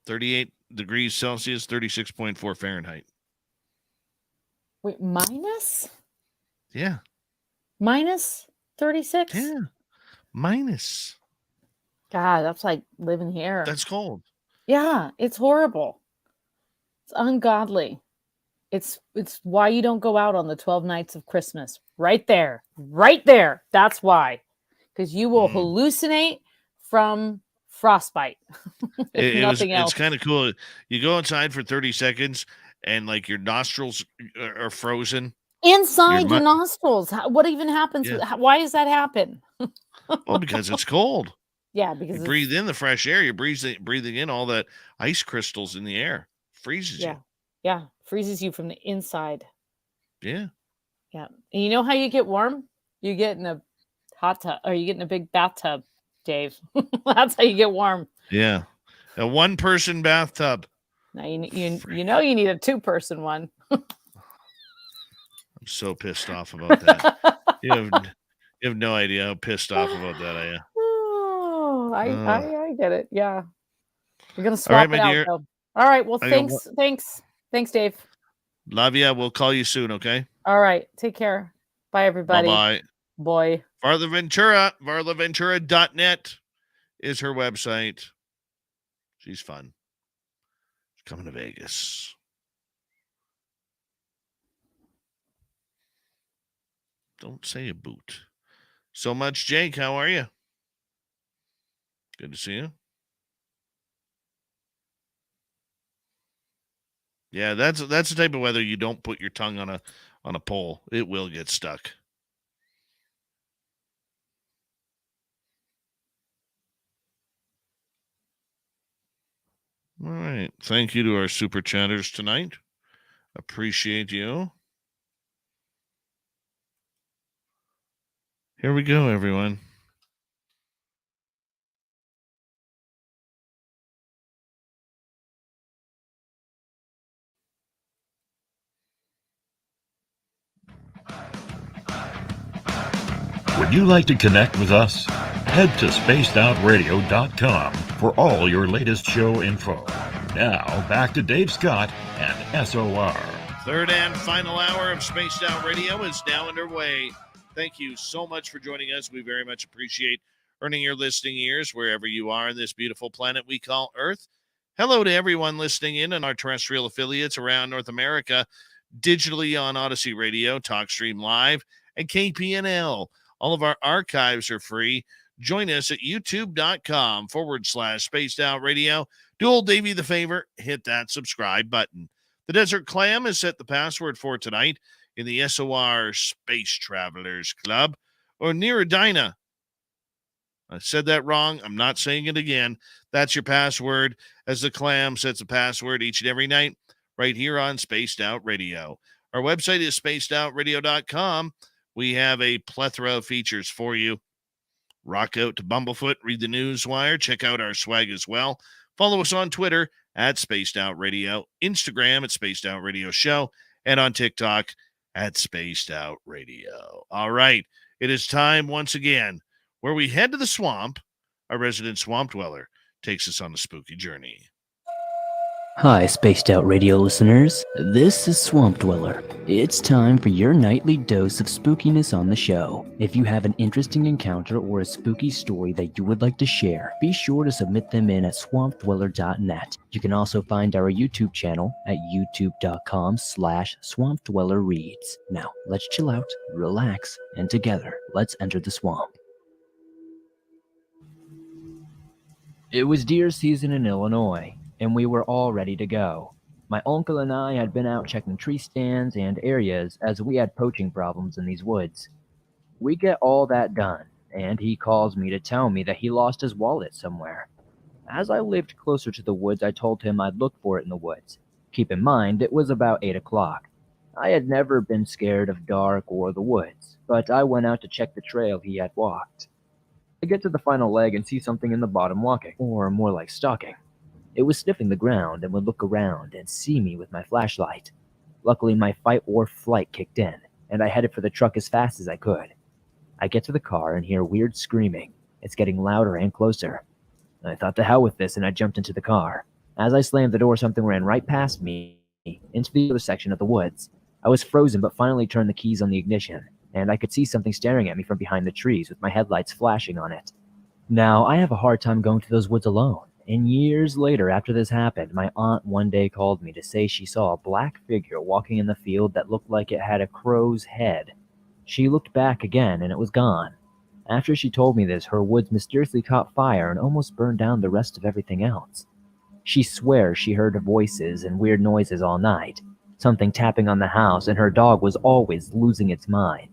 38 degrees Celsius, 36.4 Fahrenheit. Wait, minus? Yeah. Minus 36? Yeah. Minus. God, that's like living here. That's cold. Yeah, it's horrible. It's ungodly. It's why you don't go out on the 12 nights of Christmas. Right there. Right there. That's why. Because you will hallucinate from frostbite. If nothing else. It's kind of cool. You go outside for 30 seconds and like your nostrils are frozen. Inside your nostrils. What even happens? Yeah. Why does that happen? Well, because it's cold. Yeah, because you breathe in the fresh air. You're breathing in all that ice crystals in the air. Freezes you. Yeah, freezes you from the inside. Yeah. Yeah. And you know how you get warm? You get in a hot tub, or you get in a big bathtub, Dave. That's how you get warm. Yeah. A 1-person bathtub. Now you know you need a 2-person one. I'm so pissed off about that. You have no idea how pissed off about that I am. Oh, I get it. Yeah. We're gonna swap it out though. All right. Well, thanks, Dave. Love ya. We'll call you soon, okay? All right. Take care. Bye, everybody. Bye-bye. Boy. Varla Ventura. VarlaVentura.net is her website. She's fun. She's coming to Vegas. Don't say a boot. So much, Jake. How are you? Good to see you. Yeah, that's the type of weather you don't put your tongue on a pole. It will get stuck. All right. Thank you to our super chatters tonight. Appreciate you. Here we go, everyone. Would you like to connect with us? Head to spacedoutradio.com for all your latest show info. Now, back to Dave Scott and SOR. Third and final hour of Spaced Out Radio is now underway. Thank you so much for joining us. We very much appreciate earning your listening ears wherever you are on this beautiful planet we call Earth. Hello to everyone listening in on our terrestrial affiliates around North America, digitally on Odyssey Radio, TalkStream Live, and KPNL. All of our archives are free. Join us at youtube.com/Spaced Out Radio. Do old Davey the favor, hit that subscribe button. The Desert Clam has set the password for tonight in the SOR Space Travelers Club, or Nearadina. I said that wrong. I'm not saying it again. That's your password, as the Clam sets a password each and every night right here on Spaced Out Radio. Our website is spacedoutradio.com. We have a plethora of features for you. Rock out to Bumblefoot, read the news wire, check out our swag as well. Follow us on Twitter at Spaced Out Radio, Instagram at Spaced Out Radio Show, and on TikTok at Spaced Out Radio. All right, it is time once again where we head to the swamp. Our resident swamp dweller takes us on a spooky journey. Hi, Spaced Out Radio listeners. This is Swamp Dweller. It's time for your nightly dose of spookiness on the show. If you have an interesting encounter or a spooky story that you would like to share, be sure to submit them in at swampdweller.net. You can also find our YouTube channel at youtube.com/swampdwellerreads. Now, let's chill out, relax, and together, let's enter the swamp. It was deer season in Illinois, and we were all ready to go. My uncle and I had been out checking tree stands and areas as we had poaching problems in these woods. We get all that done, and he calls me to tell me that he lost his wallet somewhere. As I lived closer to the woods, I told him I'd look for it in the woods. Keep in mind, it was about 8 o'clock. I had never been scared of dark or the woods, but I went out to check the trail he had walked. I get to the final leg and see something in the bottom walking, or more like stalking. It was sniffing the ground and would look around and see me with my flashlight. Luckily, my fight or flight kicked in, and I headed for the truck as fast as I could. I get to the car and hear weird screaming. It's getting louder and closer. I thought to hell with this, and I jumped into the car. As I slammed the door, something ran right past me into the other section of the woods. I was frozen, but finally turned the keys on the ignition, and I could see something staring at me from behind the trees with my headlights flashing on it. Now, I have a hard time going to those woods alone, And years later, after this happened, my aunt one day called me to say she saw a black figure walking in the field that looked like it had a crow's head. She looked back again and it was gone. After she told me this, her woods mysteriously caught fire and almost burned down the rest of everything else. She swears she heard voices and weird noises all night, something tapping on the house, and her dog was always losing its mind.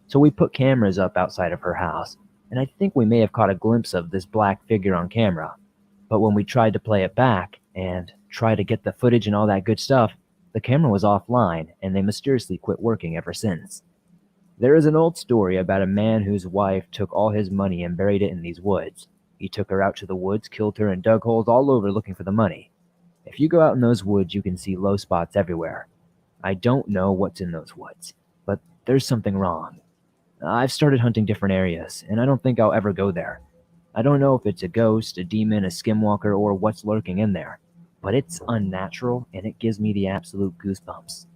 So we put cameras up outside of her house, and I think we may have caught a glimpse of this black figure on camera. But when we tried to play it back and try to get the footage and all that good stuff, the camera was offline and they mysteriously quit working ever since. There is an old story about a man whose wife took all his money and buried it in these woods. He took her out to the woods, killed her, and dug holes all over looking for the money. If you go out in those woods, you can see low spots everywhere. I don't know what's in those woods, but there's something wrong. I've started hunting different areas, and I don't think I'll ever go there. I don't know if it's a ghost, a demon, a skinwalker, or what's lurking in there, but it's unnatural, and it gives me the absolute goosebumps.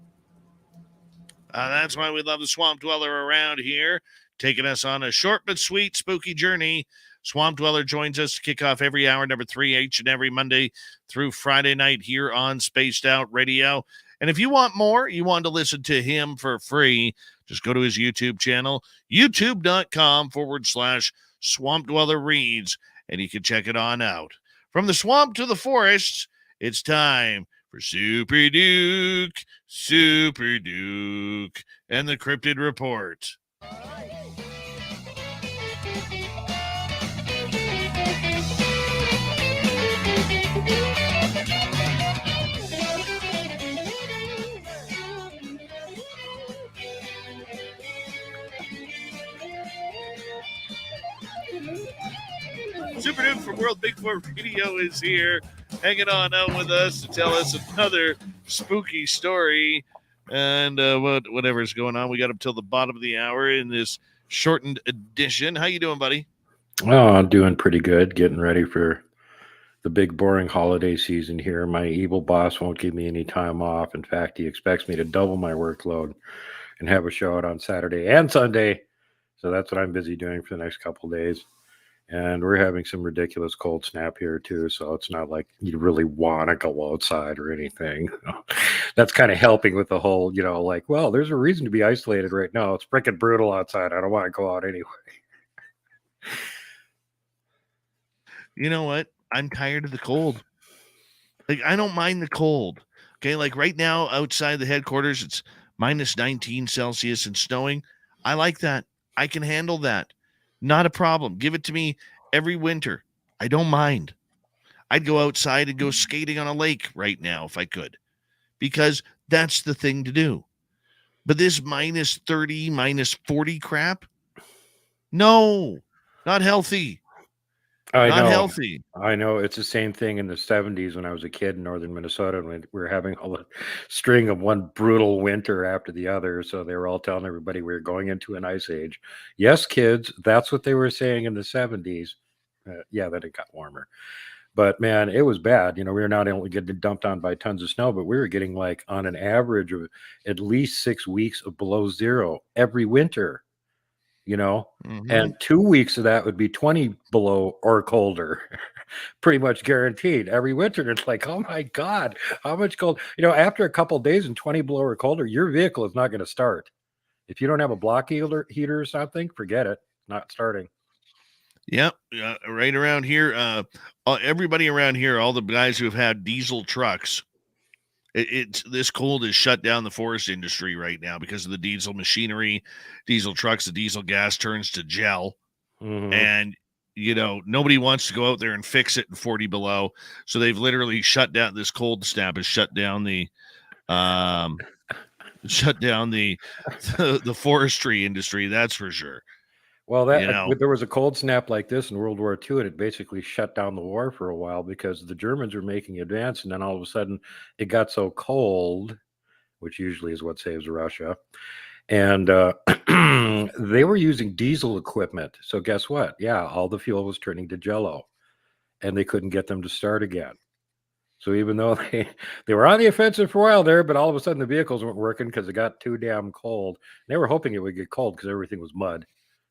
That's why we love the Swamp Dweller around here, taking us on a short but sweet spooky journey. Swamp Dweller joins us to kick off every hour, number 3, each and every Monday through Friday night here on Spaced Out Radio. And if you want more, you want to listen to him for free, just go to his YouTube channel, youtube.com/Swamp Dweller Reads, and you can check it on out. From the swamp to the forest, it's time for Super Duke, and the Cryptid Report. Super Duke from World Bigfoot Radio is here, hanging on out with us to tell us another spooky story. And whatever's going on, we got up till the bottom of the hour in this shortened edition. How you doing, buddy? Oh, I'm doing pretty good. Getting ready for the big, boring holiday season here. My evil boss won't give me any time off. In fact, he expects me to double my workload and have a show out on Saturday and Sunday. So that's what I'm busy doing for the next couple of days. And we're having some ridiculous cold snap here, too. So it's not like you really want to go outside or anything. That's kind of helping with the whole, like, well, there's a reason to be isolated right now. It's freaking brutal outside. I don't want to go out anyway. You know what? I'm tired of the cold. Like, I don't mind the cold. Okay, like right now outside the headquarters, it's minus 19 Celsius and snowing. I like that. I can handle that. Not a problem. Give it to me every winter. I don't mind. I'd go outside and go skating on a lake right now if I could, because that's the thing to do. But this minus 30, minus 40 crap, no, not healthy. Not healthy. I know. It's the same thing in the 70s when I was a kid in northern Minnesota, and we were having a string of one brutal winter after the other. So they were all telling everybody we were going into an ice age. Yes, kids, that's what they were saying in the 70s. Yeah, then it got warmer. But man, it was bad. We were not only getting dumped on by tons of snow, but we were getting like on an average of at least 6 weeks of below zero every winter. And 2 weeks of that would be 20 below or colder, pretty much guaranteed every winter. And it's like, oh my God, how much cold? After a couple of days and 20 below or colder, your vehicle is not going to start. If you don't have a block heater or something, forget it, not starting. Yep. Right around here, everybody around here, all the guys who have had diesel trucks, it's this cold has shut down the forest industry right now because of the diesel machinery, diesel trucks. The diesel gas turns to gel, and nobody wants to go out there and fix it in 40 below. So they've literally shut down. This cold snap has shut down the the forestry industry. That's for sure. Well, there was a cold snap like this in World War II, and it basically shut down the war for a while because the Germans were making advance, and then all of a sudden it got so cold, which usually is what saves Russia, and they were using diesel equipment. So guess what? Yeah, all the fuel was turning to Jello, and they couldn't get them to start again. So even though they were on the offensive for a while there, but all of a sudden the vehicles weren't working because it got too damn cold. They were hoping it would get cold because everything was mud.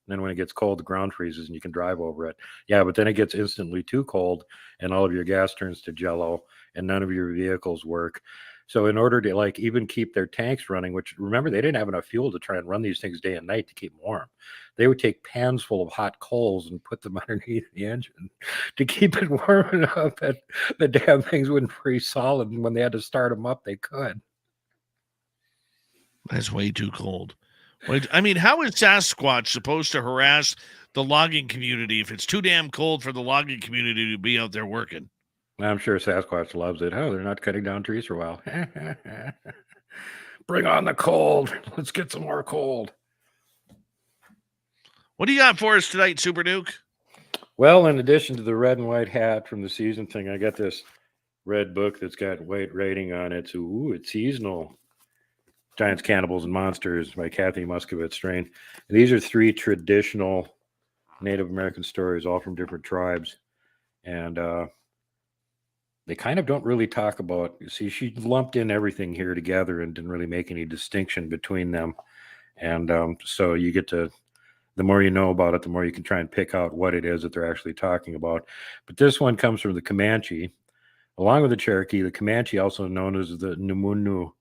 then when it gets cold, the ground freezes and you can drive over it. Yeah, but then it gets instantly too cold and all of your gas turns to jello and none of your vehicles work. So in order to like even keep their tanks running, which remember they didn't have enough fuel to try and run these things day and night to keep them warm. They would take pans full of hot coals and put them underneath the engine to keep it warm enough that the damn things wouldn't freeze solid. And when they had to start them up, they could. That's way too cold. I mean, how is Sasquatch supposed to harass the logging community if it's too damn cold for the logging community to be out there working? I'm sure Sasquatch loves it. Oh, they're not cutting down trees for a while. Bring on the cold. Let's get some more cold. What do you got for us tonight, Super Duke? Well, in addition to the red and white hat from the season thing, I got this red book that's got white writing on it. So, it's seasonal. Giants, Cannibals, and Monsters by Kathy Muscovitz Strain. And these are 3 traditional Native American stories, all from different tribes. And they kind of don't really talk about, see, she lumped in everything here together and didn't really make any distinction between them. And so you get to, the more you know about it, the more you can try and pick out what it is that they're actually talking about. But this one comes from the Comanche. Along with the Cherokee, the Comanche, also known as the Numunu,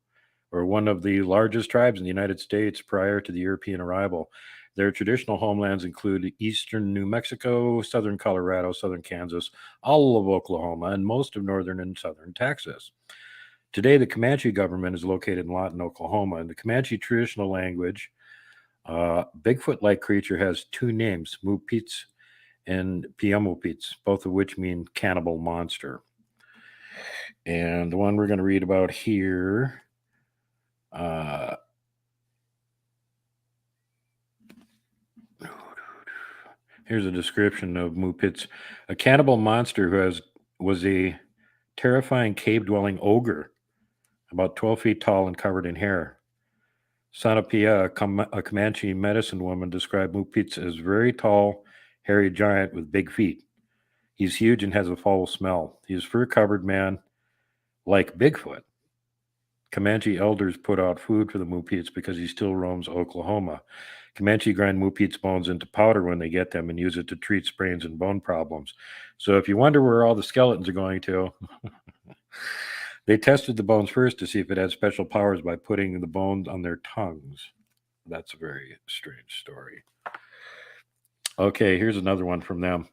or one of the largest tribes in the United States prior to the European arrival. Their traditional homelands include eastern New Mexico, southern Colorado, southern Kansas, all of Oklahoma, and most of northern and southern Texas. Today, the Comanche government is located in Lawton, Oklahoma. In the Comanche traditional language, Bigfoot-like creature has 2 names, Mupits and Piamupits, both of which mean cannibal monster. And the one we're going to read about here, here's a description of Mupits, a cannibal monster who was a terrifying cave-dwelling ogre, about 12 feet tall and covered in hair. Sanapia, a Comanche medicine woman, described Mupits as very tall, hairy giant with big feet. He's huge and has a foul smell. He's fur-covered man like Bigfoot. Comanche elders put out food for the Mupits because he still roams Oklahoma. Comanche grind Mupits bones into powder when they get them and use it to treat sprains and bone problems. So if you wonder where all the skeletons are going to, they tested the bones first to see if it had special powers by putting the bones on their tongues. That's a very strange story. Okay, here's another one from them.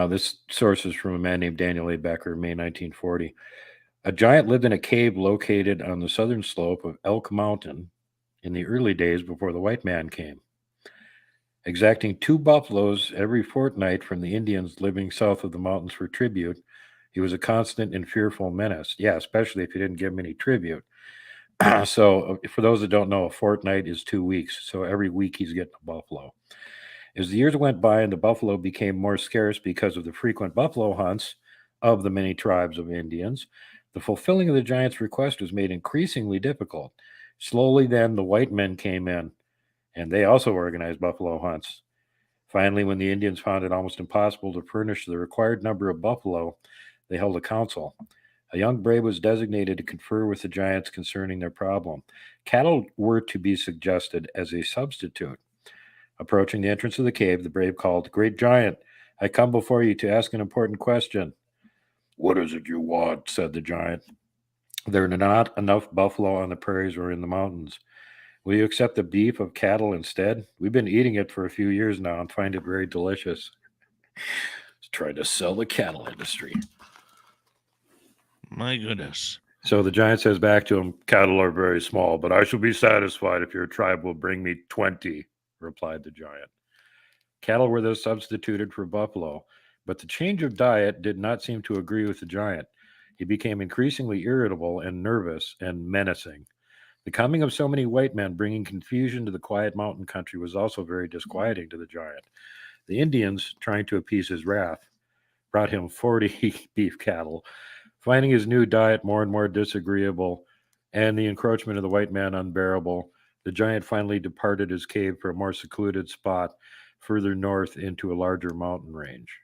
This source is from a man named Daniel A. Becker, May 1940. A giant lived in a cave located on the southern slope of Elk Mountain in the early days before the white man came, exacting 2 buffaloes every fortnight from the Indians living south of the mountains for tribute. He was a constant and fearful menace. Yeah, especially if you didn't give him any tribute. So for those that don't know, a fortnight is 2 weeks. So every week he's getting a buffalo. As the years went by and the buffalo became more scarce because of the frequent buffalo hunts of the many tribes of Indians, the fulfilling of the giant's request was made increasingly difficult. Slowly then, the white men came in, and they also organized buffalo hunts. Finally, when the Indians found it almost impossible to furnish the required number of buffalo, they held a council. A young brave was designated to confer with the giants concerning their problem. Cattle were to be suggested as a substitute. Approaching the entrance of the cave, the brave called, "Great giant, I come before you to ask an important question." "What is it you want?" said the giant. "There are not enough buffalo on the prairies or in the mountains. Will you accept the beef of cattle instead? We've been eating it for a few years now and find it very delicious." He's trying to sell the cattle industry. My goodness. So the giant says back to him, "Cattle are very small, but I shall be satisfied if your tribe will bring me 20, replied the giant. Cattle were thus substituted for buffalo, but the change of diet did not seem to agree with the giant. He became increasingly irritable and nervous and menacing. The coming of so many white men bringing confusion to the quiet mountain country was also very disquieting to the giant. The Indians, trying to appease his wrath, brought him 40 beef cattle. Finding his new diet more and more disagreeable and the encroachment of the white man unbearable, the giant finally departed his cave for a more secluded spot further north into a larger mountain range.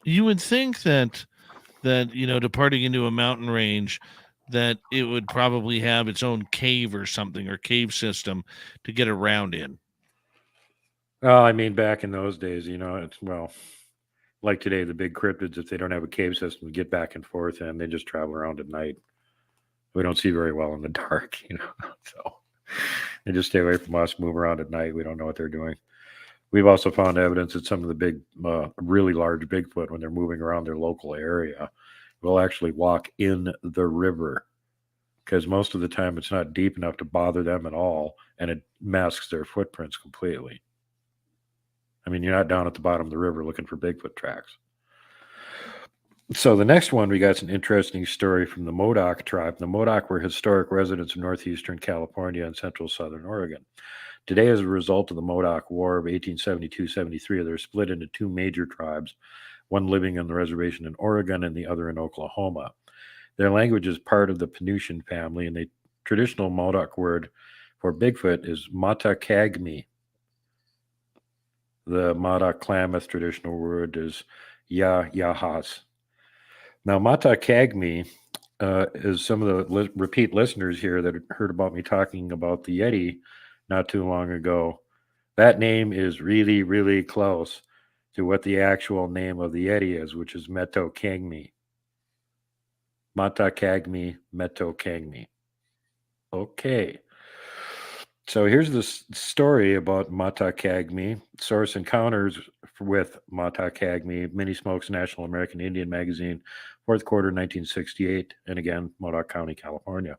You would think that departing into a mountain range, that it would probably have its own cave or something, or cave system to get around in. Well, I mean, back in those days, it's, like today, the big cryptids, if they don't have a cave system to get back and forth, and they just travel around at night. We don't see very well in the dark, so they just stay away from us, move around at night. We don't know what they're doing. We've also found evidence that some of the big, really large Bigfoot, when they're moving around their local area, will actually walk in the river, because most of the time it's not deep enough to bother them at all, and it masks their footprints completely. I mean, you're not down at the bottom of the river looking for Bigfoot tracks. So the next one, we got an interesting story from the Modoc tribe. The Modoc were historic residents of northeastern California and central southern Oregon. Today, as a result of the Modoc War of 1872-73, they're split into two major tribes, one living on the reservation in Oregon and the other in Oklahoma. Their language is part of the Penutian family, and the traditional Modoc word for Bigfoot is Matakagmi. The Modoc Klamath traditional word is Yahas. Now, Matakagmi is some of the repeat listeners here that heard about me talking about the Yeti not too long ago. That name is really, really close to what the actual name of the Yeti is, which is Metokangmi. Matakagmi, Metokangmi. Okay. So here's the story about Matakagmi. Source: Encounters with Matakagmi, Mini Smokes, National American Indian Magazine, 4th quarter 1968, and again, Modoc County, California.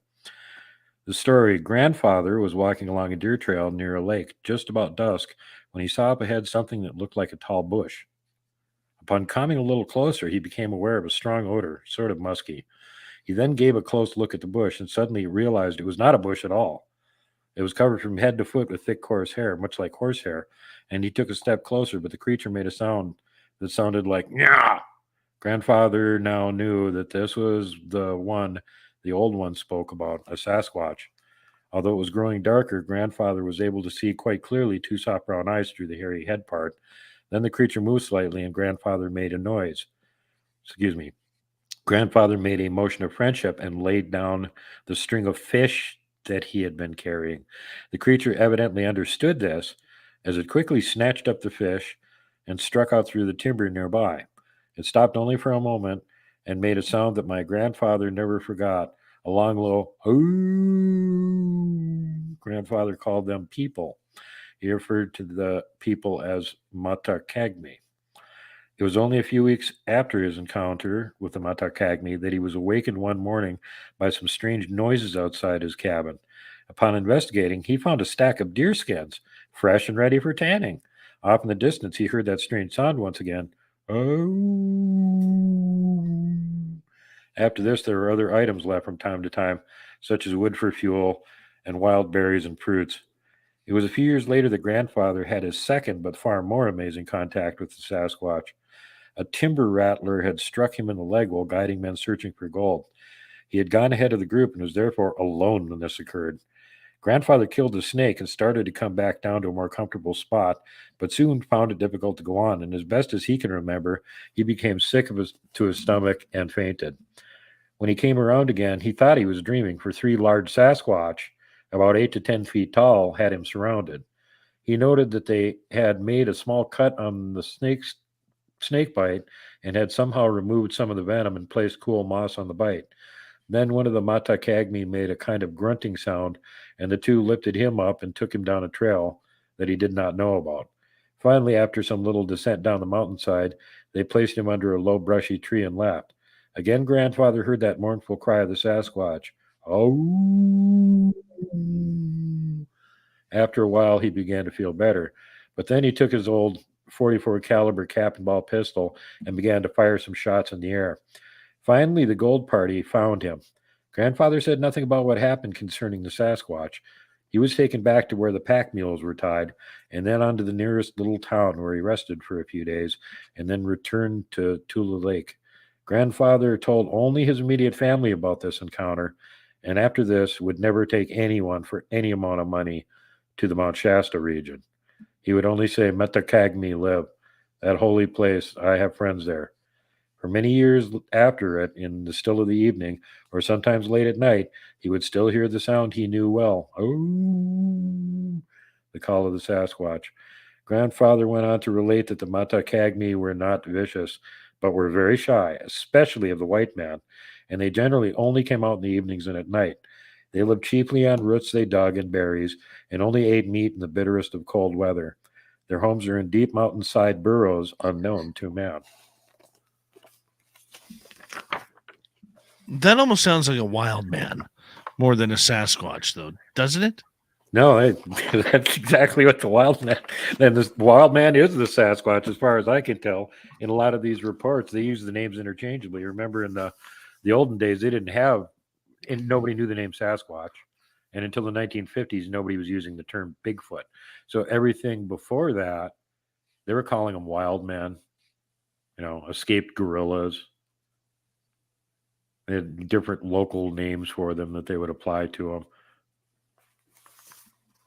The story: grandfather was walking along a deer trail near a lake just about dusk when he saw up ahead something that looked like a tall bush. Upon coming a little closer, he became aware of a strong odor, sort of musky. He then gave a close look at the bush and suddenly realized it was not a bush at all. It was covered from head to foot with thick, coarse hair, much like horsehair, and he took a step closer, but the creature made a sound that sounded like "Nyah!" Grandfather now knew that this was the one the old one spoke about, a Sasquatch. Although it was growing darker, grandfather was able to see quite clearly two soft brown eyes through the hairy head part. Then the creature moved slightly, and grandfather made a noise. Grandfather made a motion of friendship and laid down the string of fish that he had been carrying. The creature evidently understood this, as it quickly snatched up the fish and struck out through the timber nearby. It stopped only for a moment and made a sound that my grandfather never forgot, a long, low "ooh." Grandfather called them people. He referred to the people as Matakagmi. It was only a few weeks after his encounter with the Matakagmi that he was awakened one morning by some strange noises outside his cabin. Upon investigating, he found a stack of deer skins, fresh and ready for tanning. Off in the distance, he heard that strange sound once again. Oh. After this, there were other items left from time to time, such as wood for fuel and wild berries and fruits. It was a few years later that grandfather had his second but far more amazing contact with the Sasquatch. A timber rattler had struck him in the leg while guiding men searching for gold. He had gone ahead of the group and was therefore alone when this occurred. Grandfather killed the snake and started to come back down to a more comfortable spot, but soon found it difficult to go on, and as best as he can remember, he became sick to his stomach and fainted. When he came around again, he thought he was dreaming, for three large Sasquatch, about 8 to 10 feet tall, had him surrounded. He noted that they had made a small cut on the snake bite and had somehow removed some of the venom and placed cool moss on the bite. Then one of the Matakagmi made a kind of grunting sound, and the two lifted him up and took him down a trail that he did not know about. Finally, after some little descent down the mountainside, they placed him under a low brushy tree and left. Again, grandfather heard that mournful cry of the Sasquatch. Oh! After a while, he began to feel better, but then he took his old .44 caliber cap and ball pistol and began to fire some shots in the air. Finally, the gold party found him. Grandfather said nothing about what happened concerning the Sasquatch. He was taken back to where the pack mules were tied, and then on to the nearest little town where he rested for a few days, and then returned to Tula Lake. Grandfather told only his immediate family about this encounter, and after this would never take anyone for any amount of money to the Mount Shasta region. He would only say, "Metakagmi live. That holy place, I have friends there." For many years after it, in the still of the evening, or sometimes late at night, he would still hear the sound he knew well. Oh, the call of the Sasquatch. Grandfather went on to relate that the Matakagmi were not vicious, but were very shy, especially of the white man, and they generally only came out in the evenings and at night. They lived chiefly on roots they dug and berries, and only ate meat in the bitterest of cold weather. Their homes are in deep mountainside burrows unknown to man. That almost sounds like a wild man more than a Sasquatch, though, doesn't it? No, that's exactly what the wild man. And the wild man is the Sasquatch, as far as I can tell. In a lot of these reports, they use the names interchangeably. Remember, in the olden days, they didn't have, and nobody knew the name Sasquatch, and until the 1950s, nobody was using the term Bigfoot. So everything before that, they were calling them wild men, escaped gorillas. They had different local names for them that they would apply to them.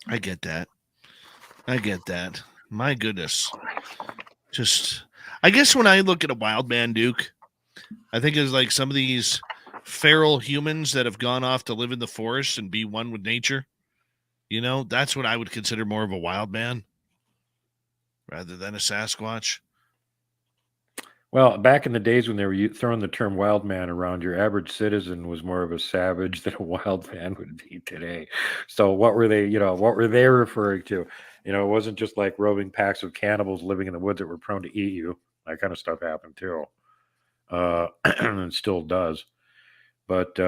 I get that. My goodness. I guess when I look at a wild man, Duke, I think it's like some of these feral humans that have gone off to live in the forest and be one with nature. That's what I would consider more of a wild man rather than a Sasquatch. Well, back in the days when they were throwing the term wild man around, your average citizen was more of a savage than a wild man would be today. So what were they referring to? It wasn't just like roving packs of cannibals living in the woods that were prone to eat you. That kind of stuff happened too. And still does. But,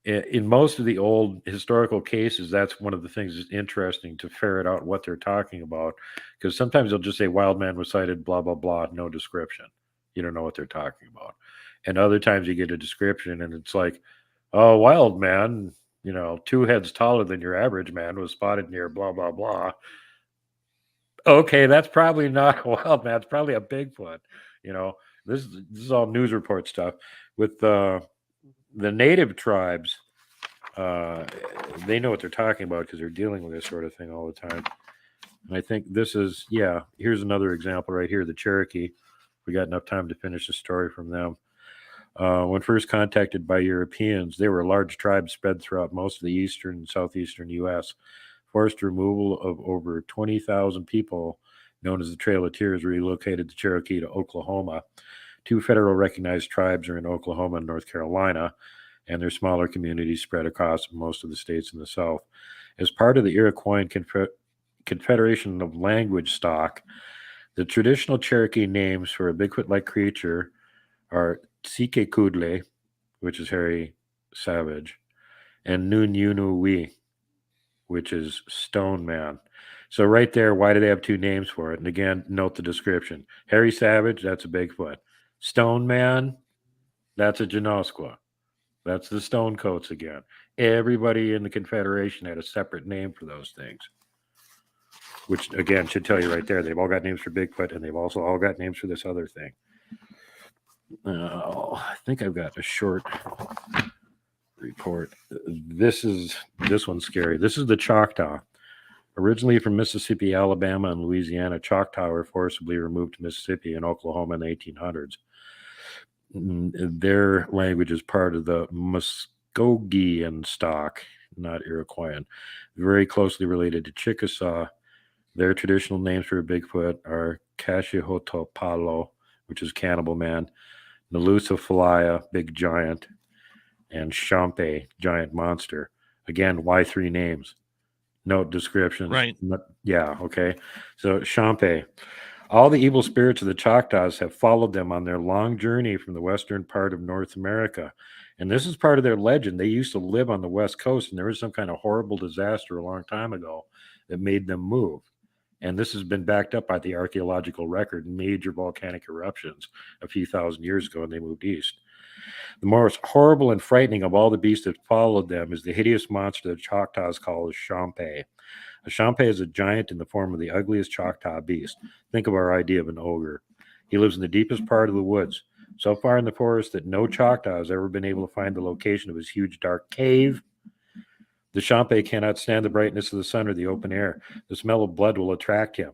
in most of the old historical cases, that's one of the things that's interesting to ferret out what they're talking about, because sometimes they'll just say wild man was sighted, blah, blah, blah, no description. You don't know what they're talking about. And other times you get a description and it's like, oh, wild man, 2 heads taller than your average man was spotted near blah, blah, blah. Okay, that's probably not a wild man. It's probably a Bigfoot. This is all news report stuff. With the native tribes, they know what they're talking about because they're dealing with this sort of thing all the time. And I think this is, here's another example right here, the Cherokee. We got enough time to finish the story from them. When first contacted by Europeans, they were a large tribe spread throughout most of the eastern and southeastern U.S. Forced removal of over 20,000 people, known as the Trail of Tears, relocated the Cherokee to Oklahoma. 2 federal recognized tribes are in Oklahoma and North Carolina, and their smaller communities spread across most of the states in the South. As part of the Iroquois Confederation of Language stock, the traditional Cherokee names for a Bigfoot-like creature are Tsikekudle, which is hairy savage, and Nunyunuwi, which is stone man. So right there, why do they have 2 names for it? And again, note the description. Hairy savage, that's a Bigfoot. Stone man, that's a Janoskwa. That's the stone coats again. Everybody in the Confederation had a separate name for those things, which again should tell you right there. They've all got names for Bigfoot, and they've also all got names for this other thing. I think I've got a short report. This one's scary. This is the Choctaw. Originally from Mississippi, Alabama, and Louisiana, Choctaw were forcibly removed to Mississippi and Oklahoma in the 1800s. Their language is part of the Muskogean stock, not Iroquoian. Very closely related to Chickasaw. Their traditional names for Bigfoot are Kashihotopalo, which is cannibal man, Nalusafalaya, big giant, and Champe, giant monster. Again, why 3 names? Note descriptions. Right. Yeah, okay. So Champe. All the evil spirits of the Choctaws have followed them on their long journey from the western part of North America. And this is part of their legend. They used to live on the West Coast, and there was some kind of horrible disaster a long time ago that made them move. And this has been backed up by the archaeological record, major volcanic eruptions a few thousand years ago, and they moved east. The most horrible and frightening of all the beasts that followed them is the hideous monster the Choctaws call a Champe. A Champe is a giant in the form of the ugliest Choctaw beast. Think of our idea of an ogre. He lives in the deepest part of the woods, so far in the forest that no Choctaw has ever been able to find the location of his huge dark cave. The Champe cannot stand the brightness of the sun or the open air. The smell of blood will attract him.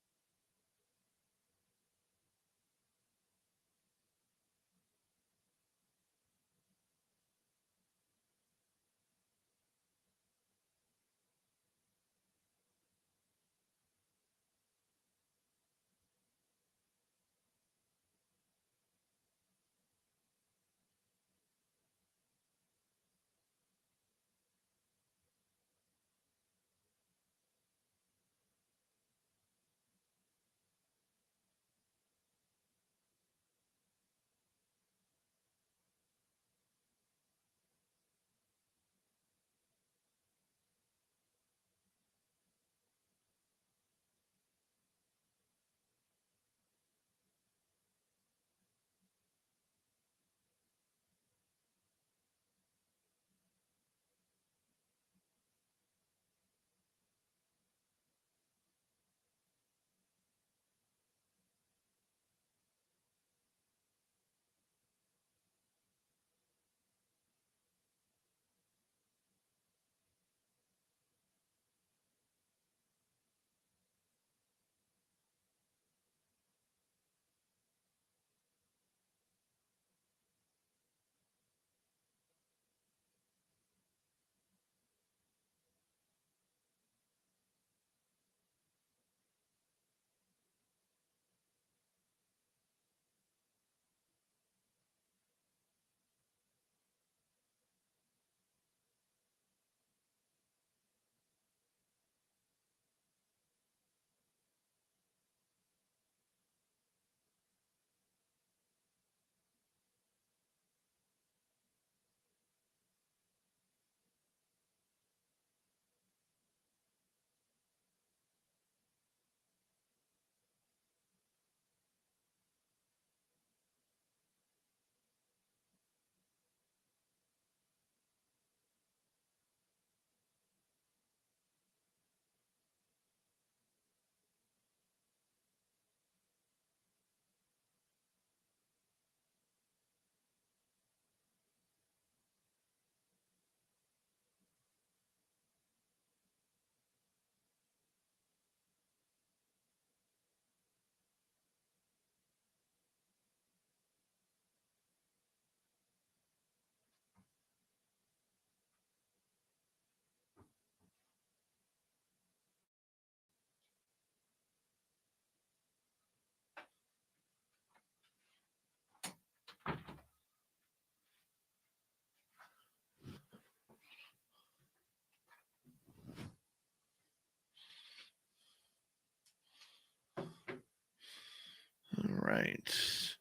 right.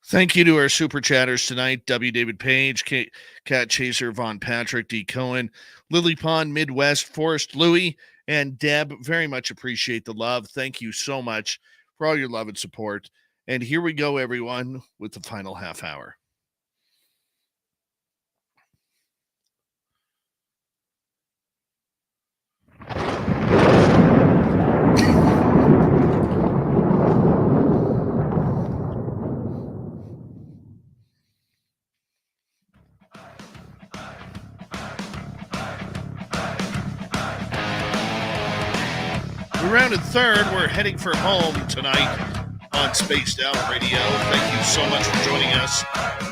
Thank you to our super chatters tonight. W. David Page, Cat Chaser, Von Patrick, D. Cohen, Lily Pond, Midwest, Forrest Louie, and Deb. Very much appreciate the love. Thank you so much for all your love and support. And here we go, everyone, with the final half hour. We rounded third. We're heading for home tonight on Spaced Out Radio. Thank you so much for joining us.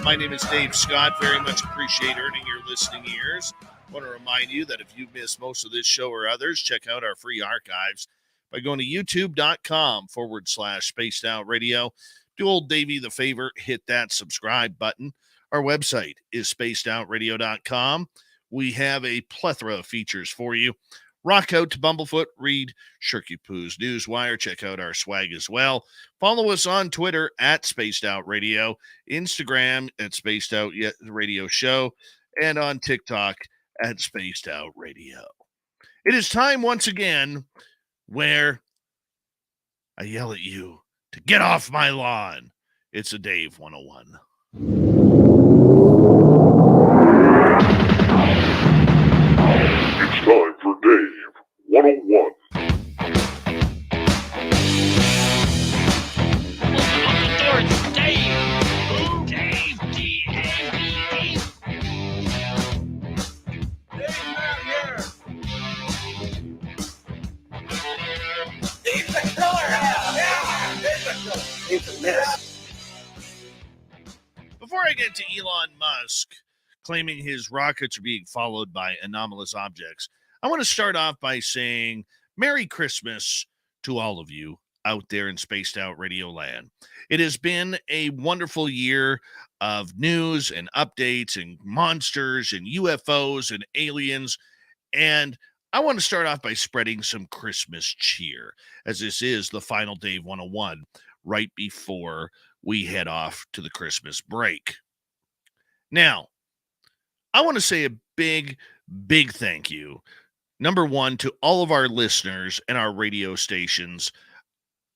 My name is Dave Scott. Very much appreciate earning your listening ears. I want to remind you that if you missed most of this show or others, check out our free archives by going to youtube.com/Spaced Out Radio. Do old Davey the favor, hit that subscribe button. Our website is spacedoutradio.com. We have a plethora of features for you. Rock out to Bumblefoot, read Shirky Poo's Newswire, check out our swag as well. Follow us on Twitter at Spaced Out Radio, Instagram at Spaced Out Radio Show, and on TikTok at Spaced Out Radio. It is time once again where I yell at you to get off my lawn. It's a Dave 101. It's time for Dave 101. Before I get to Elon Musk claiming his rockets are being followed by anomalous objects, I want to start off by saying Merry Christmas to all of you out there in Spaced Out Radio Land. It has been a wonderful year of news and updates and monsters and UFOs and aliens. And I want to start off by spreading some Christmas cheer, as this is the final Dave 101 right before we head off to the Christmas break. Now, I want to say a big, big thank you, number one, to all of our listeners and our radio stations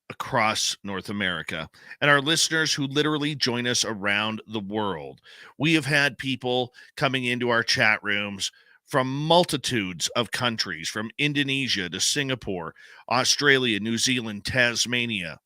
across North America and our listeners who literally join us around the world. We have had people coming into our chat rooms from multitudes of countries, from Indonesia to Singapore, Australia, New Zealand, Tasmania.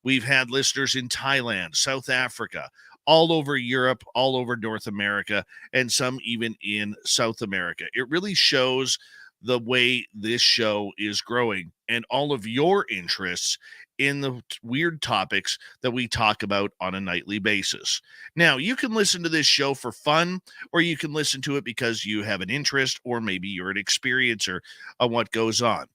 We've had listeners in Thailand, South Africa, all over Europe, all over North America, and some even in South America. It really shows the way this show is growing and all of your interests in the weird topics that we talk about on a nightly basis. Now, you can listen to this show for fun, or you can listen to it because you have an interest, or maybe you're an experiencer of what goes on.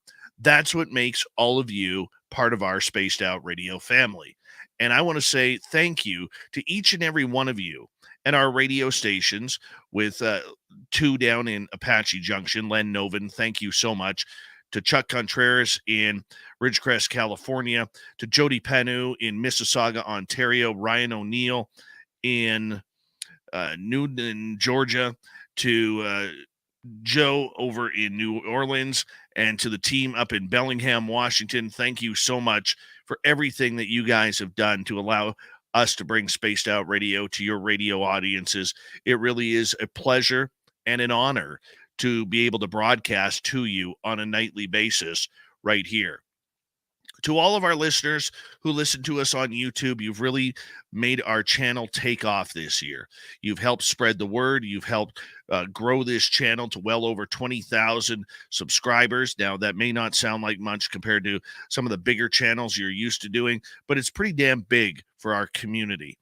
That's what makes all of you part of our Spaced Out Radio family. And I want to say thank you to each and every one of you and our radio stations, with two down in Apache Junction. Len Novin, thank you so much. To Chuck Contreras in Ridgecrest, California. To Jody Panu in Mississauga, Ontario. Ryan O'Neill in Newton, Georgia. To Joe over in New Orleans, and to the team up in Bellingham, Washington. Thank you so much for everything that you guys have done to allow us to bring Spaced Out Radio to your radio audiences. It really is a pleasure and an honor to be able to broadcast to you on a nightly basis right here. To all of our listeners who listen to us on YouTube, you've really made our channel take off this year. You've helped spread the word. You've helped grow this channel to well over 20,000 subscribers. Now, that may not sound like much compared to some of the bigger channels you're used to doing, but it's pretty damn big for our community.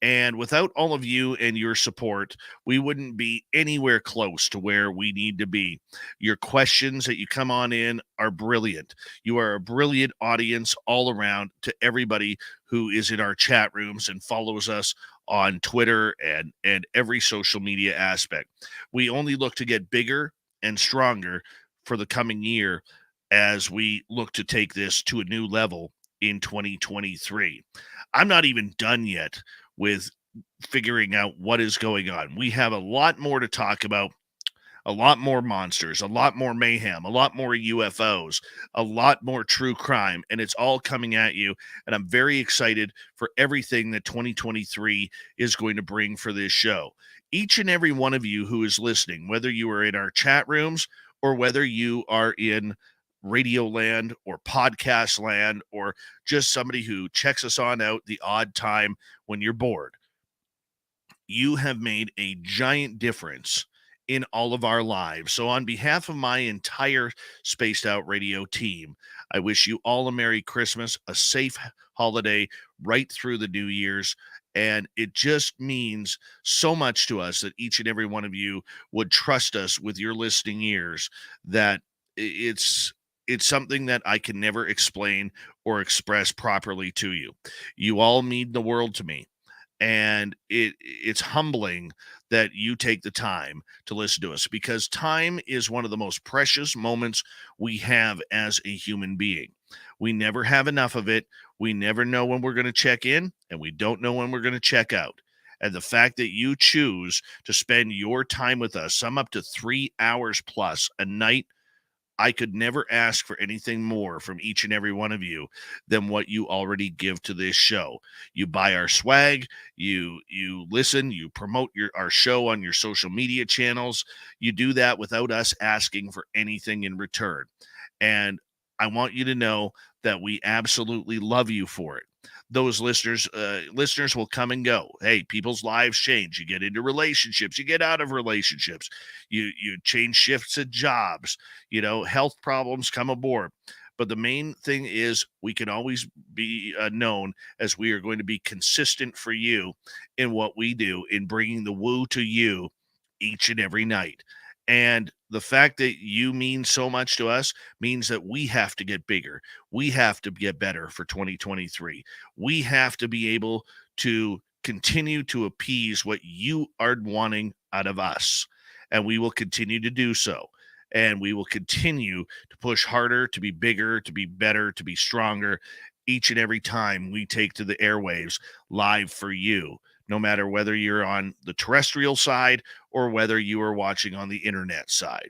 And without all of you and your support, we wouldn't be anywhere close to where we need to be. Your questions that you come on in are brilliant. You are a brilliant audience all around, to everybody who is in our chat rooms and follows us on Twitter and every social media aspect. We only look to get bigger and stronger for the coming year as we look to take this to a new level in 2023. I'm not even done yet with figuring out what is going on. We have a lot more to talk about, a lot more monsters, a lot more mayhem, a lot more UFOs, a lot more true crime, and it's all coming at you. And I'm very excited for everything that 2023 is going to bring for this show. Each and every one of you who is listening, whether you are in our chat rooms or whether you are in radio land or podcast land or just somebody who checks us on out the odd time when you're bored, you have made a giant difference in all of our lives. So on behalf of my entire Spaced Out Radio team, I wish you all a Merry Christmas, a safe holiday right through the New Year's. And it just means so much to us that each and every one of you would trust us with your listening ears, that it's something that I can never explain or express properly to you. You all mean the world to me. And it's humbling that you take the time to listen to us, because time is one of the most precious moments we have as a human being. We never have enough of it. We never know when we're going to check in, and we don't know when we're going to check out. And the fact that you choose to spend your time with us, some up to 3 hours plus a night, I could never ask for anything more from each and every one of you than what you already give to this show. You buy our swag, you listen, you promote our show on your social media channels. You do that without us asking for anything in return. And I want you to know that we absolutely love you for it. Those listeners will come and go. Hey, people's lives change. You get into relationships, you get out of relationships, you change shifts at jobs, health problems come aboard. But the main thing is we can always be known as we are going to be consistent for you in what we do, in bringing the woo to you each and every night. And the fact that you mean so much to us means that we have to get bigger. We have to get better for 2023. We have to be able to continue to appease what you are wanting out of us. And we will continue to do so. And we will continue to push harder, to be bigger, to be better, to be stronger each and every time we take to the airwaves live for you, no matter whether you're on the terrestrial side or whether you are watching on the internet side.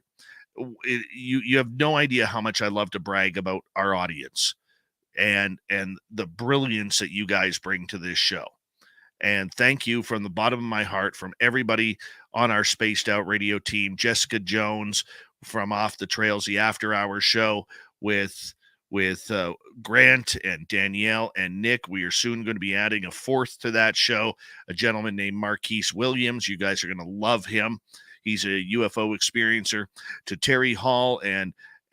You have no idea how much I love to brag about our audience and the brilliance that you guys bring to this show. And thank you from the bottom of my heart, from everybody on our Spaced Out Radio team. Jessica Jones from Off the Trails, the After Hours show with Grant and Danielle and Nick. We are soon going to be adding a fourth to that show, a gentleman named Marquise Williams. You guys are going to love him. He's a UFO experiencer. To Terry Hall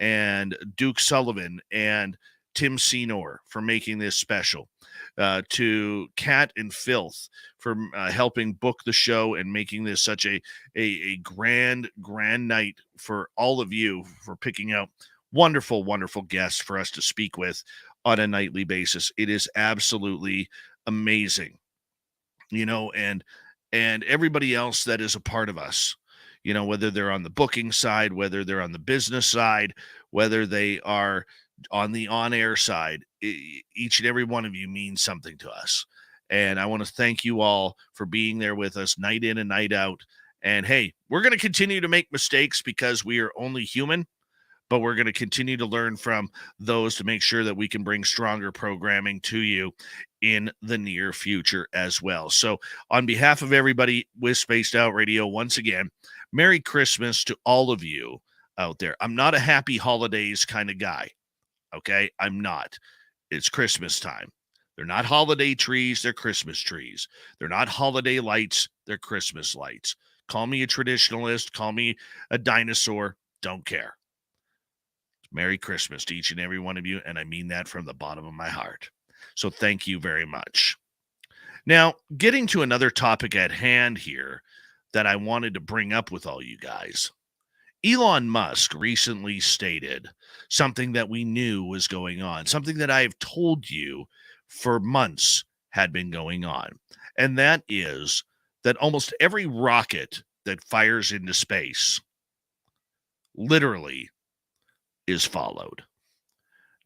and Duke Sullivan and Tim Senor for making this special. To Kat and Filth for helping book the show and making this such a grand night for all of you, for picking out wonderful, wonderful guests for us to speak with on a nightly basis. It is absolutely amazing, and everybody else that is a part of us, whether they're on the booking side, whether they're on the business side, whether they are on the on-air side, each and every one of you means something to us. And I want to thank you all for being there with us night in and night out. And hey, we're going to continue to make mistakes because we are only human, but we're going to continue to learn from those to make sure that we can bring stronger programming to you in the near future as well. So on behalf of everybody with Spaced Out Radio, once again, Merry Christmas to all of you out there. I'm not a happy holidays kind of guy. Okay, I'm not. It's Christmas time. They're not holiday trees, they're Christmas trees. They're not holiday lights, they're Christmas lights. Call me a traditionalist, call me a dinosaur, don't care. Merry Christmas to each and every one of you, and I mean that from the bottom of my heart. So thank you very much. Now, getting to another topic at hand here that I wanted to bring up with all you guys. Elon Musk recently stated something that we knew was going on, something that I have told you for months had been going on, and that is that almost every rocket that fires into space literally is followed.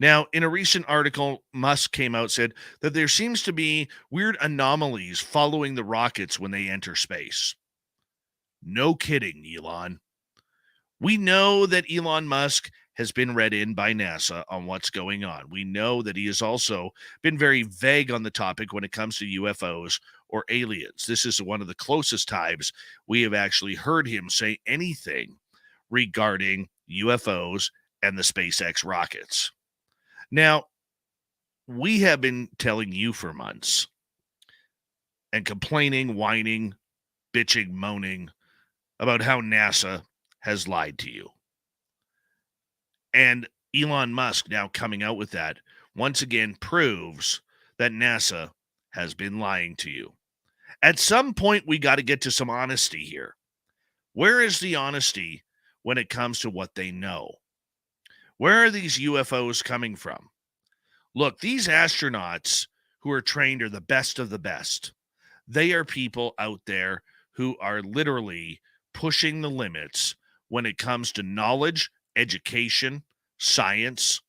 Now, in a recent article, Musk came out, said that there seems to be weird anomalies following the rockets when they enter space. No kidding, Elon. We know that Elon Musk has been read in by NASA on what's going on. We know that he has also been very vague on the topic when it comes to UFOs or aliens. This is one of the closest times we have actually heard him say anything regarding UFOs and the SpaceX rockets. Now, we have been telling you for months and complaining, whining, bitching, moaning about how NASA has lied to you. And Elon Musk now coming out with that once again proves that NASA has been lying to you. At some point, we got to get to some honesty here. Where is the honesty when it comes to what they know? Where are these UFOs coming from? Look, these astronauts who are trained are the best of the best. They are people out there who are literally pushing the limits when it comes to knowledge, education, science,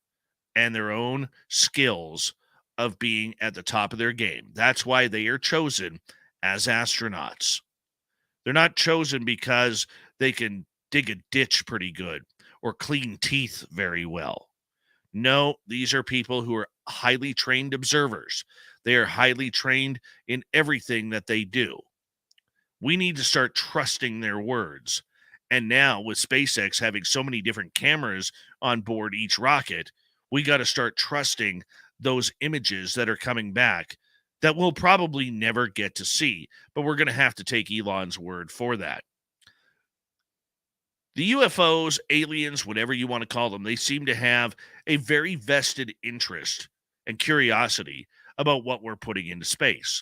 and their own skills of being at the top of their game. That's why they are chosen as astronauts. They're not chosen because they can dig a ditch pretty good or clean teeth very well. No, these are people who are highly trained observers. They are highly trained in everything that they do. We need to start trusting their words. And now with SpaceX having so many different cameras on board each rocket, we got to start trusting those images that are coming back that we'll probably never get to see. But we're going to have to take Elon's word for that. The UFOs, aliens, whatever you want to call them, they seem to have a very vested interest and curiosity about what we're putting into space.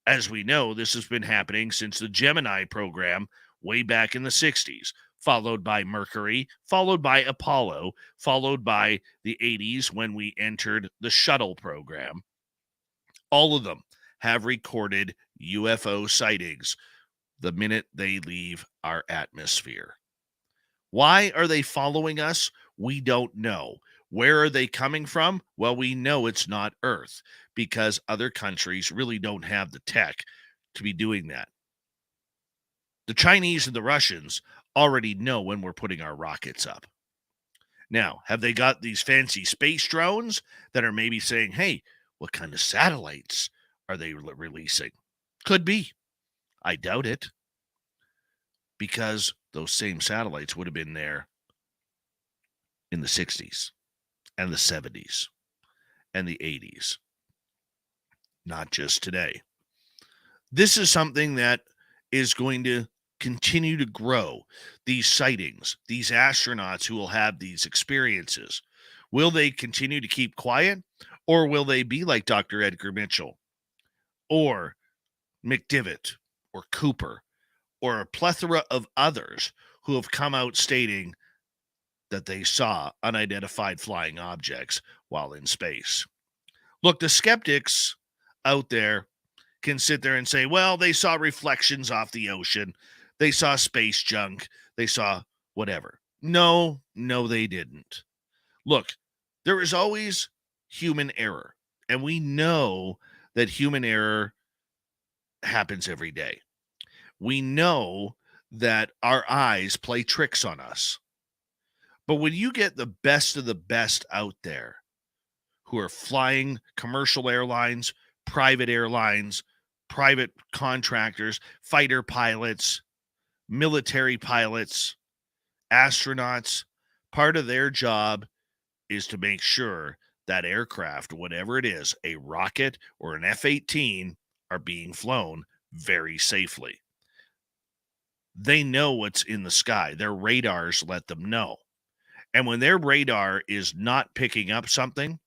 As we know, this has been happening since the Gemini program way back in the 60s, followed by Mercury, followed by Apollo, followed by the 80s when we entered the shuttle program. All of them have recorded UFO sightings the minute they leave our atmosphere. Why are they following us? We don't know. Where are they coming from? Well, we know it's not Earth because other countries really don't have the tech to be doing that. The Chinese and the Russians already know when we're putting our rockets up. Now, have they got these fancy space drones that are maybe saying, hey, what kind of satellites are they releasing? Could be. I doubt it. Because those same satellites would have been there in the 60s and the 70s and the 80s. Not just today. This is something that is going to continue to grow. These sightings, these astronauts who will have these experiences. Will they continue to keep quiet? Or will they be like Dr. Edgar Mitchell or McDivitt or Cooper or a plethora of others who have come out stating that they saw unidentified flying objects while in space? Look, the skeptics out there can sit there and say, well, they saw reflections off the ocean. They saw space junk. They saw whatever. No, they didn't. Look, there is always human error. And we know that human error happens every day. We know that our eyes play tricks on us. But when you get the best of the best out there who are flying commercial airlines, private airlines, private contractors, fighter pilots, military pilots, astronauts, part of their job is to make sure that aircraft, whatever it is, a rocket or an F-18, are being flown very safely. They know what's in the sky. Their radars let them know. And when their radar is not picking up something,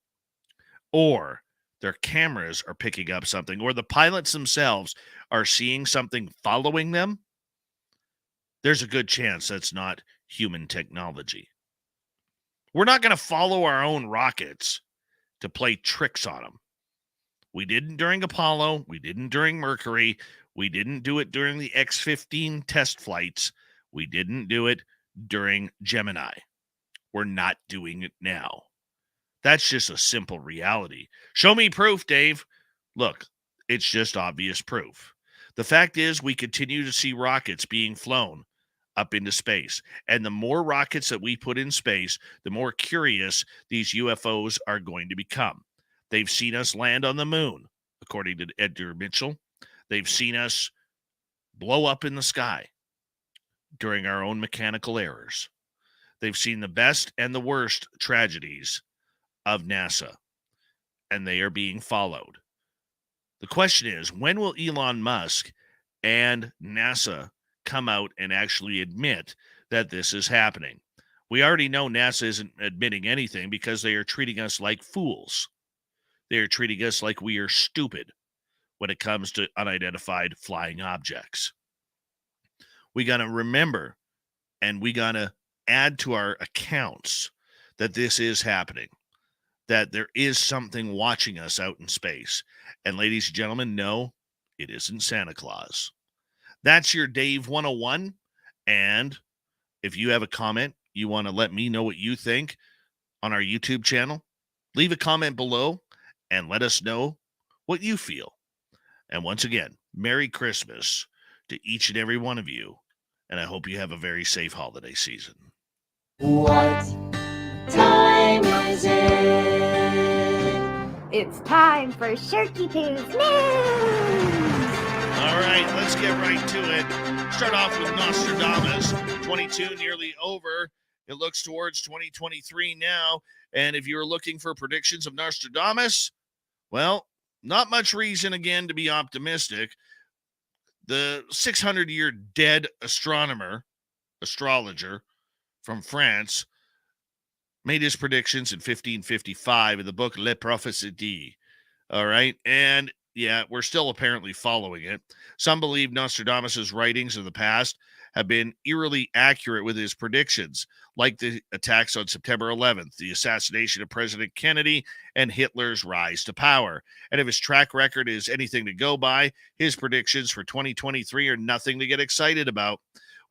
or their cameras are picking up something, or the pilots themselves are seeing something following them, there's a good chance that's not human technology. We're not going to follow our own rockets to play tricks on them. We didn't during Apollo. We didn't during Mercury. We didn't do it during the X-15 test flights. We didn't do it during Gemini. We're not doing it now That's just a simple reality. Show me proof, Dave. Look, it's just obvious proof. The fact is, we continue to see rockets being flown up into space. And the more rockets that we put in space, the more curious these UFOs are going to become. They've seen us land on the moon, according to Edgar Mitchell. They've seen us blow up in the sky during our own mechanical errors. They've seen the best and the worst tragedies of NASA, and they are being followed. The question is, when will Elon Musk and NASA come out and actually admit that this is happening? We already know NASA isn't admitting anything because they are treating us like fools. They are treating us like we are stupid when it comes to unidentified flying objects. We got to remember, and we got to add to our accounts that this is happening, that there is something watching us out in space. And ladies and gentlemen, no, it isn't Santa Claus. That's your Dave 101. And if you have a comment, you want to let me know what you think on our YouTube channel, leave a comment below and let us know what you feel. And once again, Merry Christmas to each and every one of you. And I hope you have a very safe holiday season. What time is it? It's time for Shirky Poo's news! All right, let's get right to it. Start off with Nostradamus. 22 nearly over. It looks towards 2023 now. And if you're looking for predictions of Nostradamus, well, not much reason again to be optimistic. The 600-year dead astrologer from France made his predictions in 1555 in the book Le Prophétie. All right. And yeah, we're still apparently following it. Some believe Nostradamus' writings of the past have been eerily accurate with his predictions, like the attacks on September 11th, the assassination of President Kennedy, and Hitler's rise to power. And if his track record is anything to go by, his predictions for 2023 are nothing to get excited about.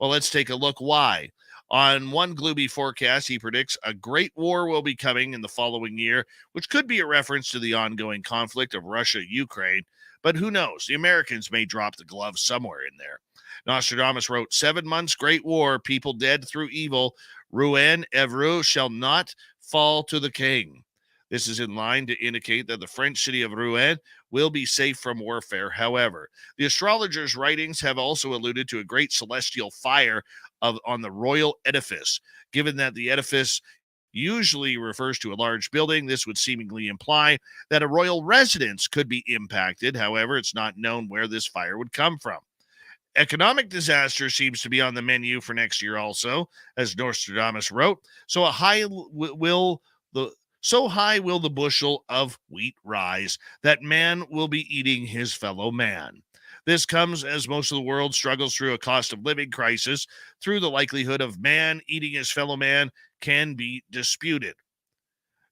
Well, let's take a look why. On one gloomy forecast, he predicts a great war will be coming in the following year, which could be a reference to the ongoing conflict of Russia-Ukraine. But who knows? The Americans may drop the glove somewhere in there. Nostradamus wrote, 7 months, great war, people dead through evil. Rouen, Evreux shall not fall to the king. This is in line to indicate that the French city of Rouen will be safe from warfare. However, the astrologer's writings have also alluded to a great celestial fire on the royal edifice. Given that the edifice usually refers to a large building, this would seemingly imply that a royal residence could be impacted. However, it's not known where this fire would come from. Economic disaster seems to be on the menu for next year also, as Nostradamus wrote. So high will the bushel of wheat rise, that man will be eating his fellow man. This comes as most of the world struggles through a cost of living crisis, through the likelihood of man eating his fellow man can be disputed.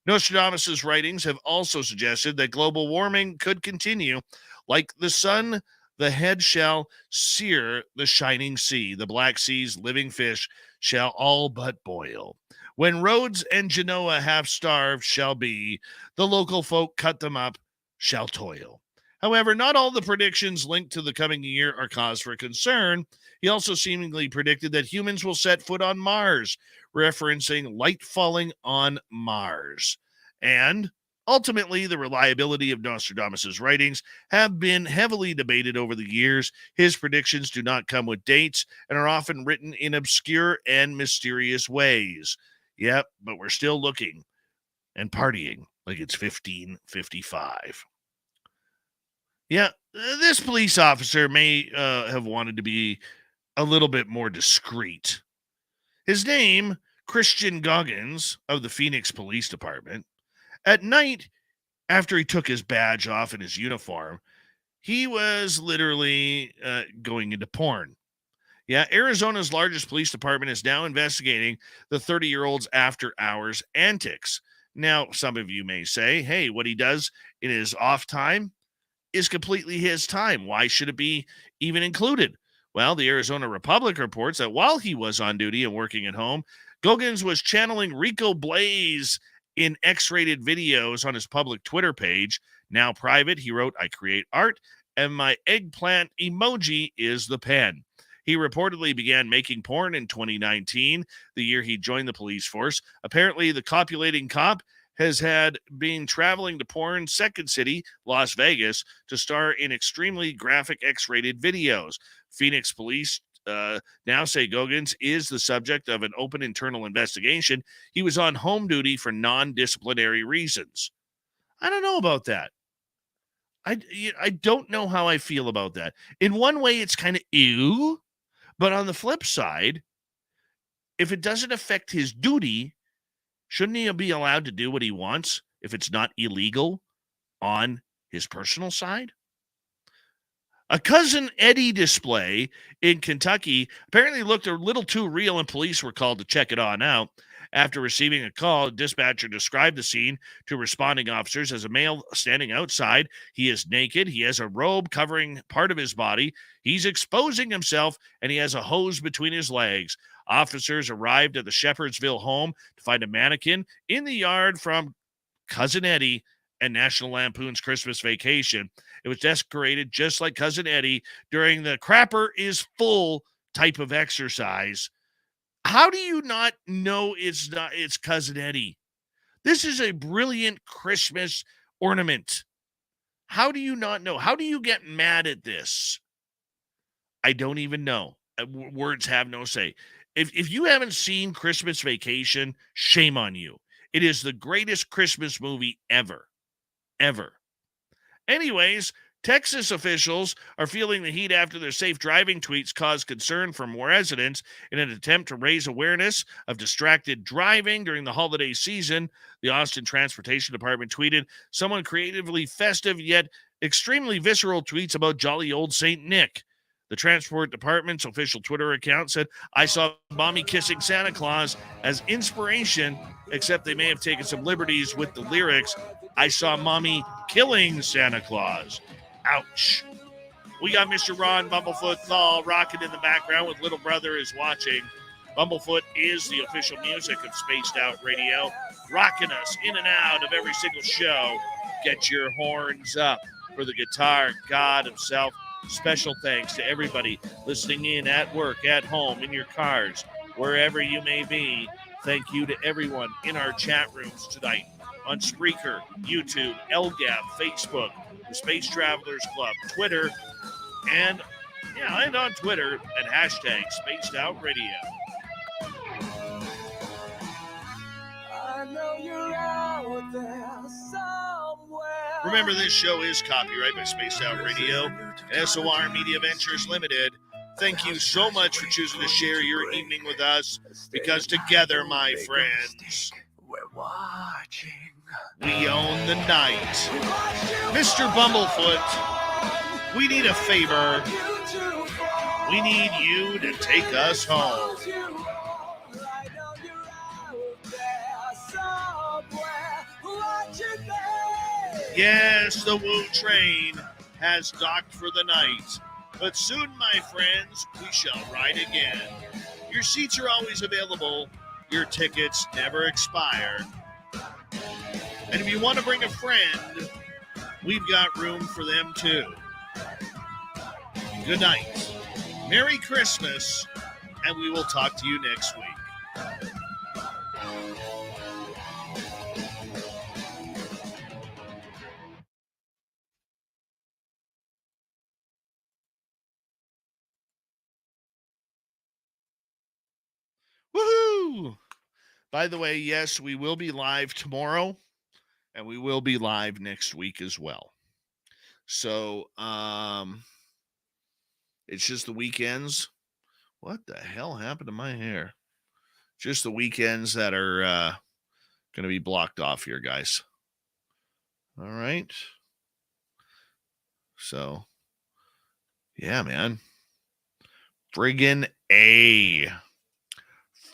Nostradamus' writings have also suggested that global warming could continue. Like the sun, the head shall sear the shining sea. The Black Sea's living fish shall all but boil. When Rhodes and Genoa half starved shall be, the local folk cut them up, shall toil. However, not all the predictions linked to the coming year are cause for concern. He also seemingly predicted that humans will set foot on Mars, referencing light falling on Mars. And ultimately, the reliability of Nostradamus' writings have been heavily debated over the years. His predictions do not come with dates and are often written in obscure and mysterious ways. Yep, but we're still looking and partying like it's 1555. Yeah, this police officer may have wanted to be a little bit more discreet. His name, Christian Goggins of the Phoenix Police Department. At night, after he took his badge off and his uniform, he was literally going into porn. Yeah, Arizona's largest police department is now investigating the 30-year-old's after-hours antics. Now, some of you may say, hey, what he does in his off time is completely his time. Why should it be even included? Well, the Arizona Republic reports that while he was on duty and working at home, Goggins was channeling Rico Blaze in X-rated videos on his public Twitter page. Now private, he wrote, "I create art, and my eggplant emoji is the pen." He reportedly began making porn in 2019, the year he joined the police force. Apparently, the copulating cop has had been traveling to porn second city, Las Vegas, to star in extremely graphic X-rated videos. Phoenix police now say Goggins is the subject of an open internal investigation. He was on home duty for non-disciplinary reasons. I don't know about that. I don't know how I feel about that. In one way, it's kind of ew, but on the flip side, if it doesn't affect his duty, shouldn't he be allowed to do what he wants if it's not illegal on his personal side? A Cousin Eddie display in Kentucky apparently looked a little too real, and police were called to check it on out. After receiving a call, a dispatcher described the scene to responding officers as a male standing outside. He is naked. He has a robe covering part of his body. He's exposing himself, and he has a hose between his legs. Officers arrived at the Shepherdsville home to find a mannequin in the yard from Cousin Eddie and National Lampoon's Christmas Vacation. It was decorated just like Cousin Eddie during the crapper is full type of exercise. How do you not know it's Cousin Eddie? This is a brilliant Christmas ornament. How do you not know? How do you get mad at this? I don't even know. Words have no say. If you haven't seen Christmas Vacation, shame on you. It is the greatest Christmas movie ever. Ever. Anyways, Texas officials are feeling the heat after their safe driving tweets caused concern from residents in an attempt to raise awareness of distracted driving during the holiday season. The Austin Transportation Department tweeted, "Someone creatively festive yet extremely visceral tweets about jolly old St. Nick." The Transport Department's official Twitter account said, "I saw Mommy kissing Santa Claus as inspiration, except they may have taken some liberties with the lyrics. I saw Mommy killing Santa Claus. Ouch." We got Mr. Ron Bumblefoot Thal rocking in the background with Little Brother is Watching. Bumblefoot is the official music of Spaced Out Radio, rocking us in and out of every single show. Get your horns up for the guitar god himself. Special thanks to everybody listening in at work, at home, in your cars, wherever you may be. Thank you to everyone in our chat rooms tonight on Spreaker, YouTube, LGAP, Facebook, the Space Travelers Club, Twitter, and on Twitter at hashtag Spaced Out Radio. I know you're out there somewhere. Remember, this show is copyright by Spaced Out Radio and SOR Media Ventures Limited. Thank you so much for choosing to share your evening with us, because together, my friends, We're watching. we own the night. Mr. Bumblefoot, we need a favor. We need you to take us home. Yes, the Woo train has docked for the night, but soon, my friends, we shall ride again. Your seats are always available. Your tickets never expire. And if you want to bring a friend, we've got room for them too. Good night. Merry Christmas, and we will talk to you next week. Woohoo! By the way, yes, we will be live tomorrow, and we will be live next week as well. So, it's just the weekends. What the hell happened to my hair? Just the weekends that are going to be blocked off here, guys. All right. So, yeah, man. Friggin' A.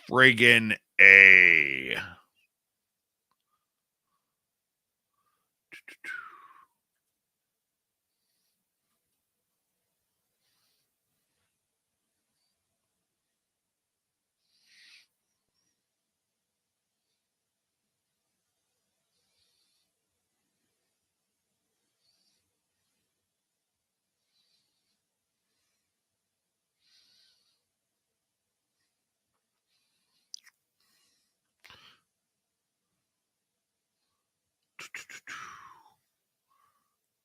Friggin' A.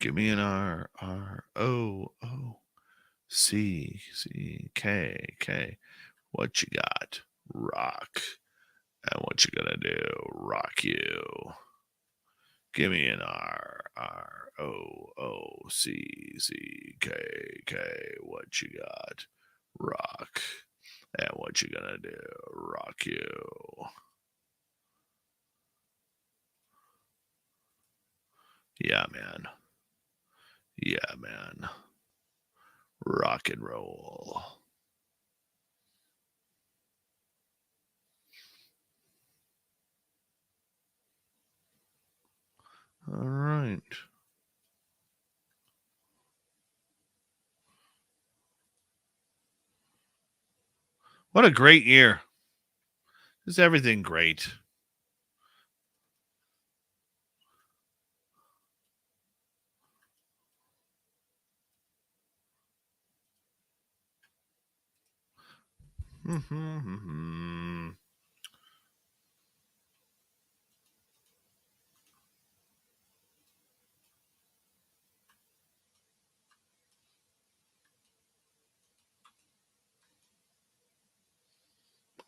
Give me an R-R-O-O-C-C-K-K. What you got? Rock. And what you gonna do? Rock you. Give me an R-R-O-O-C-C-K-K. What you got? Rock. And what you gonna do? Rock you. Yeah, man. Yeah, man. Rock and roll. All right. What a great year. Is everything great?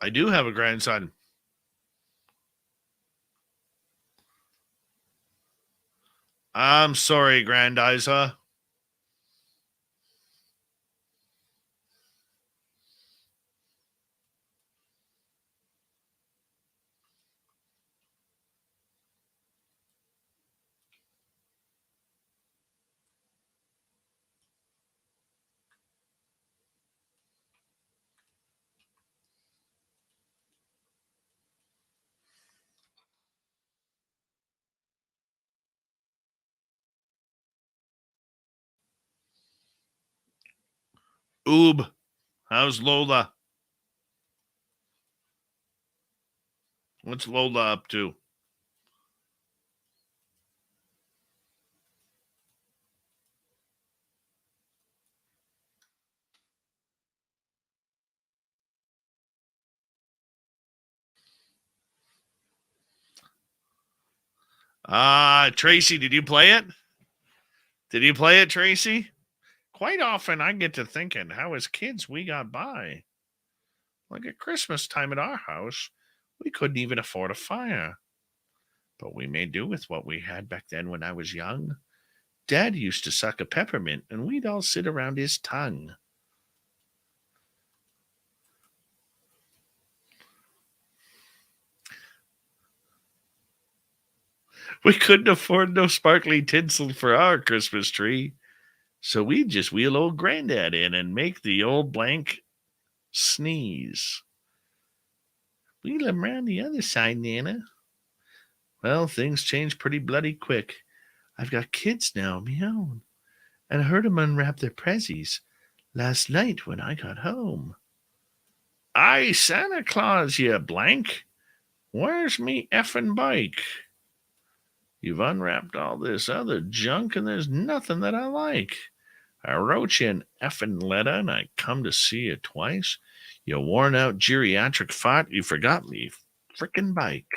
I do have a grandson. I'm sorry, Grandiza. Oob, how's Lola? What's Lola up to? Tracy, did you play it? Did you play it, Tracy? Quite often I get to thinking how as kids we got by. Like at Christmas time at our house, we couldn't even afford a fire. But we made do with what we had back then when I was young. Dad used to suck a peppermint and we'd all sit around his tongue. We couldn't afford no sparkly tinsel for our Christmas tree. So we'd just wheel old Granddad in and make the old blank sneeze. Wheel him round the other side, Nana. Well, things change pretty bloody quick. I've got kids now of me own, and I heard 'em unwrap their prezzies last night when I got home. Aye, Santa Claus, you blank. Where's me effing bike? You've unwrapped all this other junk, and there's nothing that I like. I wrote you an effing letter, and I come to see you twice. You worn out geriatric fart, you forgot me frickin' bike.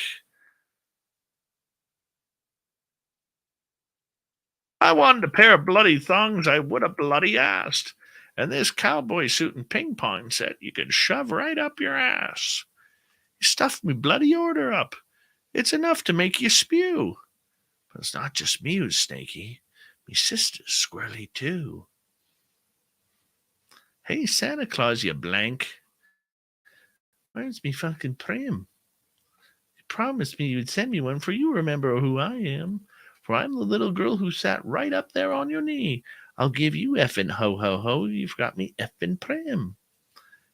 I wanted a pair of bloody thongs, I would have bloody asked. And this cowboy suit and ping pong set you could shove right up your ass. You stuffed me bloody order up. It's enough to make you spew. But it's not just me who's snaky. Me sister's squirrely too. Hey, Santa Claus, you blank. Where's me fucking prim? You promised me you'd send me one, for you remember who I am. For I'm the little girl who sat right up there on your knee. I'll give you effing ho-ho-ho. You've got me effing prim.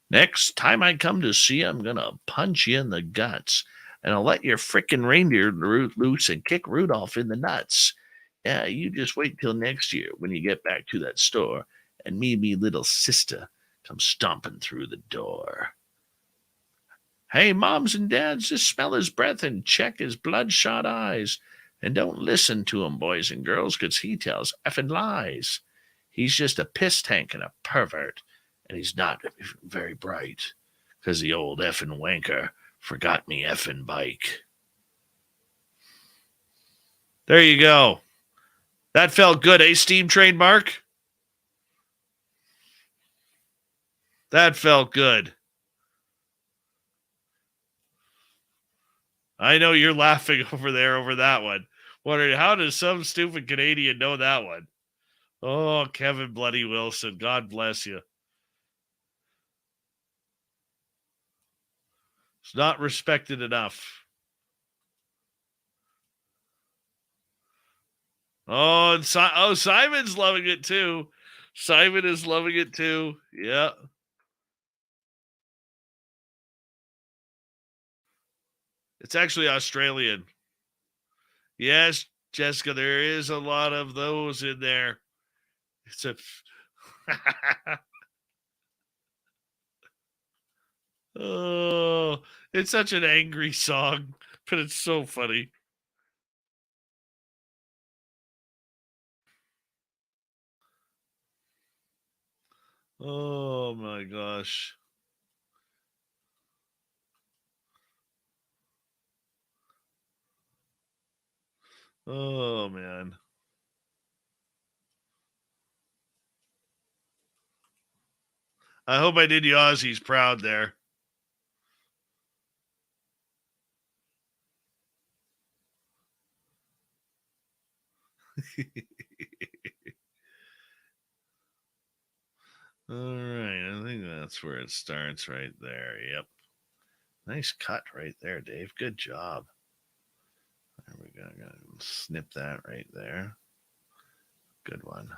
Next time I come to see you, I'm going to punch you in the guts. And I'll let your frickin' reindeer loose and kick Rudolph in the nuts. Yeah, you just wait till next year when you get back to that store and me little sister come stomping through the door. Hey, moms and dads, just smell his breath and check his bloodshot eyes. And don't listen to him, boys and girls, 'cause he tells effing lies. He's just a piss tank and a pervert, and he's not very bright, 'cause the old effing wanker forgot me effing bike. There you go. That felt good, eh, Steam Trademark? That felt good. I know you're laughing over there over that one. Wondering, how does some stupid Canadian know that one? Oh, Kevin Bloody Wilson. God bless you. It's not respected enough. Oh, and Simon's loving it too. Simon is loving it too. Yeah. It's actually Australian. Yes, Jessica, there is a lot of those in there. It's a oh, it's such an angry song, but it's so funny. Oh my gosh. Oh man. I hope I did the Aussies proud there. All right, I think that's where it starts right there. Yep. Nice cut right there, Dave. Good job. There we go. Gotta snip that right there. Good one.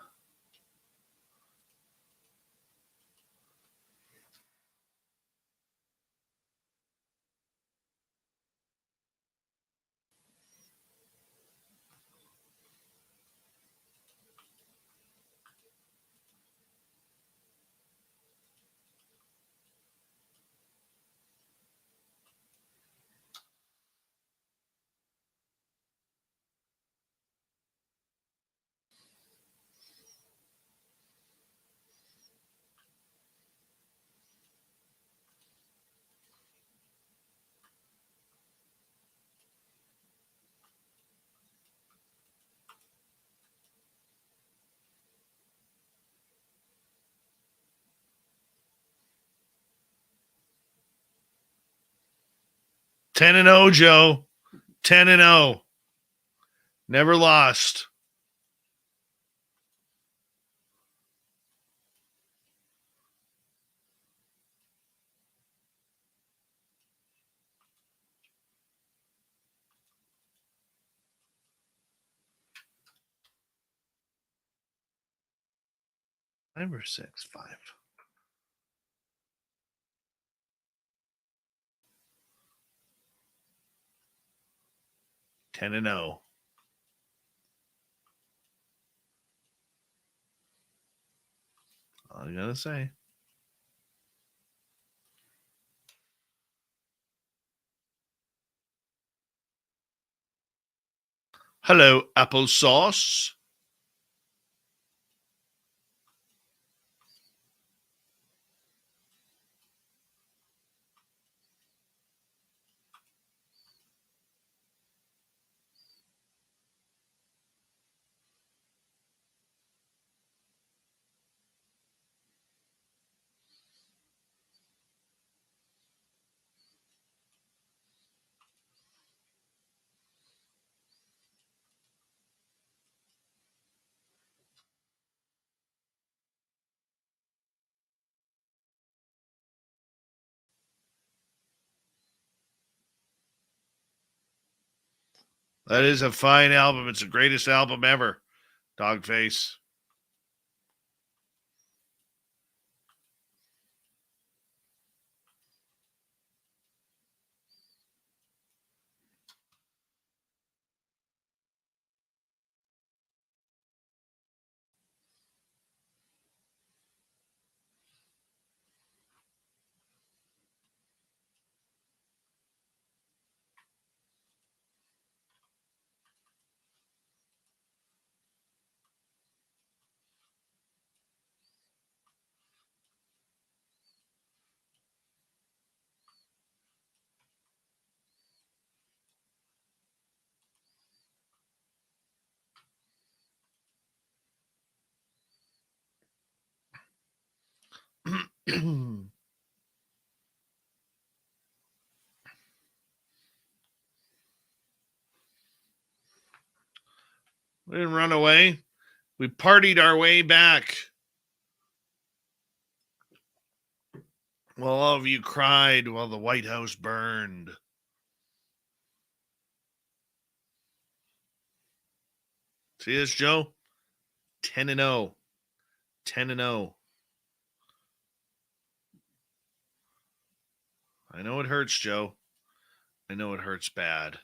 Ten and 0, Joe. 10 and 0. Never lost. Five or six, five. Ten and 0. All I gotta say. Hello, applesauce. That is a fine album. It's the greatest album ever. Dogface. We didn't run away. We partied our way back. While all of you cried while the White House burned. See this, Joe? 10-0. 10-0. I know it hurts, Joe. I know it hurts bad.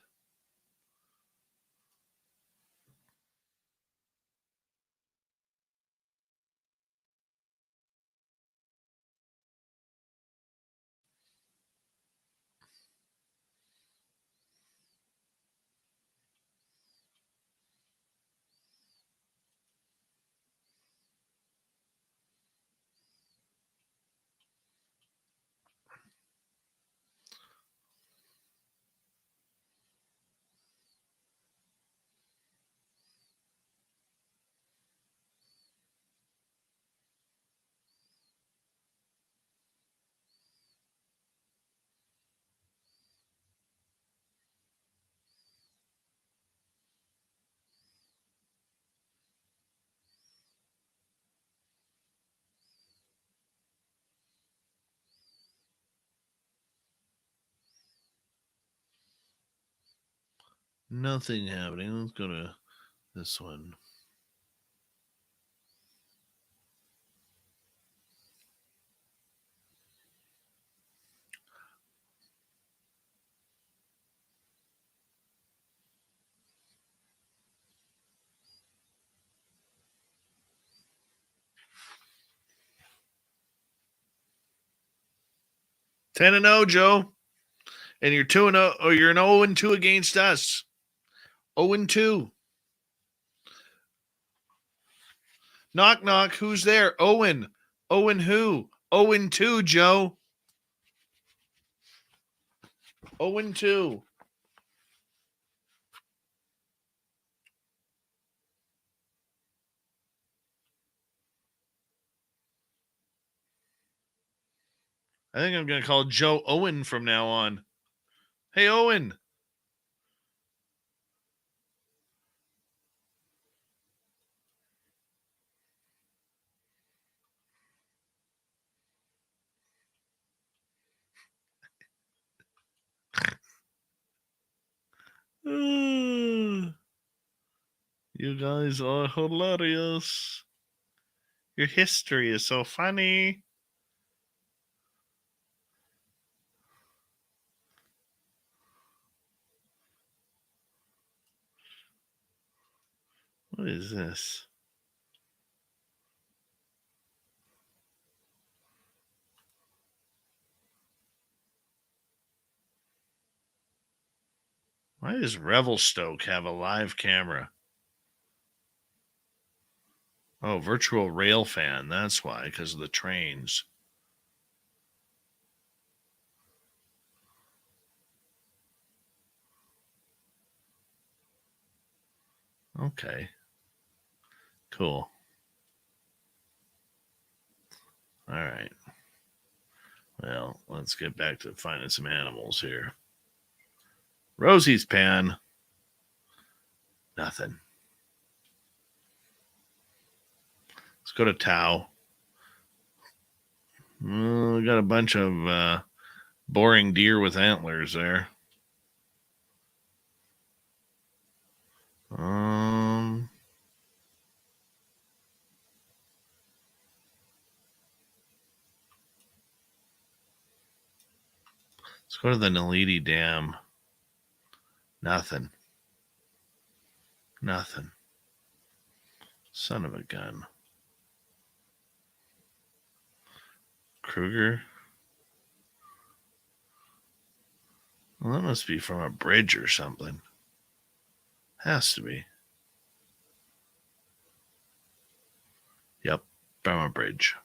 Nothing happening. Let's go to this one. Ten and 0, Joe. And you're 2-0, or you're an 0-2 against us. 0-2. Knock, knock. Who's there? Owen. Owen who? 0-2, Joe. 0-2. I think I'm going to call Joe Owen from now on. Hey, Owen. You guys are hilarious. Your history is so funny. What is this? Why does Revelstoke have a live camera? Oh, virtual rail fan. That's why, because of the trains. Okay. Cool. All right. Well, let's get back to finding some animals here. Rosie's pan. Nothing. Let's go to Tau. We got a bunch of boring deer with antlers there. Let's go to the Naledi Dam. Nothing. Nothing. Son of a gun. Kruger. Well, that must be from a bridge or something. Has to be. Yep, from a bridge.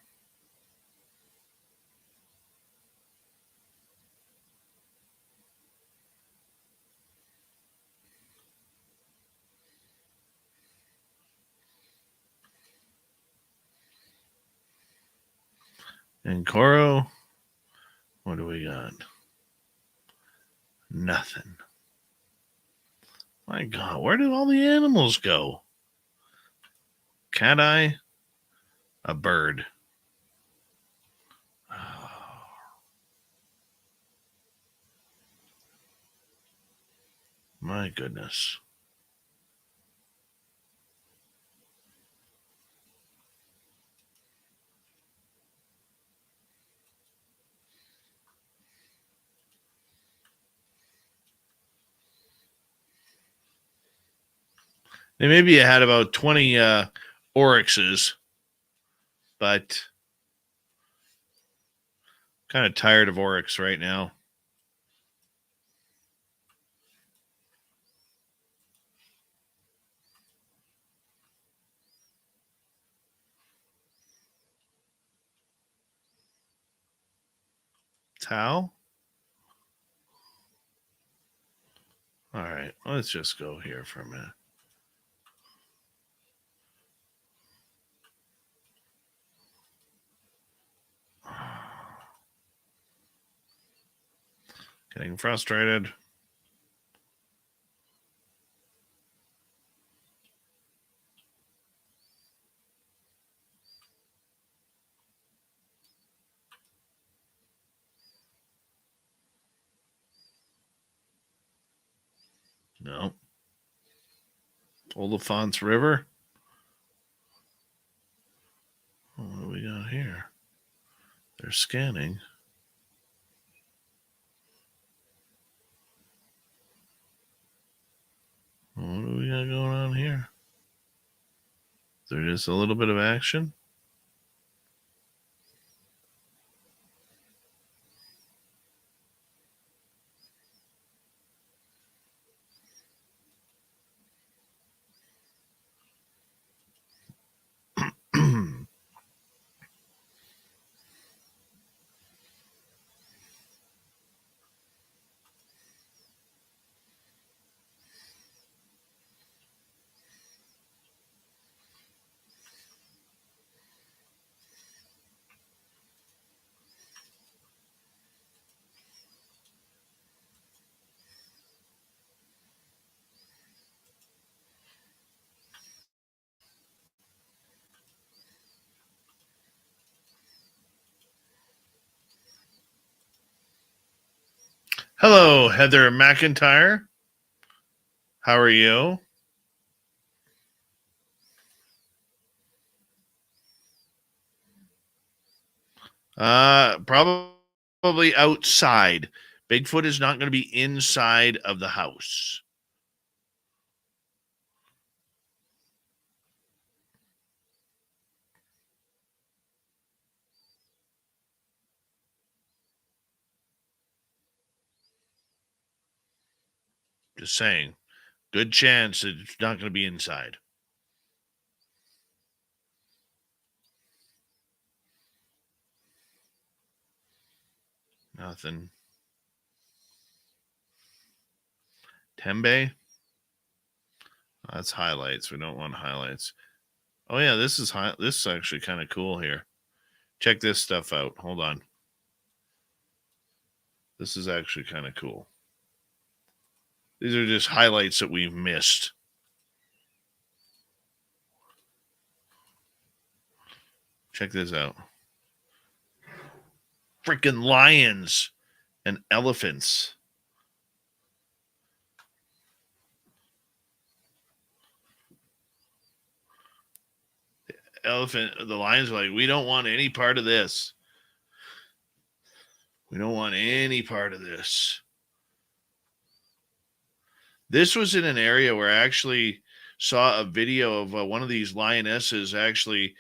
And Coro, what do we got? Nothing. My God, where did all the animals go? Cat eye, a bird. Oh. My goodness. And maybe you had about 20 oryxes, but kind of tired of oryx right now. Tau? All right, let's just go here for a minute. Getting frustrated. No. Oliphant's River. What do we got here? They're scanning. What do we got going on here? Is there just a little bit of action? Hello, Heather McIntyre. How are you? Probably outside. Bigfoot is not going to be inside of the house. Just saying. Good chance it's not going to be inside. Nothing. Tembe? That's highlights. We don't want highlights. Oh yeah, this is actually kind of cool here. Check this stuff out. Hold on. This is actually kind of cool. These are just highlights that we've missed. Check this out. Freaking lions and elephants. The lions are like, we don't want any part of this. We don't want any part of this. This was in an area where I actually saw a video of one of these lionesses actually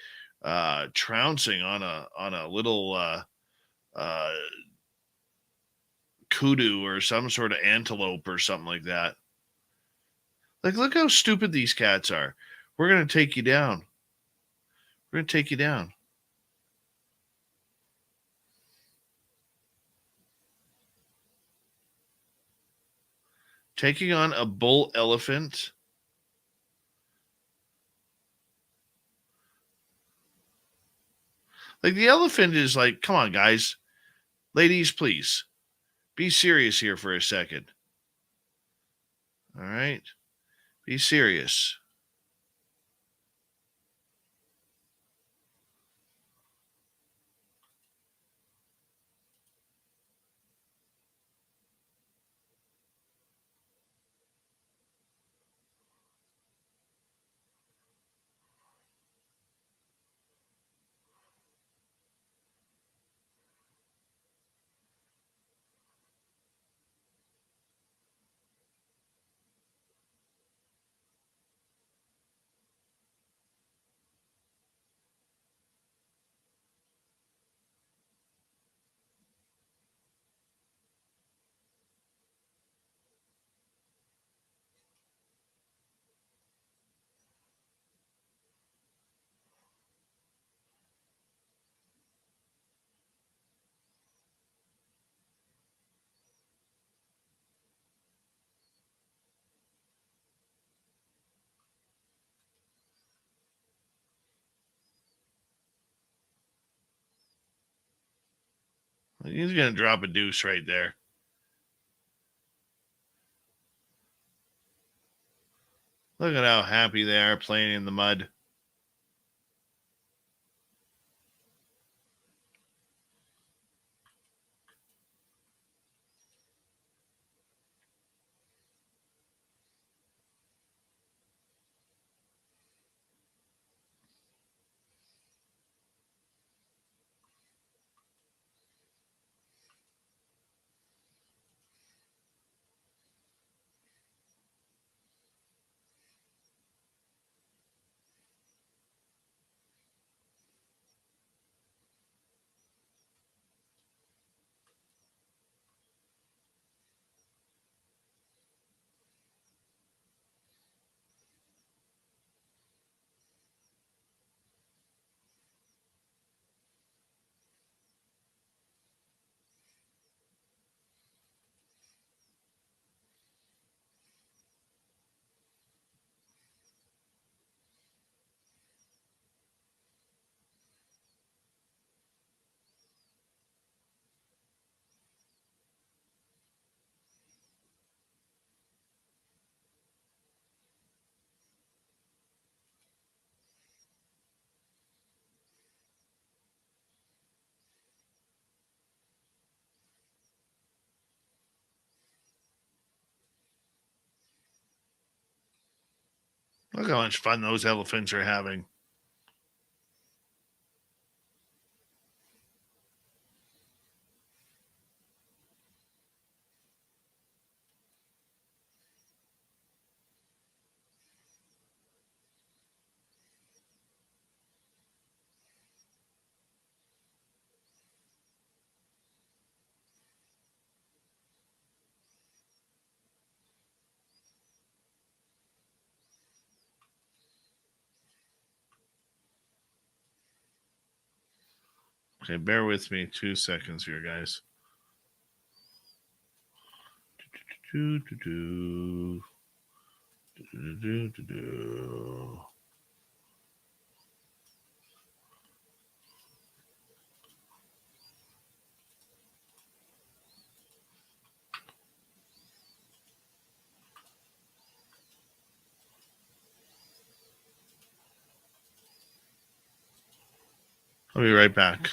trouncing on a little kudu or some sort of antelope or something like that. Like, look how stupid these cats are. We're going to take you down. We're going to take you down. Taking on a bull elephant. Like the elephant is like, come on, guys. Ladies, please. Be serious here for a second. All right? Be serious. He's going to drop a deuce right there. Look at how happy they are playing in the mud. Look how much fun those elephants are having. Okay, bear with me 2 seconds here, guys. I'll be right back.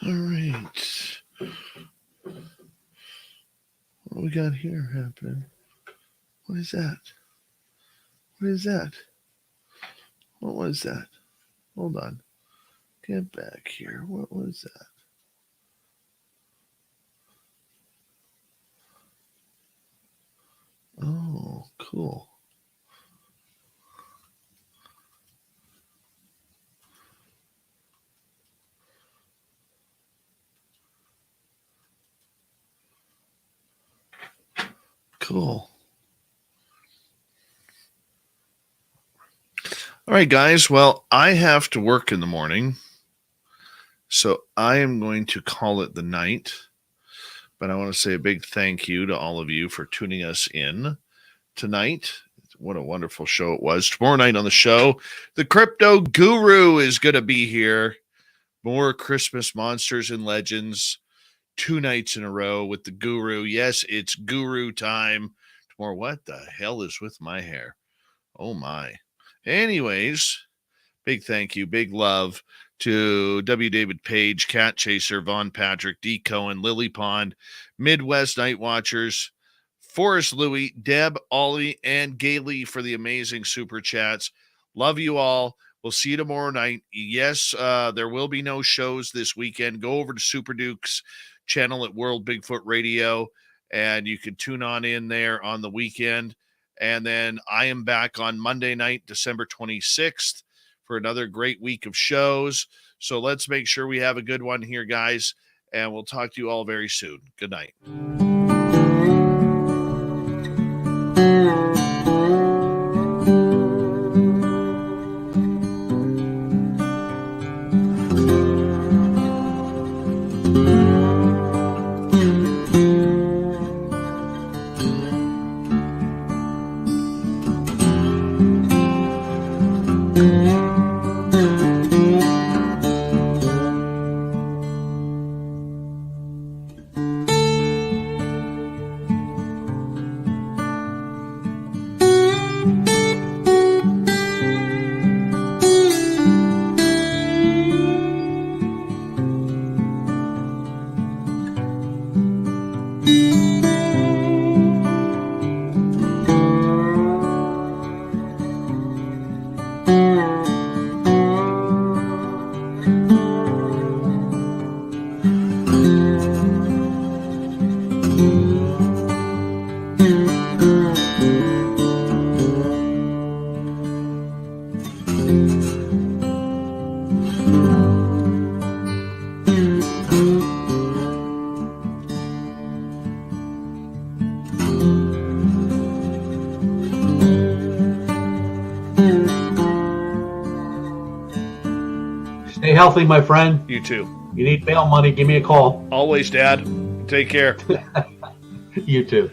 All right. What do we got here happening? What is that? What is that? What was that? Hold on. Get back here. What was that? Oh, cool. Cool. All right, guys. Well, I have to work in the morning, so I am going to call it the night. But I want to say a big thank you to all of you for tuning us in tonight. What a wonderful show it was. Tomorrow night on the show, the Crypto Guru is going to be here. More Christmas monsters and legends. 2 nights in a row with the Guru. Yes, it's Guru time. Tomorrow, what the hell is with my hair? Oh, my. Anyways, big thank you, big love to W. David Page, Cat Chaser, Von Patrick, D. Cohen, Lily Pond, Midwest Night Watchers, Forrest Louie, Deb, Ollie, and Gailey for the amazing super chats. Love you all. We'll see you tomorrow night. Yes, there will be no shows this weekend. Go over to Super Duke's channel at World Bigfoot Radio, and you can tune on in there on the weekend. And then I am back on Monday night, December 26th, for another great week of shows. So let's make sure we have a good one here, guys. And we'll talk to you all very soon. Good night. Stay healthy, my friend. You too. You need bail money, give me a call. Always, Dad. Take care. You too.